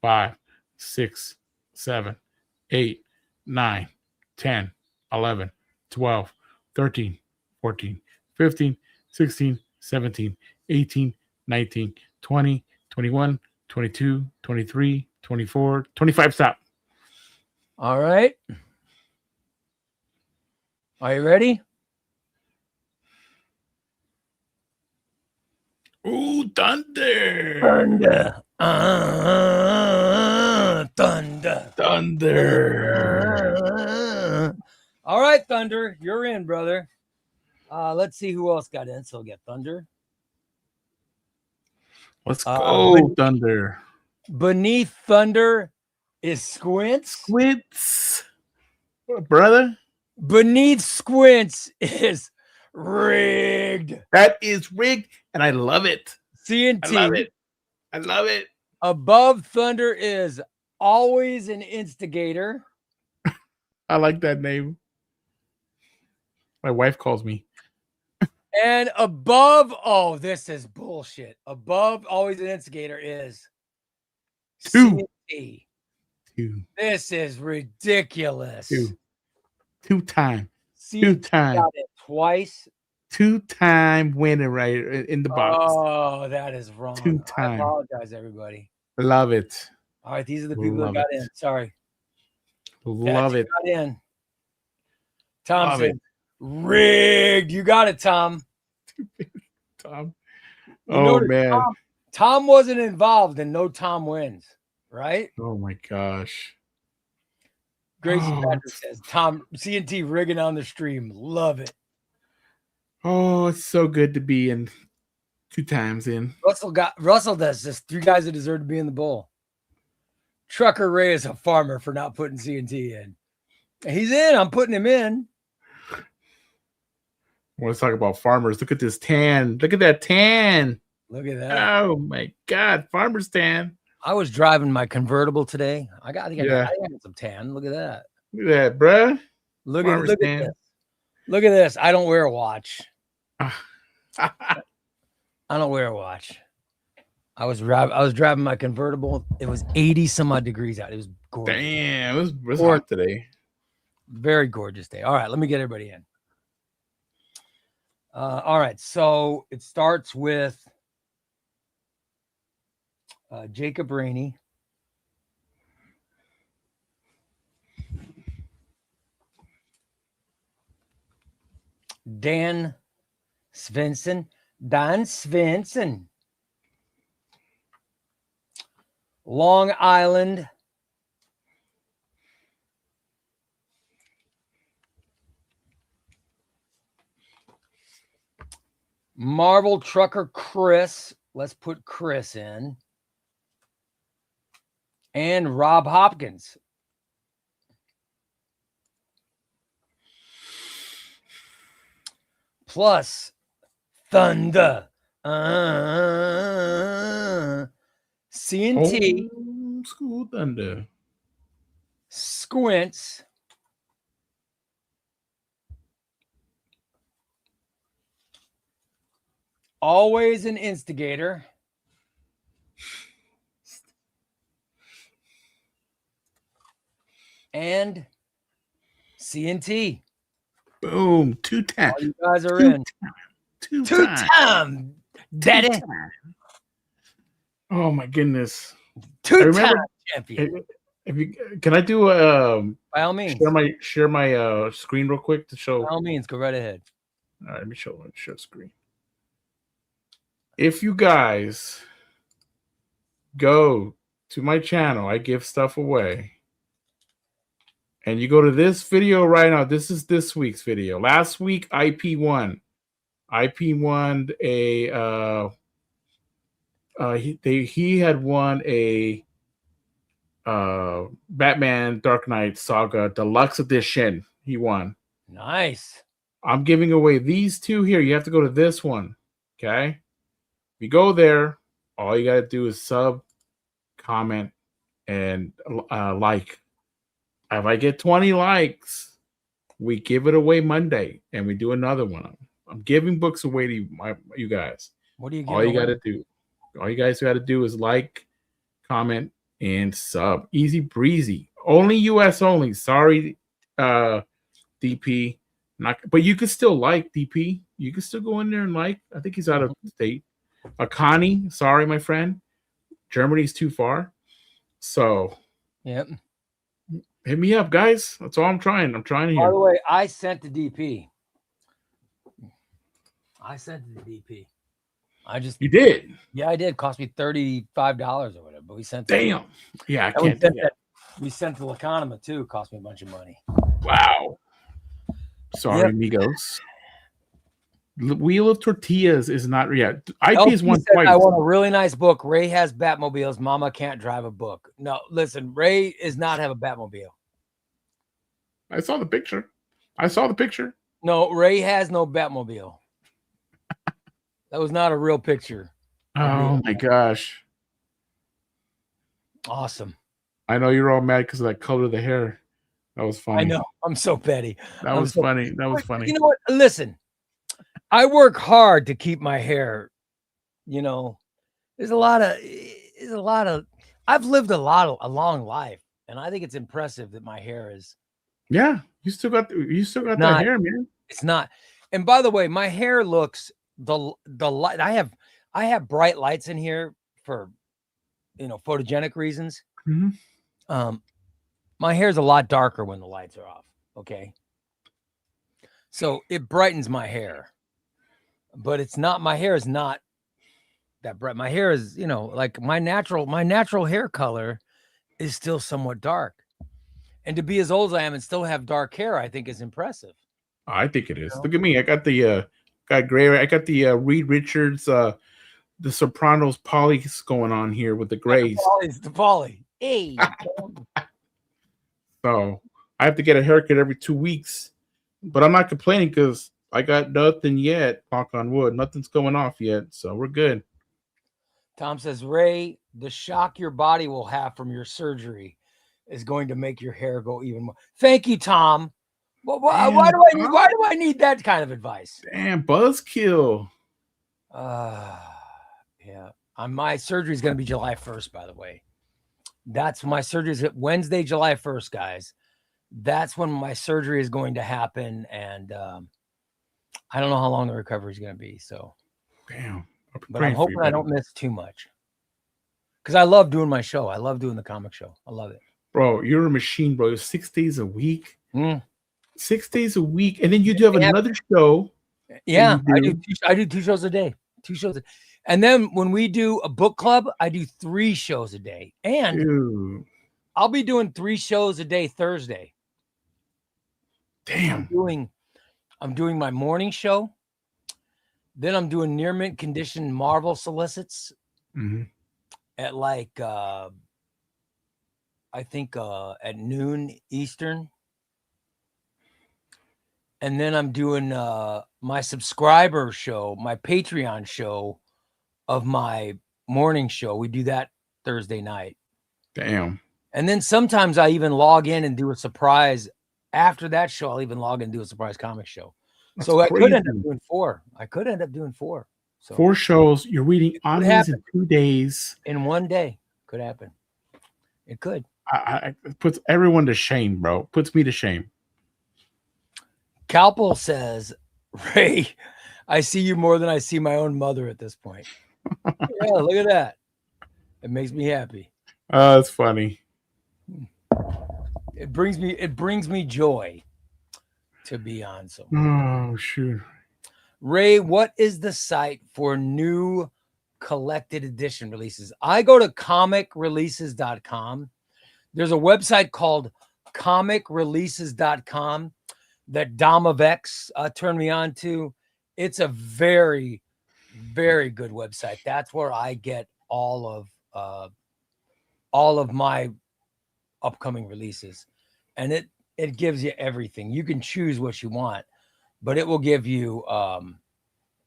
5, 6, 7, 8, 9, 10, 11, 12, 13, 14, 15, 16, 17, 18, 19, 20, 21, 22, 23, 24, 25. Stop. All right. Are you ready? Ooh, thunder. Thunder. All right, Thunder. You're in, brother. Let's see who else got in. So we'll get Thunder. Let's go, Thunder. Beneath Thunder is Squints. Squints. Brother. Beneath Squints is Rigged. That is rigged, and I love it. CNT. I love it. Above Thunder is Always an Instigator. I like that name. My wife calls me. And above, oh, this is bullshit. Above Always an Instigator is 2. CNT. 2. This is ridiculous. 2. 2-time. CNT 2-time. got it twice. 2-time winner right in the box. Oh, that is wrong. 2-time. I apologize, everybody. Love it. All right, these are the people that Love got it. in. Sorry. Love it. Got in. Tom Love said, it. rigged. You got it, Tom. Tom. You Oh notice man. Tom wasn't involved, and no Tom wins, right? Oh my gosh. Gracie Oh, Patrick says, Tom, CNT rigging on the stream. Love it. oh, it's so good to be in 2 times in. Russell does this. 3 guys that deserve to be in the bowl. Trucker Ray is a farmer for not putting CNT in. He's in. I'm putting him in. Let's talk about farmers. Look at this tan. Look at that tan. Look at that. Oh my God, farmer's tan. I was driving my convertible today. I got some tan. Look at that. Look at that, bruh. Look at this. Look at this. I don't wear a watch. I don't wear a watch. I was driving my convertible. It was 80 some odd degrees out. It was gorgeous. Damn, it was hot today. Very gorgeous day. All right, let me get everybody in. All right, so it starts with Jacob Rainey. Dan Svensson. Long Island. Marvel Trucker Chris. Let's put Chris in. And Rob Hopkins. Plus Thunder. CNT. Old school Thunder. Squints. Always an instigator. And CNT. Boom. 2 times. You guys are in. Two time, daddy. Oh my goodness. 2-time champion. If you can I do by all means share my screen real quick to show. By all means, go right ahead. All right, let me show screen. If you guys go to my channel, I give stuff away. And you go to this video right now. This is this week's video. Last week, IP won a he had won a Batman Dark Knight Saga Deluxe Edition. He won. Nice. I'm giving away these 2 here. You have to go to this one. Okay. If you go there, all you got to do is sub, comment, and like. If I get 20 likes, we give it away Monday, and we do another one. I'm giving books away to you guys. What do you? All you got to do, all you guys got to do is like, comment, and sub. Easy breezy. Only US only. Sorry, DP. But you can still like DP. You can still go in there and like. I think he's out of state. Akani, sorry, my friend. Germany's too far. So, yep. Hit me up, guys. That's all I'm trying. I'm trying to hear. By the way, I sent the DP. You did? Yeah, I did. Cost me $35 or whatever, but we sent. Damn. Yeah, I can't do that. We sent the Lacanima too. Cost me a bunch of money. Wow. Sorry, amigos. Wheel of Tortillas is not yet. IP is one twice. I want a really nice book. Ray has Batmobiles. Mama can't drive a book. No, listen. Ray does not have a Batmobile. I saw the picture. No, Ray has no Batmobile. That was not a real picture. Oh my gosh. Awesome. I know you're all mad because of that color of the hair. That was funny. I know. I'm so petty. That was funny. That was funny. You know what? Listen. I work hard to keep my hair, there's a lot of, I've lived a long life, and I think it's impressive that my hair is. Yeah. You still got that hair, man. It's not. And by the way, my hair looks the light. I have bright lights in here for, photogenic reasons. Mm-hmm. My hair is a lot darker when the lights are off. Okay. So it brightens my hair, but it's not, my hair is not that bright. My hair is, like my natural hair color is still somewhat dark. And to be as old as I am and still have dark hair, I think is impressive. I think it is. Look at me. I got the got gray. I got the Reed Richards, the Sopranos polys going on here with the grays. The poly. Hey. So I have to get a haircut every 2 weeks, but I'm not complaining because I got nothing yet. Knock on wood, nothing's going off yet, so we're good. Tom says, Ray, the shock your body will have from your surgery is going to make your hair go even more. Thank you, Tom. Well, why do I need that kind of advice? Damn, buzzkill. Yeah. My surgery is going to be July 1st, by the way. That's my surgery is Wednesday, July 1st, guys. That's when my surgery is going to happen. And I don't know how long the recovery is going to be. So, damn. But I'm hoping I don't miss too much. Because I love doing my show. I love doing the comic show. I love it. Bro, you're a machine, bro. 6 days a week. 6 days a week. And then you do have another show. Yeah, I do 2 shows a day. 2 shows. And then when we do a book club, I do 3 shows a day. And I'll be doing 3 shows a day Thursday. Damn. I'm doing my morning show. Then I'm doing near mint condition Marvel solicits at like I think at noon Eastern. And then I'm doing my subscriber show, my Patreon show of my morning show. We do that Thursday night. Damn. And then sometimes I even log in and do a surprise. After that show, I'll even log in and do a surprise comic show. That's so crazy. I could end up doing 4. I could end up doing 4. So 4 shows. You're reading omnis in 2 days. In 1 day. Could happen. It could. It puts everyone to shame, bro. Puts me to shame. Calpel says, Ray, I see you more than I see my own mother at this point. Yeah, look at that. It makes me happy. Oh, that's funny. It brings me joy to be on. So, oh shoot, Ray, what is the site for new collected edition releases? I go to comicreleases.com. There's a website called comicreleases.com that Domovex turned me on to. It's a very, very good website. That's where I get all of my upcoming releases, and it gives you everything. You can choose what you want, but it will give you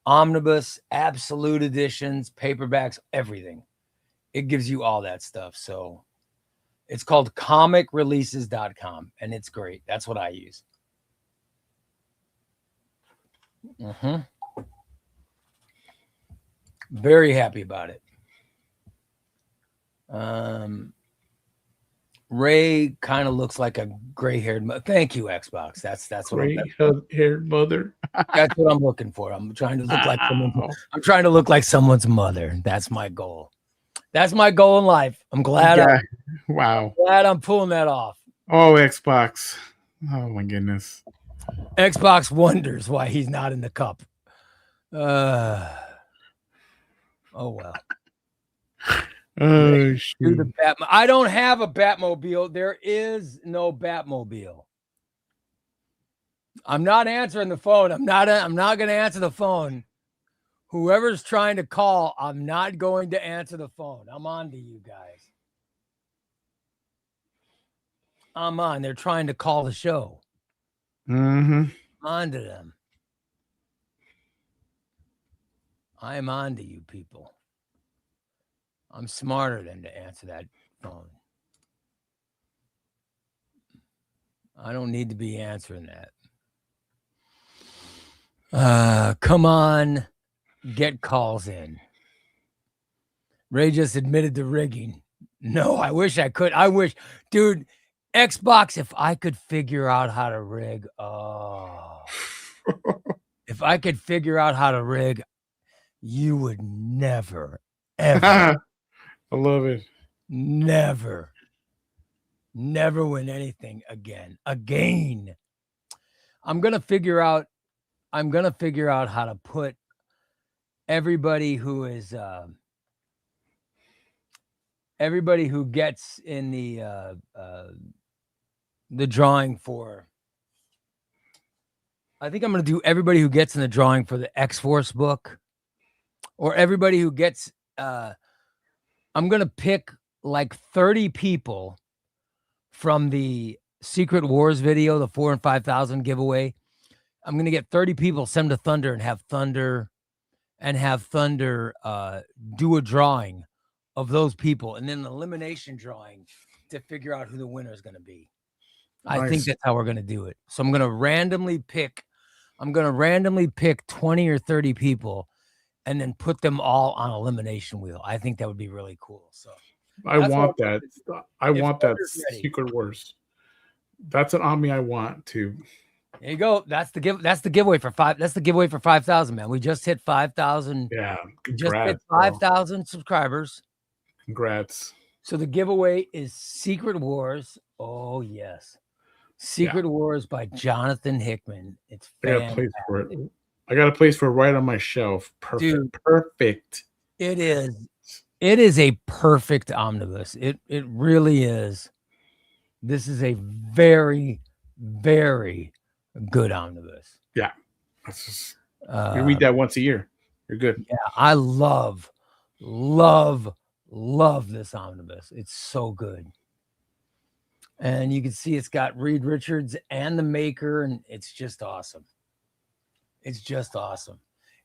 omnibus, absolute editions, paperbacks, everything. It gives you all that stuff. So it's called comicreleases.com, and it's great. That's what I use. Very happy about it. Ray kind of looks like a gray-haired mother. Thank you, Xbox. That's what gray-haired mother. That's what I'm looking for. I'm trying to look like someone. I'm trying to look like someone's mother. That's my goal. That's my goal in life. I'm glad. Wow. Glad I'm pulling that off. Oh, Xbox. Oh my goodness. Xbox wonders why he's not in the cup. Oh well. Oh shoot. I don't have a Batmobile. There is no Batmobile. I'm not answering the phone. I'm not going to answer the phone. Whoever's trying to call, I'm not going to answer the phone. I'm on to you guys. I'm on. They're trying to call the show. On to them. I'm on to you people. I'm smarter than to answer that phone. I don't need to be answering that. Come on. Get calls in. Ray just admitted to rigging. No, I wish I could. I wish, dude, Xbox, if I could figure out how to rig. Oh. If I could figure out how to rig, you would never, ever. I love it. Never Never win anything again. I'm gonna figure out how to put everybody who is everybody who gets in the drawing for. I think I'm gonna do everybody who gets in the drawing for the X-Force book, or everybody who gets. I'm gonna pick like 30 people from the Secret Wars video, the 4 and 5,000 giveaway. I'm going to get 30 people, send to Thunder, and have Thunder do a drawing of those people, and then an elimination drawing to figure out who the winner is going to be. Nice. I think that's how we're going to do it. So I'm going to randomly pick 20 or 30 people and then put them all on elimination wheel. I think that would be really cool. So I want that. I want that Secret Wars. That's an Omni I want too. There you go. That's the giveaway for 5. That's the giveaway for 5,000, man. We just hit 5,000. Yeah. Just hit 5,000 subscribers. Congrats. So the giveaway is Secret Wars. Oh yes. Secret Wars by Jonathan Hickman. It's fantastic. I got a place for it. I got a place for it right on my shelf. Perfect. Dude, perfect. It is. It is a perfect omnibus. It really is. This is a very, very good omnibus. Yeah. You read that once a year. You're good. Yeah, I love this omnibus. It's so good. And you can see it's got Reed Richards and the Maker, and it's just awesome. It's just awesome.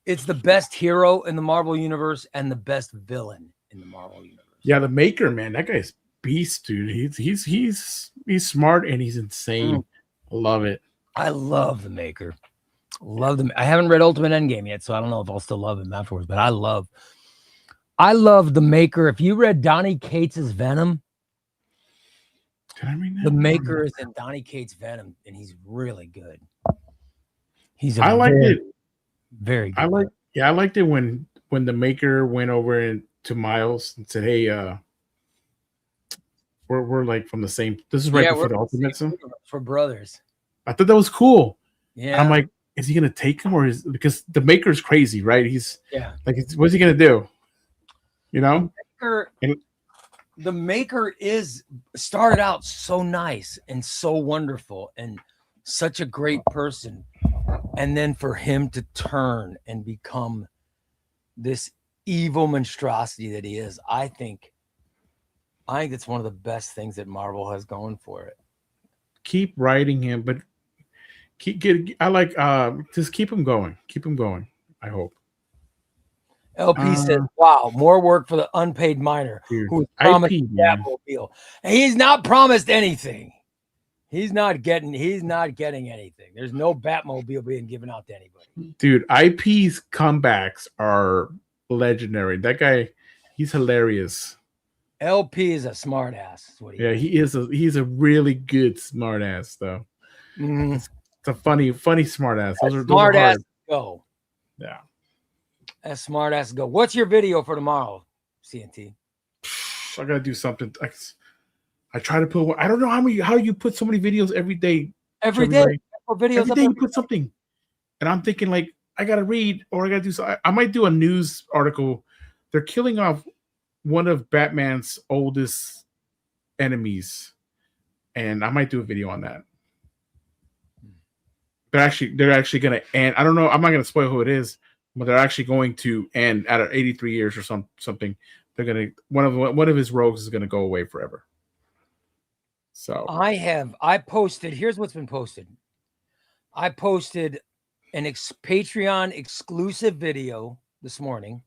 It's the best hero in the Marvel Universe and the best villain in the Marvel Universe. Yeah, the Maker, man, that guy's beast, dude. He's smart and he's insane. Love it. I love the Maker. Love them. I haven't read Ultimate Endgame yet, so I don't know if I'll still love him afterwards. But I love the Maker. If you read Donny Cates's Venom, did I read that? The Maker is in Donny Cates' Venom, and he's really good. I liked it. Very good. I liked it when the Maker went over to Miles and said, "Hey, we're like from the same." This is right before the Ultimate. For brothers. I thought that was cool. Yeah, I'm like, is he gonna take him, or because the Maker's crazy, right? He's what's he gonna do? You know, the Maker started out so nice and so wonderful and such a great person, and then for him to turn and become this evil monstrosity that he is, I think it's one of the best things that Marvel has going for it. Keep writing him, but just keep him going. Keep him going. I hope. LP says, "Wow, more work for the unpaid miner who was promised Batmobile. And he's not promised anything. He's not getting anything. There's no Batmobile being given out to anybody. Dude, IP's comebacks are legendary. That guy, he's hilarious. LP is a smart ass. He's a really good smart ass though. Mm-hmm. It's a funny smart ass. Those are smart ass go. Yeah. As smart ass go. What's your video for tomorrow, CNT? I gotta do something. I try to put. I don't know how you put so many videos every day. Every day you put something, and I'm thinking like I gotta read or I gotta do. So I might do a news article. They're killing off one of Batman's oldest enemies, and I might do a video on that. They're actually gonna end. I don't know. I'm not gonna spoil who it is. But they're actually going to end at 83 years or something. They're gonna one of his rogues is gonna go away forever. So I posted. Here's what's been posted. I posted an Patreon exclusive video this morning,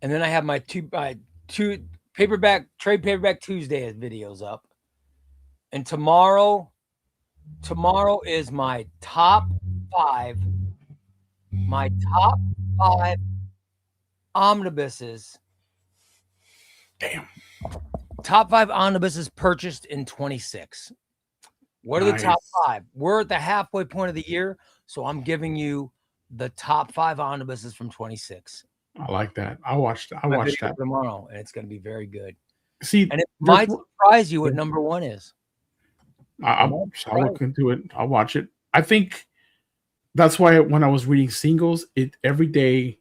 and then I have my two trade paperback Tuesday videos up, and tomorrow is my top 5 omnibuses. Damn. Top 5 omnibuses purchased in 26. What are the top 5? We're at the halfway point of the year, so I'm giving you the top 5 omnibuses from 26. I like that. I watched that tomorrow, and it's going to be very good. See, And it might surprise you what number one is. I'll look into it. I'll watch it. I think that's why when I was reading singles, every day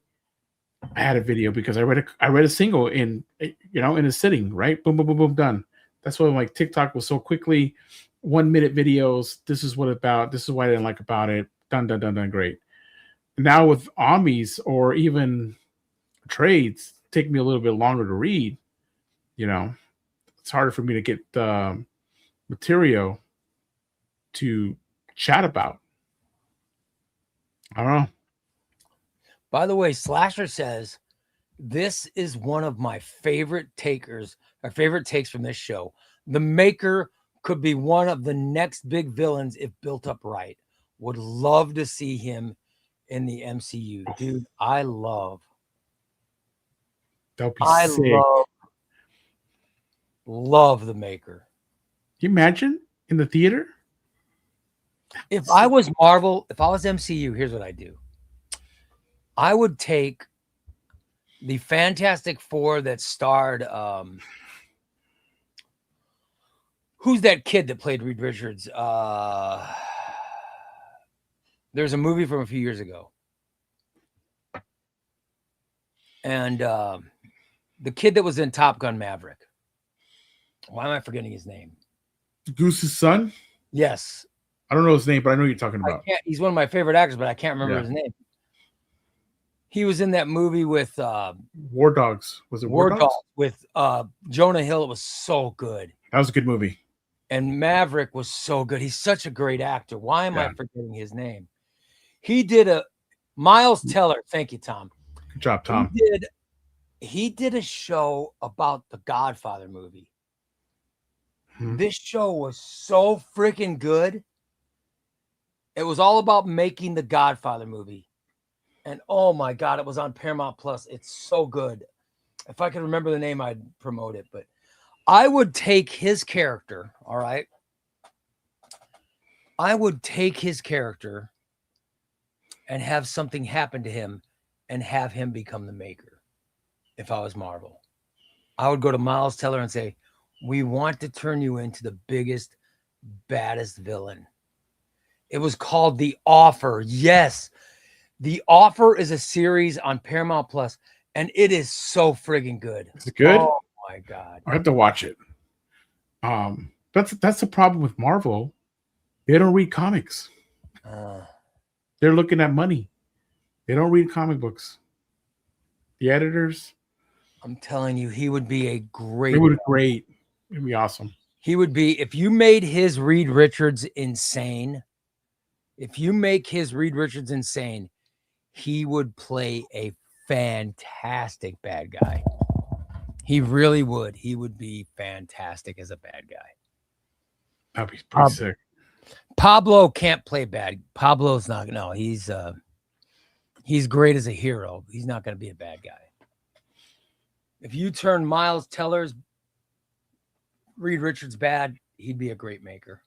I had a video because I read a single in in a sitting, right? Boom, boom, boom, boom, done. That's why like TikTok was so quickly 1 minute videos. This is what about. This is what I didn't like about it. Done, done, done, done. Great. Now with Omnis or even trades, take me a little bit longer to read. It's harder for me to get material to chat about. I don't know. By the way, Slasher says this is one of my favorite takes from this show. The Maker could be one of the next big villains if built up right. Would love to see him in the MCU. Dude, I love the Maker. Can you imagine in the theater? If I was Marvel, if I was MCU, here's what I do. I would take the Fantastic Four that starred who's that kid that played Reed Richards? There's a movie from a few years ago. And the kid that was in Top Gun Maverick. Why am I forgetting his name? Goose's son? Yes. I don't know his name, but I know what you're talking about. He's one of my favorite actors, but I can't remember his name. He was in that movie with War Dogs. Was it War Dogs? With Jonah Hill. It was so good. That was a good movie. And Maverick was so good. He's such a great actor. Why am I forgetting his name? He did Miles Teller. Thank you, Tom. Good job, Tom. He did a show about the Godfather movie. This show was so freaking good. It was all about making the Godfather movie. And oh my God, it was on Paramount Plus. It's so good. If I could remember the name, I'd promote it. But I would take his character, all right? I would take his character and have something happen to him and have him become the Maker if I was Marvel. I would go to Miles Teller and say, we want to turn you into the biggest, baddest villain. It was called The Offer. Yes. The Offer is a series on Paramount Plus, and it is so friggin' good. Is it good? Oh my God. I have to watch it. That's the problem with Marvel. They don't read comics. They're looking at money. They don't read comic books. The editors. I'm telling you, he would be a great. It would be great. It'd be awesome. He would be, if you made his Reed Richards insane, he would play a fantastic bad guy. He really would. He would be fantastic as a bad guy. That'd be pretty sick. Pablo can't play bad. Pablo's not. No, he's great as a hero. He's not going to be a bad guy. If you turn Miles Teller's Reed Richards bad, he'd be a great Maker.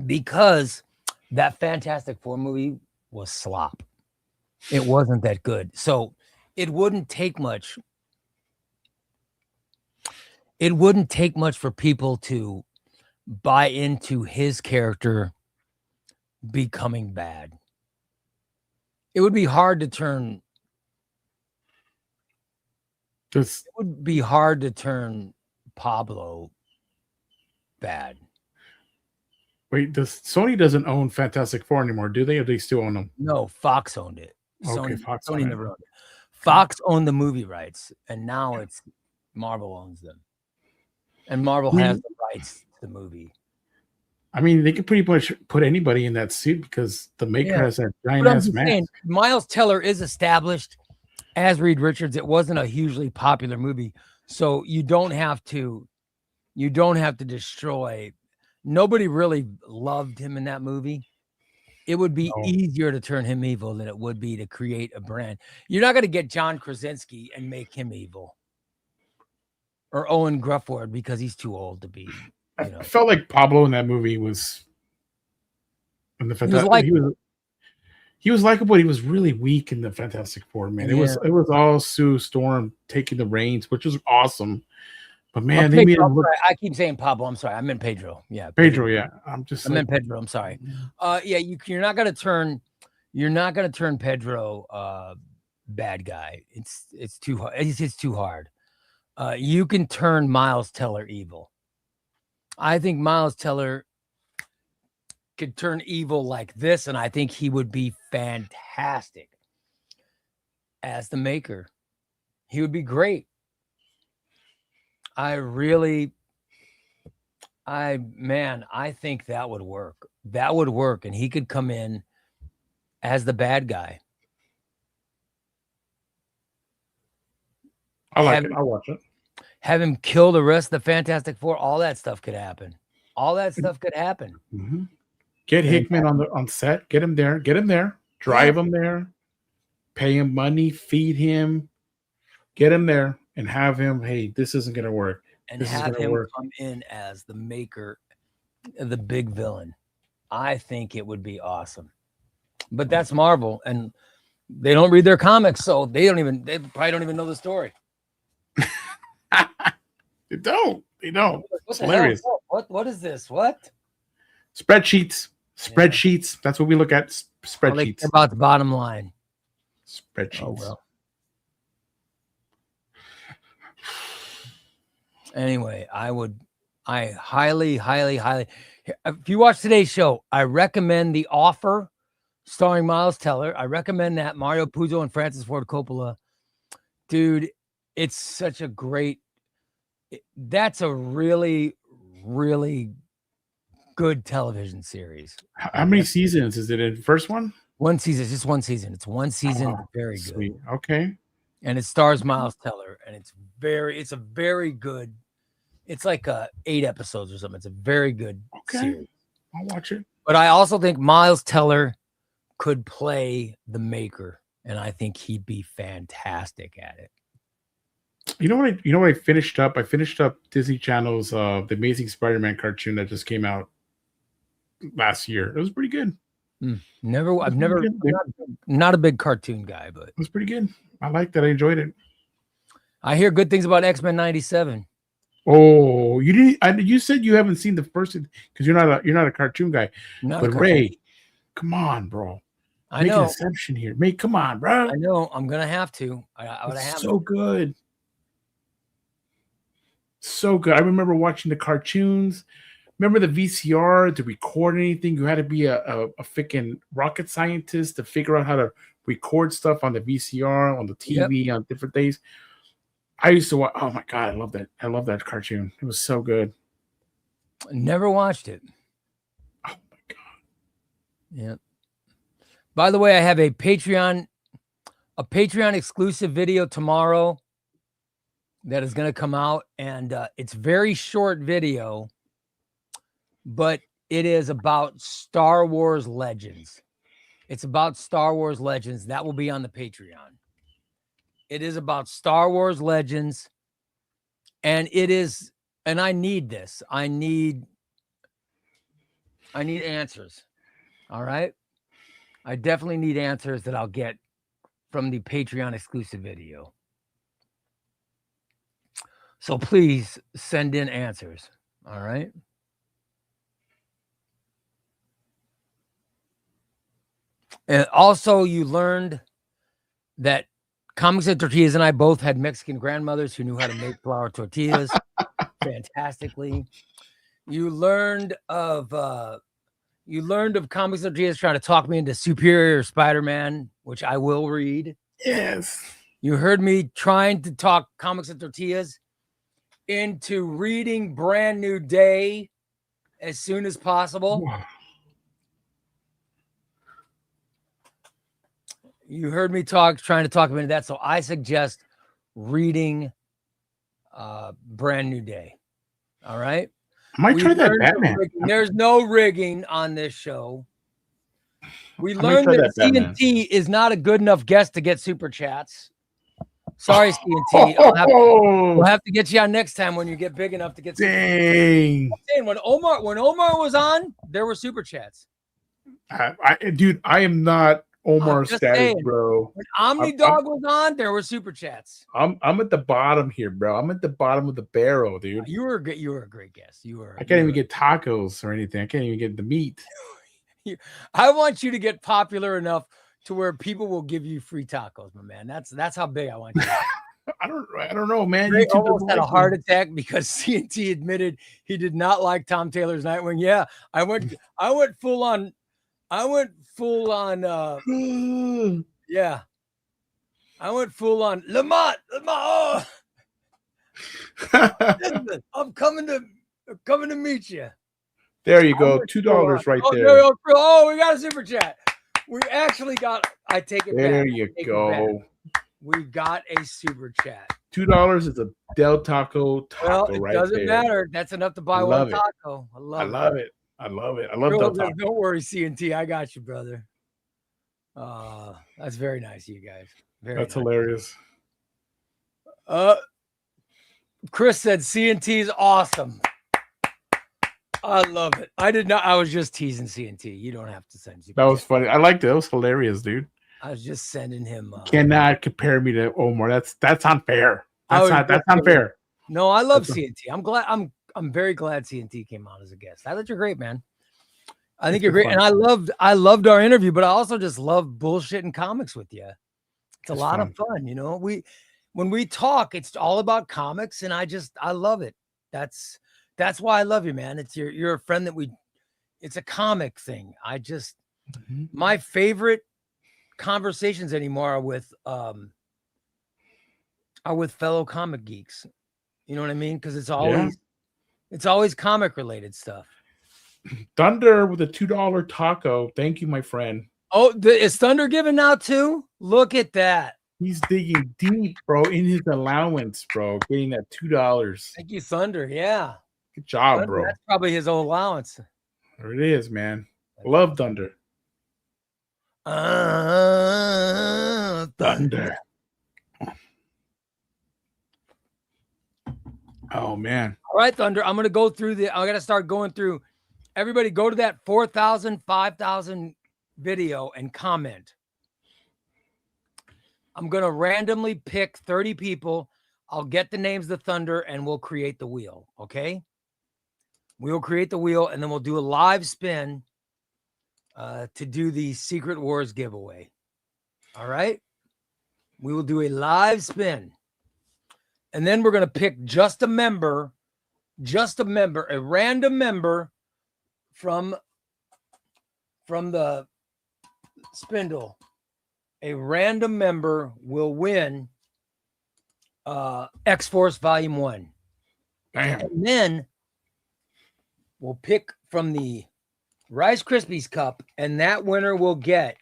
Because that Fantastic Four movie was slop. It wasn't that good. So it wouldn't take much. It wouldn't take much for people to buy into his character becoming bad. It would be hard to turn. It would be hard to turn Pablo bad. Wait, Sony doesn't own Fantastic Four anymore, do they? Or do they still own them? No, Fox owned it. Okay, Sony never owned it. Fox owned the movie rights, and now it's Marvel owns them. And Marvel has the rights to the movie. I mean, they could pretty much put anybody in that suit because the Maker has that giant ass mask. Miles Teller is established as Reed Richards. It wasn't a hugely popular movie, so you don't have to destroy. Nobody really loved him in that movie. It would be easier to turn him evil than it would be to create a brand. You're not going to get John Krasinski and make him evil, or Owen Grufford because he's too old to be. I felt like Pablo in that movie was. He was likable. He was really weak in the Fantastic Four, man. Yeah. It was all Sue Storm taking the reins, which was awesome. But man, they made him look. I keep saying Pablo. I'm sorry. I meant Pedro. Yeah, Pedro. Yeah, I meant Pedro. I'm sorry. Yeah, you're not gonna turn Pedro bad guy. It's too hard. It's too hard. You can turn Miles Teller evil. I think Miles Teller could turn evil like this, and I think he would be fantastic as the Maker. He would be great. I think that would work. That would work, and he could come in as the bad guy. I like it. I'll watch it. Have him kill the rest of the Fantastic Four. All that stuff could happen. All that stuff could happen. Mm-hmm. Get Hickman on set. Get him there. Drive him there. Pay him money. Feed him. Get him there and have him. Hey, this isn't going to work. And have him come in as the Maker, the big villain. I think it would be awesome. But that's Marvel, and they don't read their comics, so they probably don't even know the story. They don't. It's hilarious. What is this? What? Spreadsheets. Yeah. That's what we look at. Spreadsheets. About the bottom line. Spreadsheets. Oh, well. Anyway, I highly, if you watch today's show, I recommend The Offer starring Miles Teller. I recommend that. Mario Puzo and Francis Ford Coppola. Dude, it's such a great, that's a really, really good television series. How many seasons is it in? First one? One season. It's just one season. It's one season. Oh, very sweet. good. Okay. And it stars Miles Teller, and it's a very good. It's like 8 episodes or something. It's a very good series. I'll watch it. But I also think Miles Teller could play the Maker, and I think he'd be fantastic at it. You know what I finished up? I finished up Disney Channel's The Amazing Spider-Man cartoon that just came out last year. It was pretty good. Not a big cartoon guy, but it was pretty good. I liked it. I enjoyed it. I hear good things about X-Men 97. Oh, you didn't? You said you haven't seen the first because you're not a cartoon guy. But Ray, come on, bro. Make an exception here. Come on, bro. I know. I'm gonna have to. So good. So good. I remember watching the cartoons. Remember the VCR to record anything? You had to be a freaking rocket scientist to figure out how to record stuff on the VCR, on the TV, on different days. I used to watch. Oh my god, I love that. I love that cartoon. It was so good. Never watched it. Oh my god. Yeah. By the way, I have a Patreon exclusive video tomorrow that is going to come out, and it's very short video, but it is about Star Wars Legends. It's about Star Wars Legends. That will be on the Patreon. It is about Star Wars Legends, and I need this. I need answers. All right? I definitely need answers that I'll get from the Patreon exclusive video. So please send in answers. All right? And also, you learned that Comics and Tortillas and I both had Mexican grandmothers who knew how to make flour tortillas fantastically. You learned of Comics and Tortillas trying to talk me into Superior Spider-Man, which I will read. Yes. You heard me trying to talk Comics and Tortillas into reading Brand New Day as soon as possible. Wow. You heard me trying to talk about that. So I suggest reading Brand New Day. All right. I might try that Batman. There's no rigging on this show. We learned that CNT is not a good enough guest to get super chats. Sorry, CNT. We'll have to get you on next time when you get big enough to get super chats. When Omar was on, there were super chats. Dude, I am not Omar just status, saying, bro. when Omnidog was on, there were super chats. I'm at the bottom here, bro. I'm at the bottom of the barrel, dude. You were a great guest. I can't even get tacos or anything. I can't even get the meat. I want you to get popular enough to where people will give you free tacos, my man. That's how big I want you. I don't know, man. Ray YouTube almost had a like heart me. attack because CNT admitted he did not like Tom Taylor's Nightwing. Yeah, I went full on. Yeah, I went full on Lamont. Oh. Listen, I'm coming to meet you. There you go. $2 right there. Oh, we got a super chat. We actually got. I take it back. There you go. We got a super chat. $2 is a Del Taco Well, it right doesn't there. matter. That's enough to buy one taco. I love it. I love Del Taco. Don't worry, CNT. I got you, brother. That's very nice of you guys. That's hilarious. Chris said CNT is awesome. I love it. I did not. I was just teasing CNT. You don't have to send. That was funny. I liked it. That was hilarious, dude. I was just sending him. Cannot compare me to Omar. That's unfair. That's unfair. No, I love CNT. I'm glad. I'm very glad CNT came on as a guest. I thought you're great, man. I think you're great, and I loved our interview, but I also just love bullshitting comics with you. It's a lot of fun, you know. When we talk, it's all about comics, and I love it. That's why I love you, man. You're a friend that it's a comic thing. My favorite conversations anymore are with fellow comic geeks. You know what I mean? Because it's always comic related stuff. Thunder with a $2 taco. Thank you, my friend. Oh, is Thunder giving out too? Look at that. He's digging deep, bro, in his allowance, bro. Getting that $2. Thank you, Thunder. Yeah. Good job, Thunder, bro. That's probably his old allowance. There it is, man. Love Thunder. Thunder. Oh, man. All right, Thunder. I'm going to go through I got to start going through. Everybody go to that 4,000, 5,000 video and comment. I'm going to randomly pick 30 people. I'll get the names of Thunder and we'll create the wheel. Okay. We will create the wheel and then we'll do a live spin to do the Secret Wars giveaway. All right. We will do a live spin. And then we're going to pick just a member, a random member from the spindle. A random member will win X-Force Volume 1. Damn. And then we'll pick from the Rice Krispies cup, and that winner will get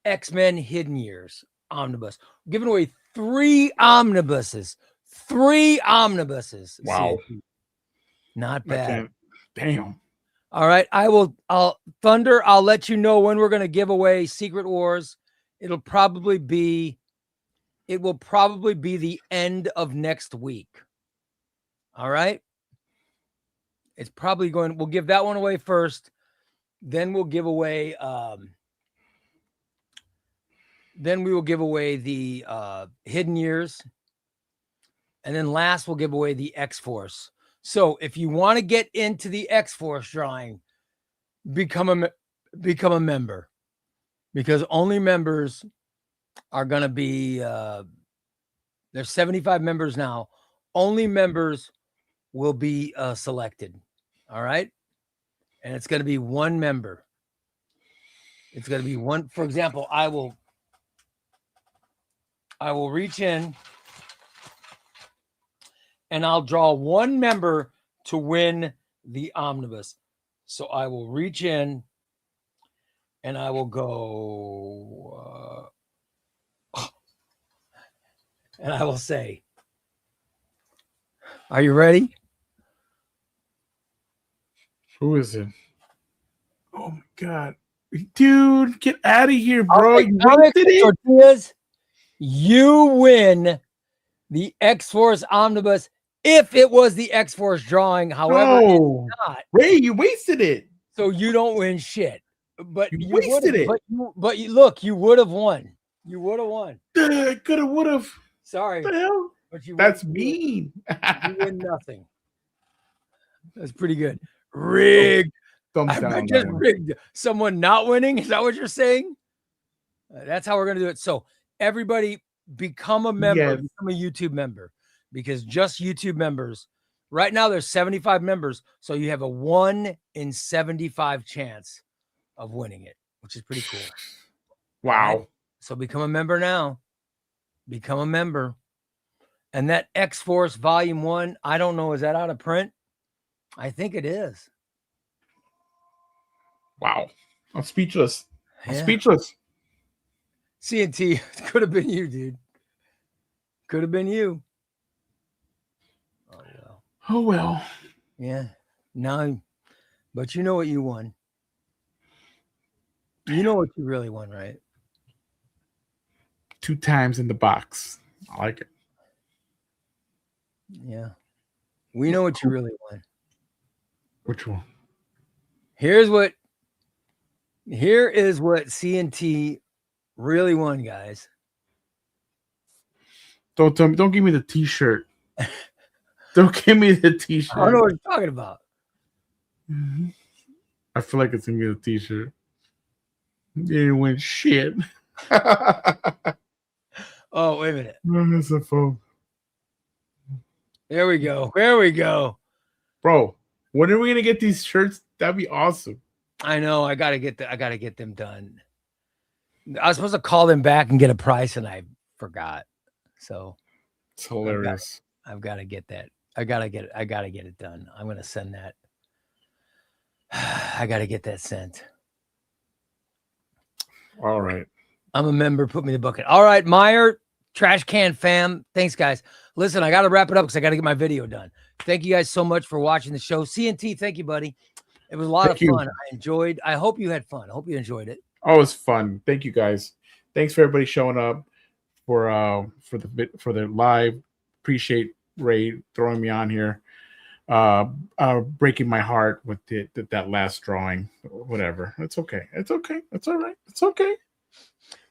X-Men Hidden Years Omnibus. We're giving away 3 omnibuses. 3 omnibuses. Wow. Not bad. Damn. All right. Thunder, I'll let you know when we're going to give away Secret Wars. It will probably be the end of next week. All right. It's probably we'll give that one away first. Then we'll give away, then we will give away the Hidden Years. And then last we'll give away the X-Force. So if you want to get into the X-Force drawing, become a member, because only members are going to be, there's 75 members now. Only members will be selected. All right. And it's going to be one member. It's going to be one. For example, I will reach in and I'll draw one member to win the omnibus. So I will reach in and I will go, and I will say, are you ready? Who is it? Oh my God. Dude, get out of here, bro. Tortillas, you win the X-Force Omnibus If it was the X-Force drawing, however, No, it's not. Ray, you wasted it. So you don't win shit. But You you would wasted have. it. But you look, you would have won. You would have won. Coulda, woulda. Sorry, What the hell? but you. That's win, mean. You win nothing. That's pretty good. Rigged. Thumbs I down. just rigged. Someone not winning. Is that what you're saying? That's how we're gonna do it. So everybody become a member, Yes. become a YouTube member, because just YouTube members. Right now there's 75 members, so you have a 1 in 75 chance of winning it, which is pretty cool. Wow. Right? So become a member now. Become a member. And that X-Force Volume 1, I don't know, is that out of print? I think it is. Wow. I'm speechless. I'm Yeah. speechless. CNT, could have been you, dude. Could have been you. Oh, well. Oh, well. Yeah. Now, but you know what you won. You know what you really won, right? 2 times in the box. I like it. Yeah. We know what you really won. Which one? Here is what CNT really won, guys. Don't tell me. Don't give me the T-shirt. Don't give me the T-shirt. I don't know what you're talking about. Mm-hmm. I feel like it's gonna be the T-shirt. You didn't win shit. Oh, wait a minute. That's a phone. There we go. There we go. Bro, when are we gonna get these shirts? That'd be awesome. I know. I gotta get them done. I was supposed to call them back and get a price, and I forgot. So It's hilarious. I've got to get that. I gotta get it done. I'm gonna send that. I gotta get that sent. All right. I'm a member. Put me in the bucket. All right, Meyer, Trash Can Fam. Thanks, guys. Listen, I got to wrap it up because I got to get my video done. Thank you guys so much for watching the show. CNT, thank you, buddy. It was a lot of fun. I enjoyed. I hope you had fun. I hope you enjoyed it. Oh, it was fun. Thank you, guys. Thanks for everybody showing up for the live. Appreciate Ray throwing me on here. Breaking my heart with that last drawing. Whatever. It's okay. It's okay. It's all right. It's okay.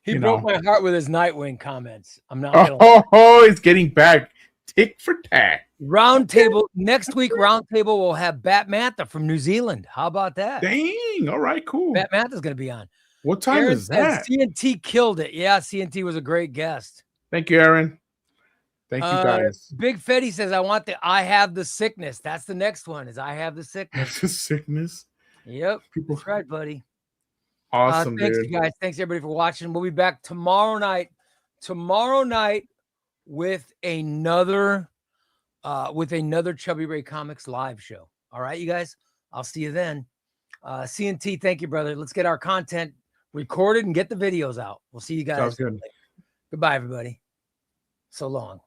He broke my heart with his Nightwing comments. I'm not gonna he's getting back. Tick for tack. Roundtable next week. Roundtable will have Batmantha from New Zealand. How about that? Dang. All right, cool. Batmantha's gonna be on. What time Aaron is that? CNT killed it. Yeah, CNT was a great guest. Thank you, Aaron. Thank you, guys. Big Fetty says, I have the sickness. That's the next one, is I have the sickness. The sickness. Yep. That's right, buddy. Awesome, thanks, dude. you guys. Thanks, everybody, for watching. We'll be back tomorrow night. With another ChubbyRay Comics live show. All right, you guys. I'll see you then. CNT, thank you, brother. Let's get our content recorded and get the videos out. We'll see you guys. Sounds good. Goodbye, everybody. So long.